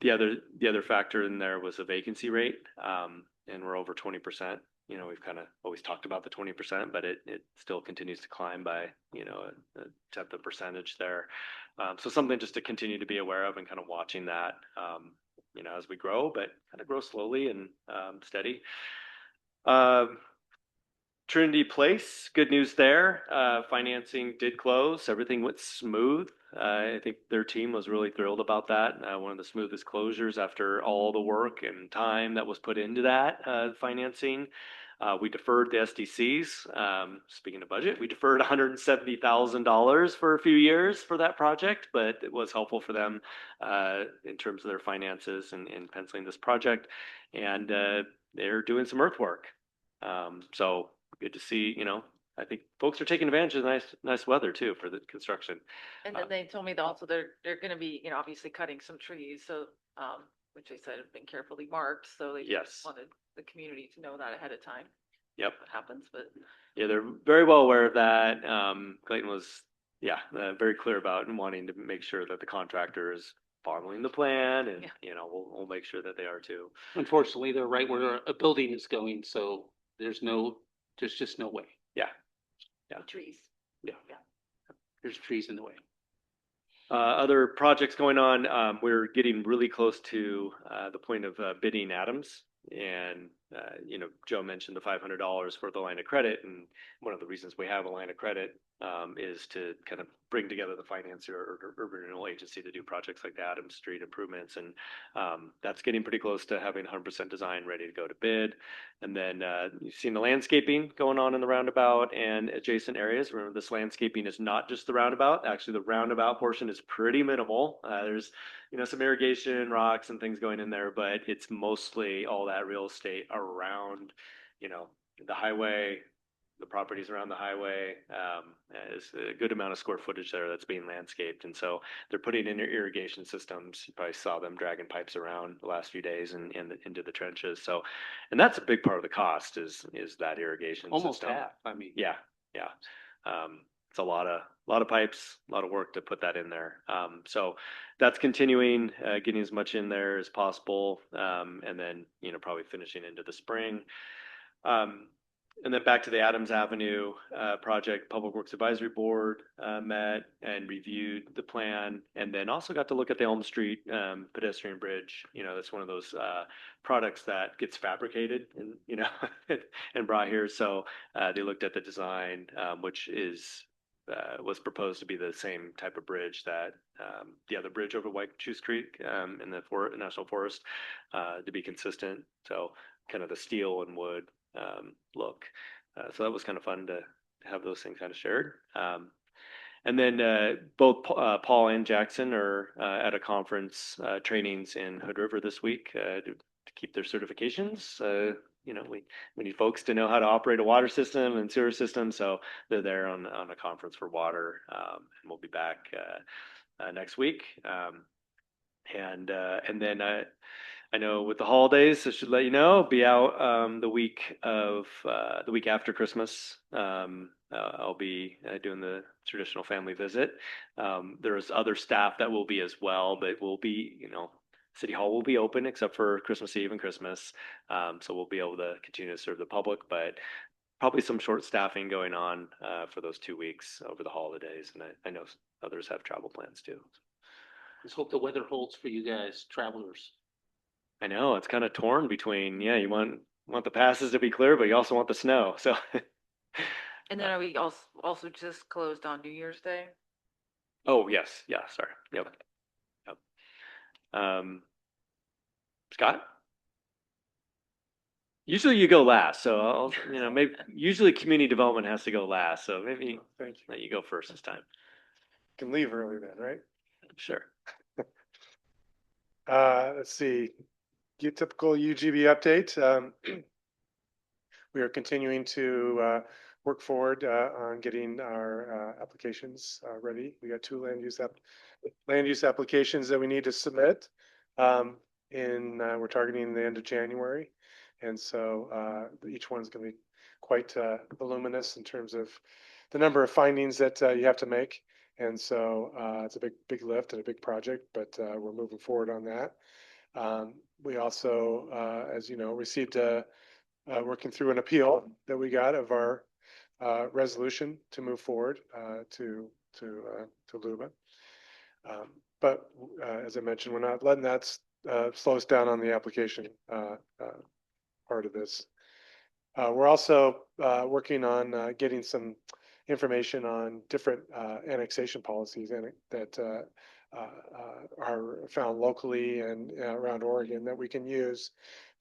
the other factor in there was the vacancy rate, and we're over 20%. You know, we've kind of always talked about the 20%, but it still continues to climb by, you know, a tenth of percentage there. So something just to continue to be aware of and kind of watching that, you know, as we grow, but kind of grow slowly and steady. Trinity Place, good news there. Financing did close. Everything went smooth. I think their team was really thrilled about that. One of the smoothest closures after all the work and time that was put into that financing. We deferred the SDCs. Speaking of budget, we deferred $170,000 for a few years for that project, but it was helpful for them in terms of their finances and in penciling this project. And they're doing some earthwork. So good to see, you know, I think folks are taking advantage of the nice weather too for the construction. And then they told me that also they're going to be, you know, obviously cutting some trees. So, which they said have been carefully marked. So they Yes. wanted the community to know that ahead of time. Yep. What happens, but Yeah, they're very well aware of that. Clayton was, very clear about and wanting to make sure that the contractor is following the plan, and you know, we'll make sure that they are too. Unfortunately, they're right where a building is going, so there's just no way. Yeah. trees. Yeah. There's trees in the way. Other projects going on. We're getting really close to the point of bidding Adams, and Joe mentioned the $500 for the line of credit, and one of the reasons we have a line of credit is to kind of bring together the finance or urban renewal agency to do projects like the Adams Street improvements, and that's getting pretty close to having 100% design ready to go to bid. And then you've seen the landscaping going on in the roundabout and adjacent areas. Remember, this landscaping is not just the roundabout. Actually, the roundabout portion is pretty minimal. There's some irrigation, rocks, and things going in there, but it's mostly all that real estate around, the highway, the properties around the highway. Is a good amount of square footage there that's being landscaped. And so they're putting in irrigation systems. You probably saw them dragging pipes around the last few days and into the trenches. So, and that's a big part of the cost is that irrigation Almost system. half. I mean, Yeah. It's a lot of pipes, a lot of work to put that in there. So that's continuing, getting as much in there as possible, and then probably finishing into the spring. And then back to the Adams Avenue project, Public Works Advisory Board met and reviewed the plan, and then also got to look at the Elm Street pedestrian bridge. That's one of those products that gets fabricated and and brought here. So they looked at the design, which was proposed to be the same type of bridge that the other bridge over White Shoes Creek in the National Forest, to be consistent. So kind of the steel and wood look. So that was kind of fun to have those things kind of shared. And then both Paul and Jackson are at a conference trainings in Hood River this week to keep their certifications. We need folks to know how to operate a water system and sewer system. So they're there on a conference for water, and we'll be back next week. And then I know with the holidays, I should let you know, be out the week after Christmas. I'll be doing the traditional family visit. There's other staff that will be as well, but we'll be, City Hall will be open except for Christmas Eve and Christmas. So we'll be able to continue to serve the public, but probably some short staffing going on for those 2 weeks over the holidays. And I know others have travel plans too. Let's hope the weather holds for you guys, travelers. I know it's kind of torn between, you want the passes to be clear, but you also want the snow. So. And then are we also just closed on New Year's Day? Oh, yes. Yeah. Sorry. Yep. Scott? Usually you go last, so maybe usually community development has to go last, so maybe Thank you. let you go first this time. Can leave early then, right? Sure. Let's see. Typical UGB update. We are continuing to work forward on getting our applications ready. We got 2 land use applications that we need to submit. We're targeting the end of January, and so each one's going to be quite voluminous in terms of the number of findings that you have to make. And so it's a big lift and a big project, but we're moving forward on that. We also, as you know, received working through an appeal that we got of our resolution to move forward to LUBA. But as I mentioned, we're not letting that slow us down on the application part of this. We're also working on getting some information on different annexation policies that are found locally and around Oregon that we can use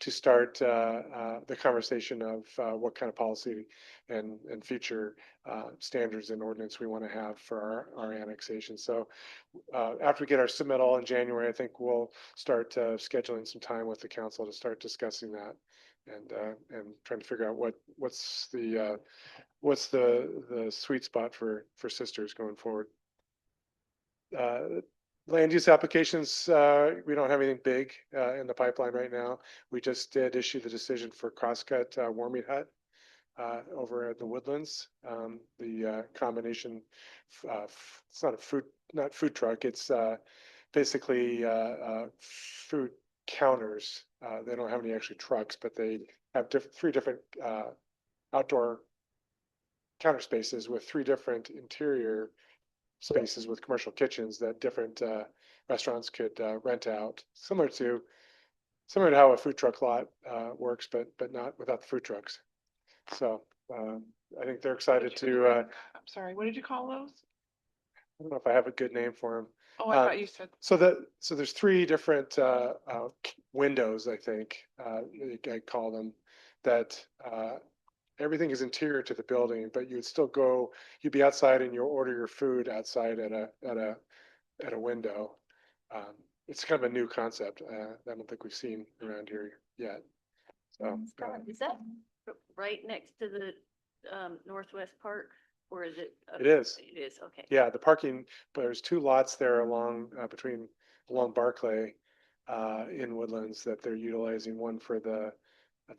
to start the conversation of what kind of policy and future standards and ordinance we want to have for our annexation. So after we get our submittal in January, I think we'll start scheduling some time with the council to start discussing that and trying to figure out what's the sweet spot for sisters going forward. Land use applications, we don't have anything big in the pipeline right now. We just did issue the decision for Crosscut Warming Hut over at the Woodlands. The combination, it's not food truck. It's basically food counters. They don't have any actually trucks, but they have 3 different outdoor counter spaces with 3 different interior spaces with commercial kitchens that different restaurants could rent out, similar to similar to how a food truck lot works, but not without the food trucks. So I think they're excited to. I'm sorry, what did you call those? I don't know if I have a good name for them. Oh, I thought you said. So there's three different windows, I think I call them, that everything is interior to the building, but you'd be outside and you'll order your food outside at a window. It's kind of a new concept. I don't think we've seen around here yet. So Is that right next to the Northwest Park, or is it? it is. It is, okay. Yeah, the parking, but there's two lots there along Barclay in Woodlands that they're utilizing, one for the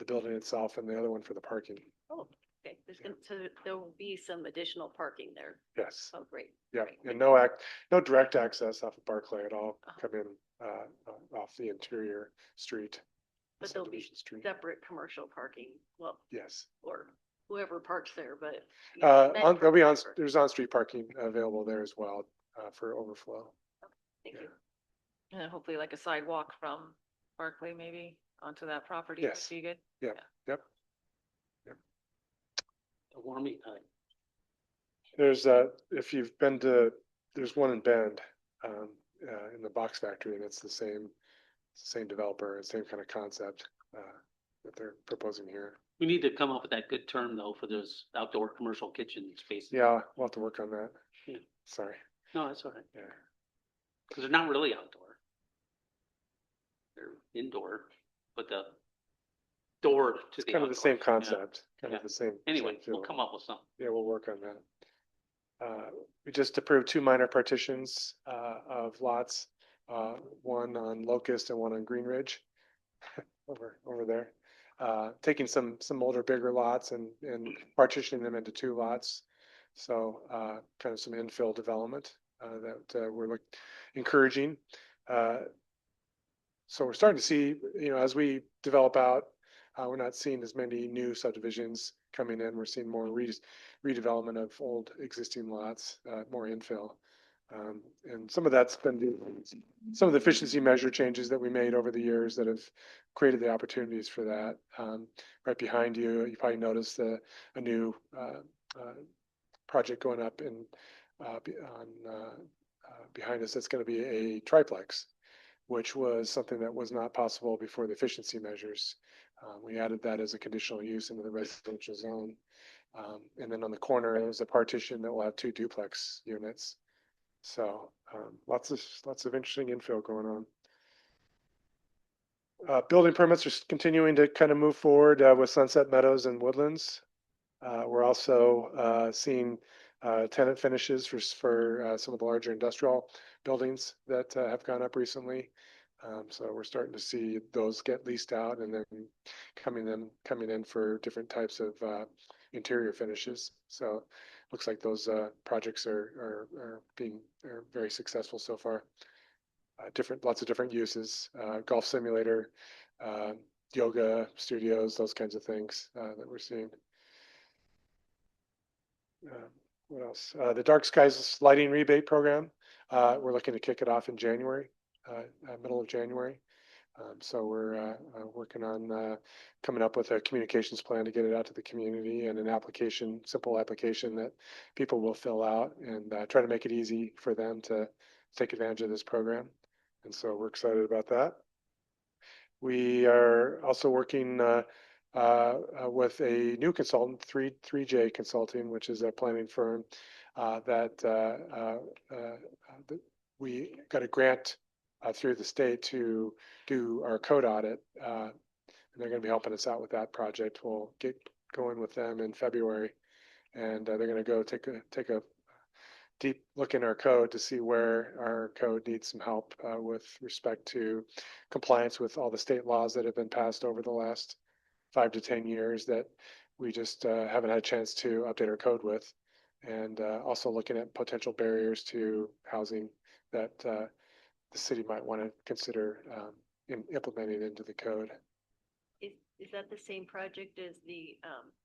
building itself and the other one for the parking. Oh, okay. So there will be some additional parking there. Yes. Oh, great. Yeah, Great. and no direct access off of Barclay at all. Come in off the interior street. But there'll be subdivision street. separate commercial parking, well, Yes. or whoever parks there, but. meant for driver. There's on-street parking available there as well for overflow. Thank you. And then hopefully like a sidewalk from Barclay maybe onto that property would Yes. be good. Yeah. Yep. The warming time. There's if you've been there's one in Bend in the box factory, and it's the same developer, same kind of concept that they're proposing here. We need to come up with that good term though for those outdoor commercial kitchen spaces. Yeah, we'll have to work on that. Yeah. Sorry. No, that's all right. Yeah. Because they're not really outdoor. They're indoor, but the door to It's the kind of the same outdoor, yeah. concept, kind Yeah. of the same. Anyway, same we'll feel. come up with something. Yeah, we'll work on that. We just approved two minor partitions of lots, one on Locust and one on Green Ridge over there. Taking some older, bigger lots and partitioning them into two lots. So kind of some infill development that we're encouraging. So we're starting to see, as we develop out, we're not seeing as many new subdivisions coming in. We're seeing more redevelopment of old existing lots, more infill. And some of that's been some of the efficiency measure changes that we made over the years that have created the opportunities for that. Right behind you, you probably noticed a new project going up behind us. That's going to be a triplex, which was something that was not possible before the efficiency measures. We added that as a conditional use into the residential zone. And then on the corner, there's a partition that will have two duplex units. So lots of interesting infill going on. Building permits are continuing to kind of move forward with Sunset Meadows and Woodlands. We're also seeing tenant finishes for some of the larger industrial buildings that have gone up recently. So we're starting to see those get leased out and then coming in for different types of interior finishes. So looks like those projects are very successful so far. Lots of different uses, golf simulator, yoga studios, those kinds of things that we're seeing. What else? The Dark Skies Lighting Rebate Program. We're looking to kick it off in January, middle of January. So we're working on coming up with a communications plan to get it out to the community and an simple application that people will fill out and try to make it easy for them to take advantage of this program. And so we're excited about that. We are also working with a new consultant, 3J Consulting, which is a planning firm that we got a grant through the state to do our code audit. And they're going to be helping us out with that project. We'll get going with them in February, and they're going to go take a deep look in our code to see where our code needs some help with respect to compliance with all the state laws that have been passed over the last 5 to 10 years that we just haven't had a chance to update our code with. And also looking at potential barriers to housing that the city might want to consider implementing into the code. Is that the same project as the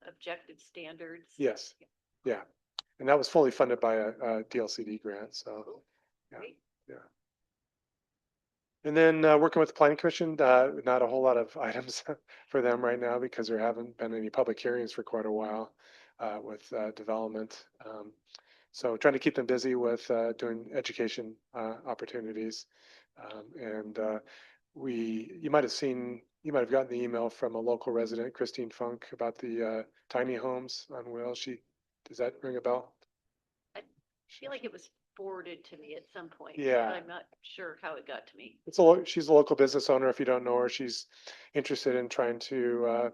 objective standards? Yes. Yeah. And that was fully funded by a DLCD grant. So, yeah. Great. Yeah. And then working with the Planning Commission, not a whole lot of items for them right now because there haven't been any public hearings for quite a while with development. So trying to keep them busy with doing education opportunities. And you might have gotten the email from a local resident, Christine Funk, about the tiny homes on wheels. Does that ring a bell? I feel like it was forwarded to me at some point. Yeah. But I'm not sure how it got to me. She's a local business owner. If you don't know her, she's interested in trying to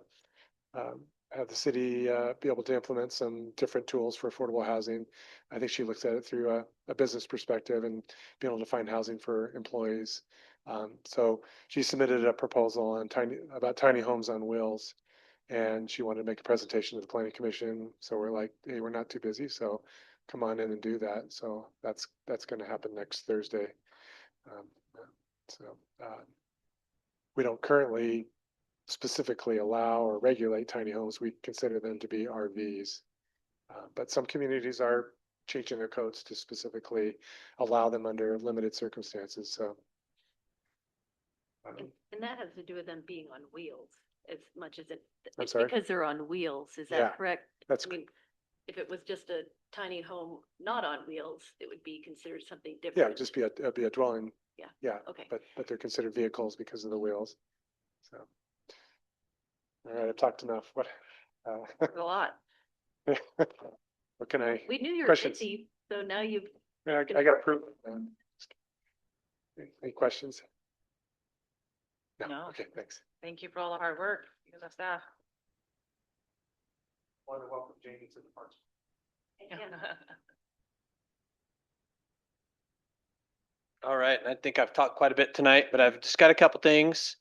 have the city be able to implement some different tools for affordable housing. I think she looks at it through a business perspective and being able to find housing for employees. So she submitted a proposal on about tiny homes on wheels, and she wanted to make a presentation to the Planning Commission. So we're like, hey, we're not too busy, so come on in and do that. So that's going to happen next Thursday. Um, so we don't currently specifically allow or regulate tiny homes. We consider them to be RVs. But some communities are changing their codes to specifically allow them under limited circumstances. So. And that has to do with them being on wheels as much as I'm it's sorry? because they're on wheels. Is that Yeah, correct? that's I mean, if it was just a tiny home not on wheels, it would be considered something Yeah, different. it'd just be a dwelling. Yeah. Yeah. Okay. But they're considered vehicles because of the wheels. So. All right, I've talked enough. What? A lot. What can I? We knew you were questions? busy, so now you've. Yeah, I got proof. Any questions? No. Okay, thanks. Thank you for all the hard work, you and the staff. I want to welcome Jamie to the parks. All right, I think I've talked quite a bit tonight, but I've just got a couple things.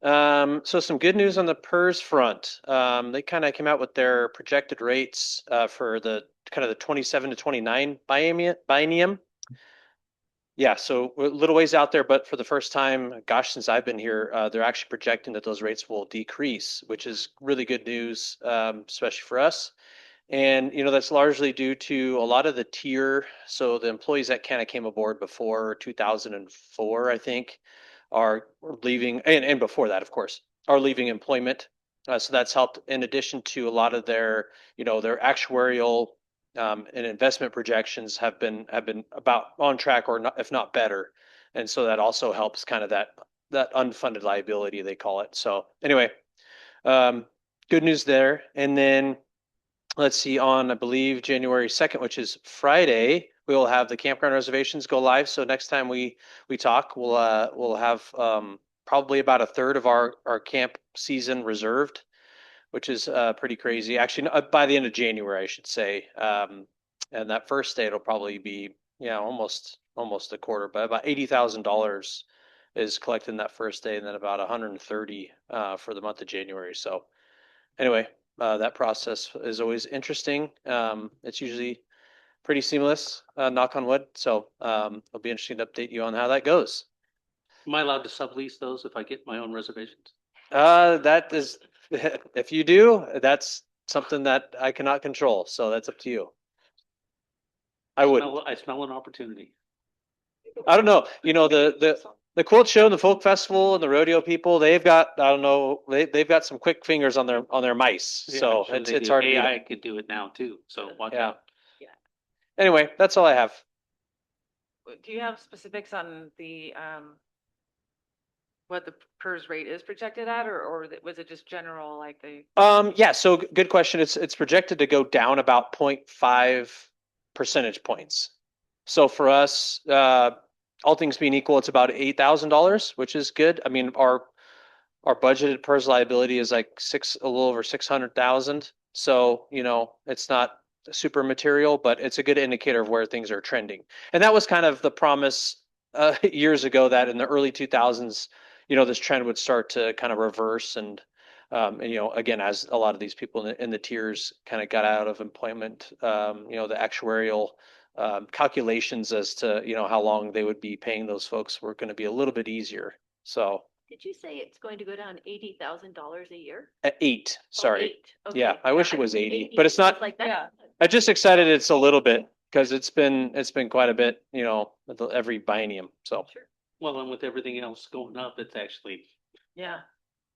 So some good news on the PERS front. They kind of came out with their projected rates for the kind of the 27 to 29 biennium. Yeah, so we're a little ways out there, but for the first time, gosh, since I've been here, they're actually projecting that those rates will decrease, which is really good news, especially for us. And, that's largely due to a lot of the tier. So the employees that kind of came aboard before 2004, I think, are leaving, and before that, of course, are leaving employment. So that's helped in addition to a lot of their, their actuarial and investment projections have been about on track or not, if not better. And so that also helps kind of that unfunded liability, they call it. So anyway, good news there. And then let's see, on I believe January 2nd, which is Friday, we will have the campground reservations go live. So next time we talk, we'll have probably about a third of our camp season reserved, which is pretty crazy. Actually, by the end of January, I should say. And that first day, it'll probably be almost a quarter, but about $80,000 is collected in that first day, and then about 130 for the month of January. So anyway, that process is always interesting. It's usually pretty seamless, knock on wood. So it'll be interesting to update you on how that goes. Am I allowed to sublease those if I get my own reservations? That is, if you do, that's something that I cannot control. So that's up to you. I would. I smell an opportunity. I don't know. The quilt show and the folk festival and the rodeo people, they've got, I don't know, they've got some quick fingers on their mice. So it's hard to beat AI it. could do it now too. So watch Yeah. out. Anyway, that's all I have. Do you have specifics on the, what the PERS rate is projected at, or was it just general, like the? Yeah, so good question. It's projected to go down about 0.5 percentage points. So for us, all things being equal, it's about $8,000, which is good. I mean, our budgeted PERS liability is like a little over 600,000. So, it's not super material, but it's a good indicator of where things are trending. And that was kind of the promise years ago that in the early 2000s, this trend would start to kind of reverse and again, as a lot of these people in the tiers kind of got out of employment, the actuarial calculations as to, how long they would be paying those folks were going to be a little bit easier. So. Did you say it's going to go down $80,000 a year? Eight, sorry. 8. Okay. Yeah, I wish it was 80, 80, but it's not. like that. Yeah. I'm just excited it's a little bit because it's been quite a bit, every biennium. So. Sure. Well, and with everything else going up, it's actually, Yeah.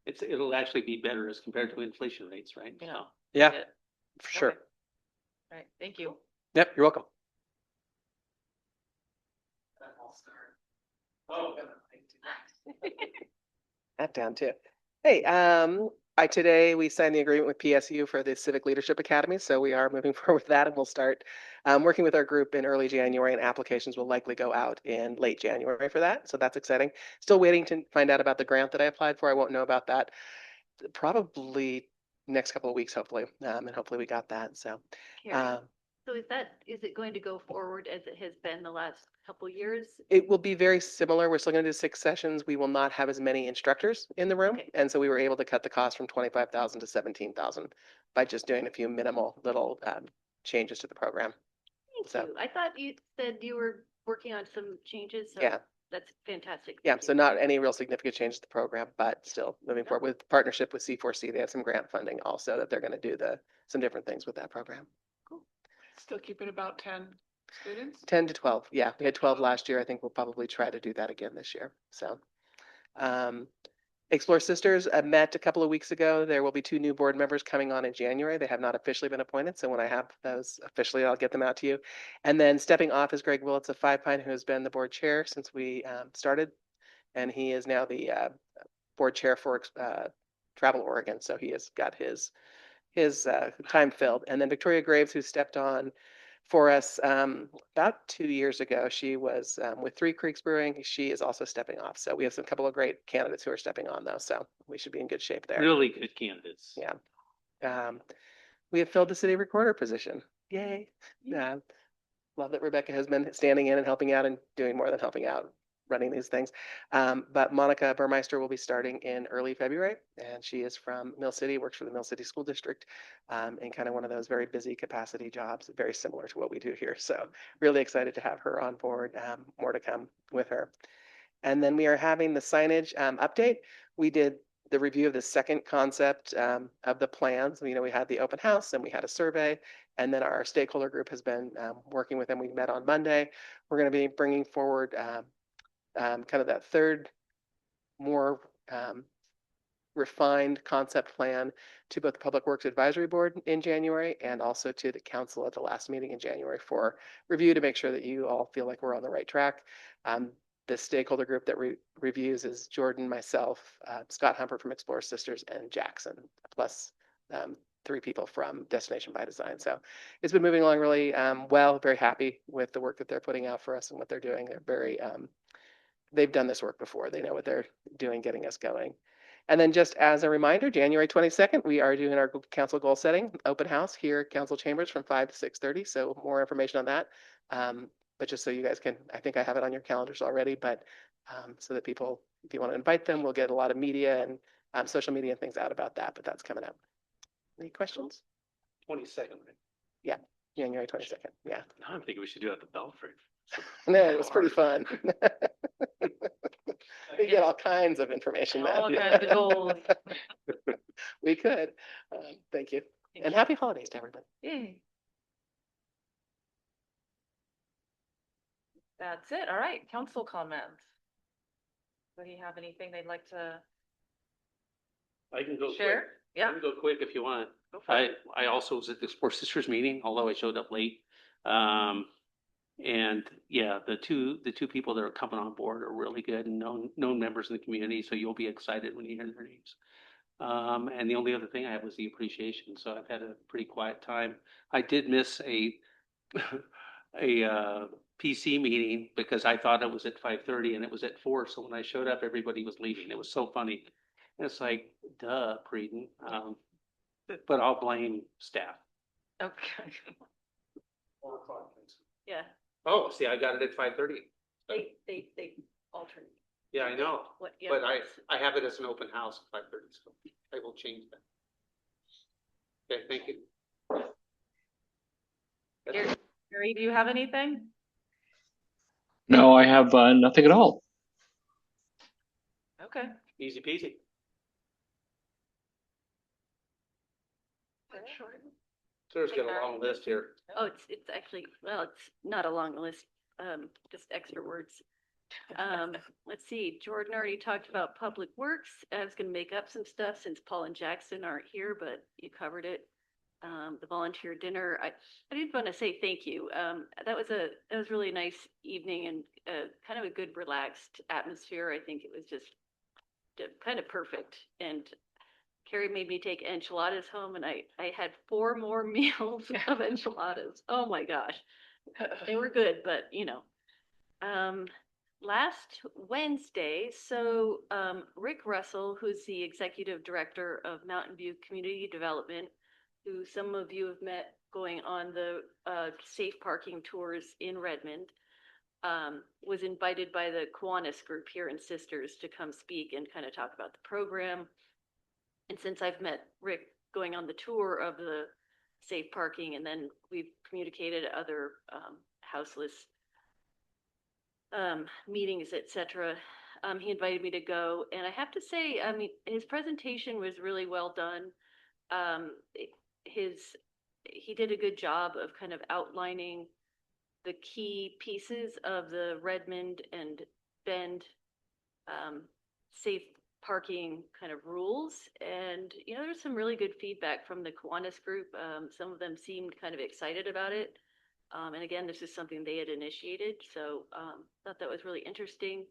it'll actually be better as compared to inflation rates, right? Yeah. So, Yeah, Yeah. for sure. Okay. All right, thank you. Yep, you're welcome. That down too. Hey, today we signed the agreement with PSU for the Civic Leadership Academy, so we are moving forward with that, and we'll start working with our group in early January, and applications will likely go out in late January for that. So that's exciting. Still waiting to find out about the grant that I applied for. I won't know about that probably next couple of weeks, hopefully, and hopefully we got that. So, Carrie, so is it going to go forward as it has been the last couple years? it will be very similar. We're still going to do 6 sessions. We will not have as many instructors in the room. Okay. And so we were able to cut the cost from 25,000 to 17,000 by just doing a few minimal little changes to the program. Thank So- you. I thought you said you were working on some changes, so Yeah. that's fantastic. Yeah, Thank so you. not any real significant change to the program, but still moving forward with partnership with C4C. They have some grant funding also that they're going to do some different things with that program. Still keep it about 10 students? 10 to 12. Yeah, we had 12 last year. I think we'll probably try to do that again this year. So, Explore Sisters met a couple of weeks ago. There will be 2 new board members coming on in January. They have not officially been appointed. So when I have those officially, I'll get them out to you. And then stepping off is Greg Willits of Five Pine, who has been the board chair since we started. And he is now the board chair for Travel Oregon. So he has got his time filled. And then Victoria Graves, who stepped on for us about 2 years ago. She was with Three Creeks Brewing. She is also stepping off. So we have some couple of great candidates who are stepping on though. So we should be in good shape there. really good candidates. Yeah. We have filled the city recorder position. Yay. Love that Rebecca has been standing in and helping out and doing more than helping out, running these things. But Monica Burmeister will be starting in early February, and she is from Mill City, works for the Mill City School District, in kind of one of those very busy capacity jobs, very similar to what we do here. So really excited to have her on board. More to come with her. And then we are having the signage update. We did the review of the second concept of the plans. You know, we had the open house and we had a survey, and then our stakeholder group has been working with them. We met on Monday. We're going to be bringing forward kind of that third, more refined concept plan to both the Public Works Advisory Board in January and also to the council at the last meeting in January for review to make sure that you all feel like we're on the right track. The stakeholder group that reviews is Jordan, myself, Scott Humper from Explore Sisters, and Jackson, plus 3 people from Destination by Design. So it's been moving along really well. Very happy with the work that they're putting out for us and what they're doing. They're very, they've done this work before. They know what they're doing, getting us going. And then just as a reminder, January 22nd, we are doing our council goal setting open house here at council chambers from 5 to 6:30. So more information on that. But just so you guys can, I think I have it on your calendars already, but so that people, if you want to invite them, we'll get a lot of media and social media and things out about that, but that's coming up. Any questions? 22nd, right? Yeah, January 22nd. Yeah. Now I'm thinking we should do it at the Belfry. No, it was pretty fun. We get all kinds of information then. All kinds of goals. We could. Thank you. And happy holidays to everybody. Yay. That's it. All right, council comments. Do you have anything they'd like to I can go quick. share? I Yeah. can go quick if you want. Go for it. I also was at the Explore Sisters meeting, although I showed up late. And yeah, the two people that are coming on board are really good and known members in the community. So you'll be excited when you hear their names. And the only other thing I had was the appreciation. So I've had a pretty quiet time. I did miss a PC meeting because I thought it was at 5:30 and it was at 4. So when I showed up, everybody was leaving. It was so funny. And it's like, duh, Preden. But I'll blame staff. Okay. Yeah, Oh, see, I got it at 5:30. They alternate. Yeah, I know. What, yeah. But I have it as an open house at 5:30, so I will change that. Okay, thank you. Gary, do you have anything? No, I have nothing at all. Okay. Easy peasy. Sarah's got a long list here. Oh, it's actually, well, it's not a long list, just extra words. Let's see, Jordan already talked about Public Works. I was gonna make up some stuff since Paul and Jackson aren't here, but you covered it. The volunteer dinner, I did want to say thank you. That was really nice evening and kind of a good relaxed atmosphere. I think it was just kind of perfect. And Carrie made me take enchiladas home, and I had 4 more meals of enchiladas. Oh my gosh, they were good, but last Wednesday, so Rick Russell, who's the executive director of Mountain View Community Development, who some of you have met going on the safe parking tours in Redmond, was invited by the Kiwanis group here in Sisters to come speak and kind of talk about the program. And since I've met Rick going on the tour of the safe parking, and then we've communicated other houseless meetings, etc. He invited me to go, and I have to say, I mean, his presentation was really well done. He did a good job of kind of outlining the key pieces of the Redmond and Bend safe parking kind of rules. And, there's some really good feedback from the Kiwanis group. Some of them seemed kind of excited about it. And again, this is something they had initiated. So thought that was really interesting.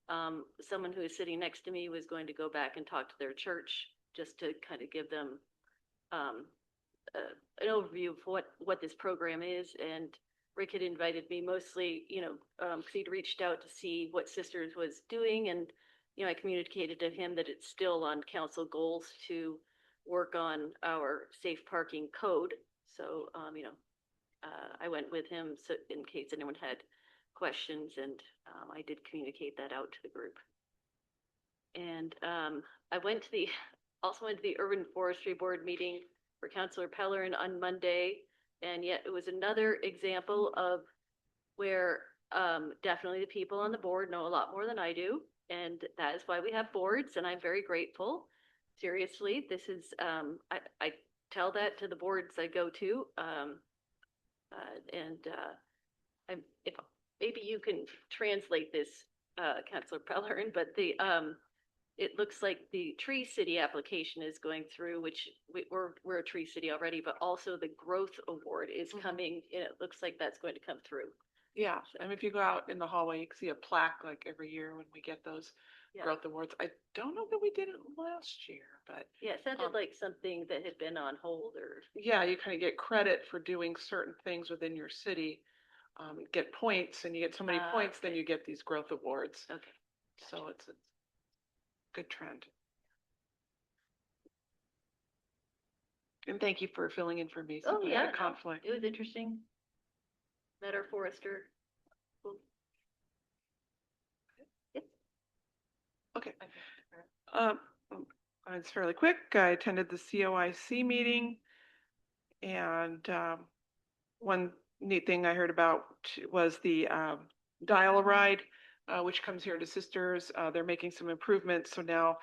Someone who was sitting next to me was going to go back and talk to their church just to kind of give them an overview of what this program is. And Rick had invited me mostly, because he'd reached out to see what Sisters was doing. And, I communicated to him that it's still on council goals to work on our safe parking code. So, I went with him so in case anyone had questions, and I did communicate that out to the group. And I also went to the Urban Forestry Board meeting for Councilor Pellerin on Monday, and yet it was another example of where definitely the people on the board know a lot more than I do, and that is why we have boards, and I'm very grateful. Seriously, this is I tell that to the boards I go to, if maybe you can translate this, Councilor Pellerin, but it looks like the Tree City application is going through, which we're a Tree City already, but also the Growth Award is coming. It looks like that's going to come through. Yeah, and if you go out in the hallway, you can see a plaque like every year when we get those growth awards. I don't know that we did it last year, but yeah, it sounded like something that had been on hold, or yeah, you kind of get credit for doing certain things within your city. Get points, and you get so many points, then you get these growth awards. Okay, so it's a good trend. And thank you for filling in for me. Oh We yeah, had a conflict. it was interesting. Met our forester. Cool. Yep. Okay. It's fairly quick. I attended the COIC meeting, and one neat thing I heard about was the dial-a-ride, which comes here to Sisters. They're making some improvements, so now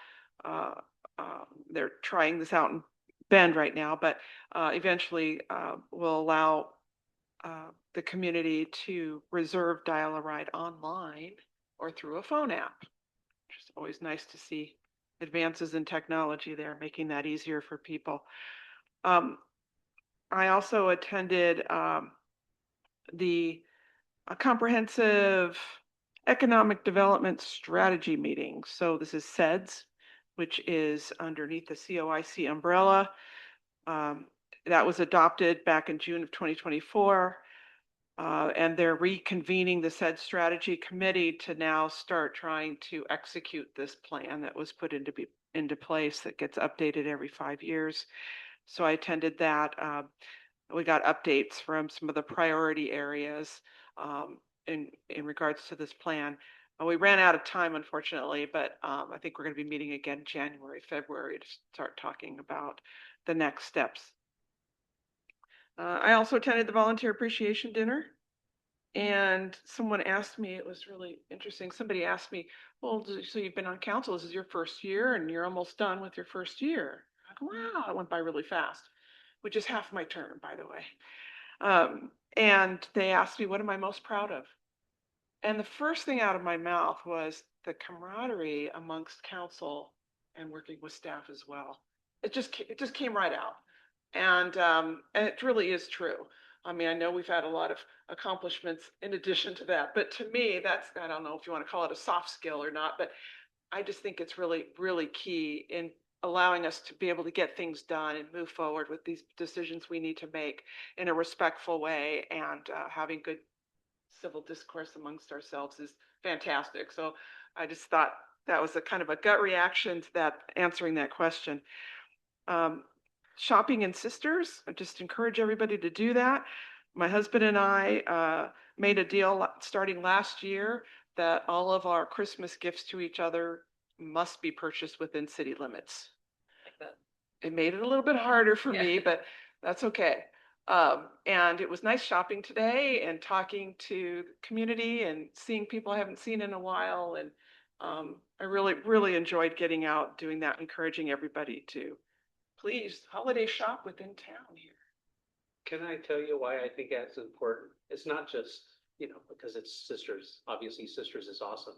they're trying this out in Bend right now, but eventually will allow the community to reserve dial-a-ride online or through a phone app, which is always nice to see advances in technology there, making that easier for people. I also attended the comprehensive economic development strategy meeting. So this is SEDS, which is underneath the COIC umbrella. That was adopted back in June of 2024. And they're reconvening the SEDS strategy committee to now start trying to execute this plan that was put into place that gets updated every 5 years. So I attended that. We got updates from some of the priority areas in regards to this plan. We ran out of time, unfortunately, but I think we're going to be meeting again January, February to start talking about the next steps. I also attended the volunteer appreciation dinner, and someone asked me, it was really interesting. Somebody asked me, well, so you've been on council, this is your first year and you're almost done with your first year. I go, wow, it went by really fast, which is half my term, by the way. And they asked me, what am I most proud of? And the first thing out of my mouth was the camaraderie amongst council and working with staff as well. It just came right out. And it really is true. I mean, I know we've had a lot of accomplishments in addition to that, but to me, that's, I don't know if you want to call it a soft skill or not, but I just think it's really, really key in allowing us to be able to get things done and move forward with these decisions we need to make in a respectful way, and having good civil discourse amongst ourselves is fantastic. So I just thought that was a kind of a gut reaction to that, answering that question. Shopping in Sisters, I just encourage everybody to do that. My husband and I made a deal starting last year that all of our Christmas gifts to each other must be purchased within city limits. Like that. It made it a little bit harder for me, but that's okay. And it was nice shopping today and talking to the community and seeing people I haven't seen in a while. And I really, really enjoyed getting out, doing that, encouraging everybody to please holiday shop within town here. Can I tell you why I think that's important? It's not just, because it's Sisters. Obviously, Sisters is awesome.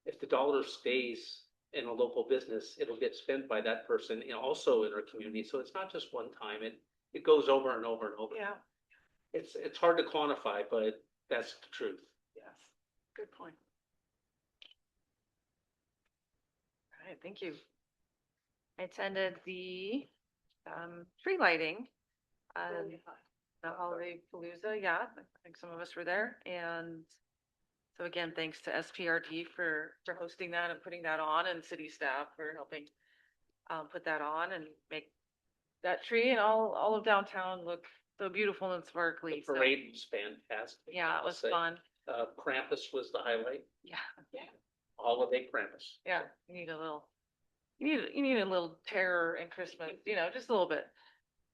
If the dollar stays in a local business, it'll get spent by that person and also in our community. So it's not just one time. It goes over and over and over. Yeah. It's hard to quantify, but that's the truth. Yes. Good point. All right. Thank you. I attended the tree lighting, the holiday palooza. Yeah, I think some of us were there. And so again, thanks to SPRD for hosting that and putting that on, and city staff for helping put that on and make that tree and all of downtown look so beautiful and sparkly. The parade was fantastic. Yeah, it was fun. Krampus was the highlight. Yeah. Holiday Krampus. Yeah, you need a little terror in Christmas, just a little bit.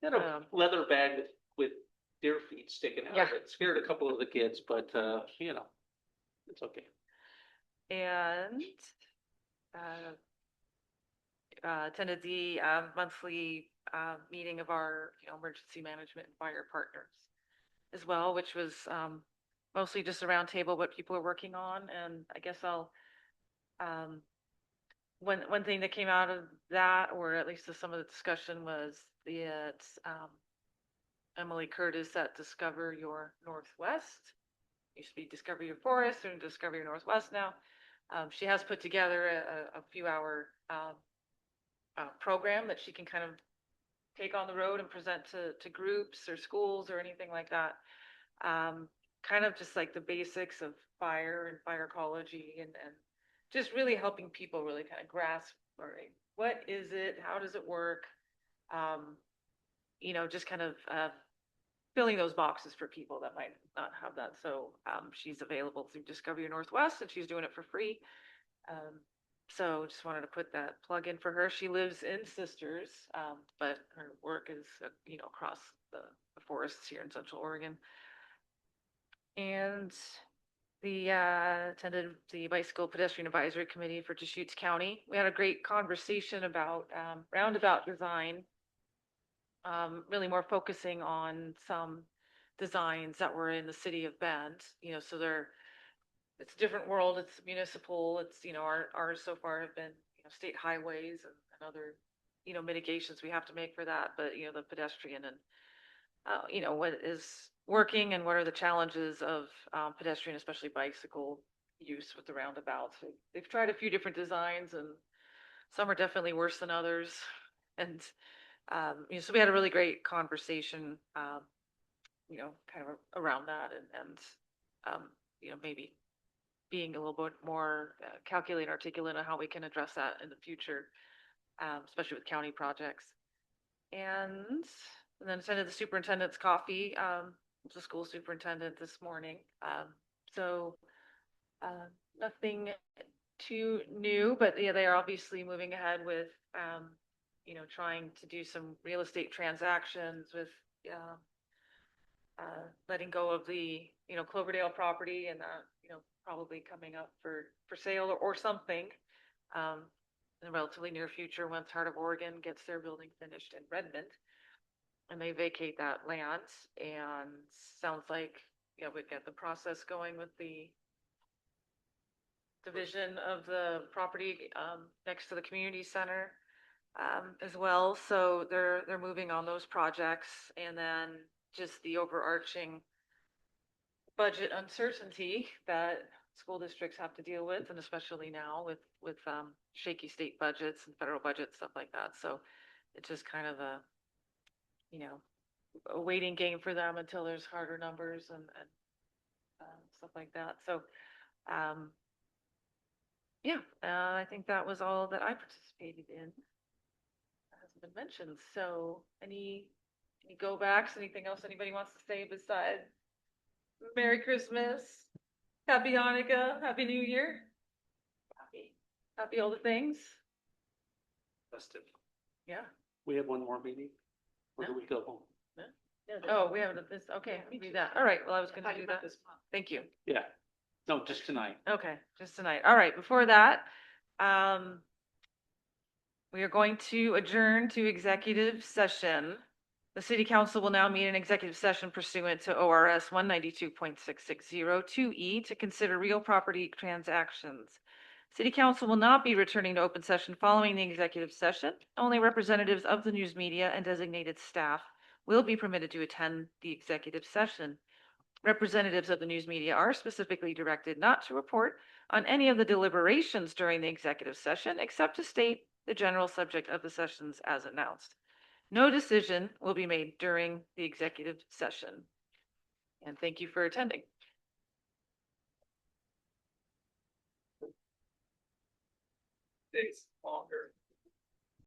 Had a leather bag with deer feet sticking out. Yeah. It scared a couple of the kids, but it's okay. And attended the monthly meeting of our emergency management and fire partners as well, which was mostly just a round table what people are working on. And I guess I'll one thing that came out of that, or at least some of the discussion, was Emily Curtis at Discover Your Northwest. Used to be Discover Your Forest and Discover Your Northwest now. She has put together a few hour program that she can kind of take on the road and present to groups or schools or anything like that. Kind of just like the basics of fire and fire ecology, and just really helping people really kind of grasp, all right, what is it? How does it work? Just kind of filling those boxes for people that might not have that. So she's available through Discover Your Northwest, and she's doing it for free. So just wanted to put that plug in for her. She lives in Sisters, but her work is, across the forests here in Central Oregon. And attended the Bicycle Pedestrian Advisory Committee for Deschutes County. We had a great conversation about roundabout design, really more focusing on some designs that were in the city of Bend. So it's a different world. It's municipal. It's, ours so far have been, state highways and other, mitigations we have to make for that. But, the pedestrian and, what is working and what are the challenges of pedestrian, especially bicycle use with the roundabouts. They've tried a few different designs, and some are definitely worse than others. And, so we had a really great conversation, kind of around that, and maybe being a little bit more calculated, articulate on how we can address that in the future, especially with county projects. And then attended the superintendent's coffee, the school superintendent this morning. So nothing too new, but yeah, they are obviously moving ahead with, trying to do some real estate transactions with letting go of the, Cloverdale property, and probably coming up for sale or something in the relatively near future once Heart of Oregon gets their building finished in Redmond and they vacate that land. And sounds like we've got the process going with the division of the property next to the community center as well. So they're moving on those projects, and then just the overarching budget uncertainty that school districts have to deal with, and especially now with shaky state budgets and federal budgets, stuff like that. So it's just kind of a, you know, a waiting game for them until there's harder numbers and stuff like that. So, yeah, I think that was all that I participated in. That hasn't been mentioned. So any go backs, anything else anybody wants to say besides Merry Christmas, Happy Hanukkah, Happy New Year? Happy all the things? Festive. Yeah. We have one more meeting? Or do No. we go home? Oh, we haven't, this, okay, we do that. All right, well, I was gonna do that. Thank you. Yeah. No, just tonight. Okay, just tonight. All right, before that, we are going to adjourn to executive session. The city council will now meet in executive session pursuant to ORS 192.6602E to consider real property transactions. City council will not be returning to open session following the executive session. Only representatives of the news media and designated staff will be permitted to attend the executive session. Representatives of the news media are specifically directed not to report on any of the deliberations during the executive session, except to state the general subject of the sessions as announced. No decision will be made during the executive session. And thank you for attending. Days longer.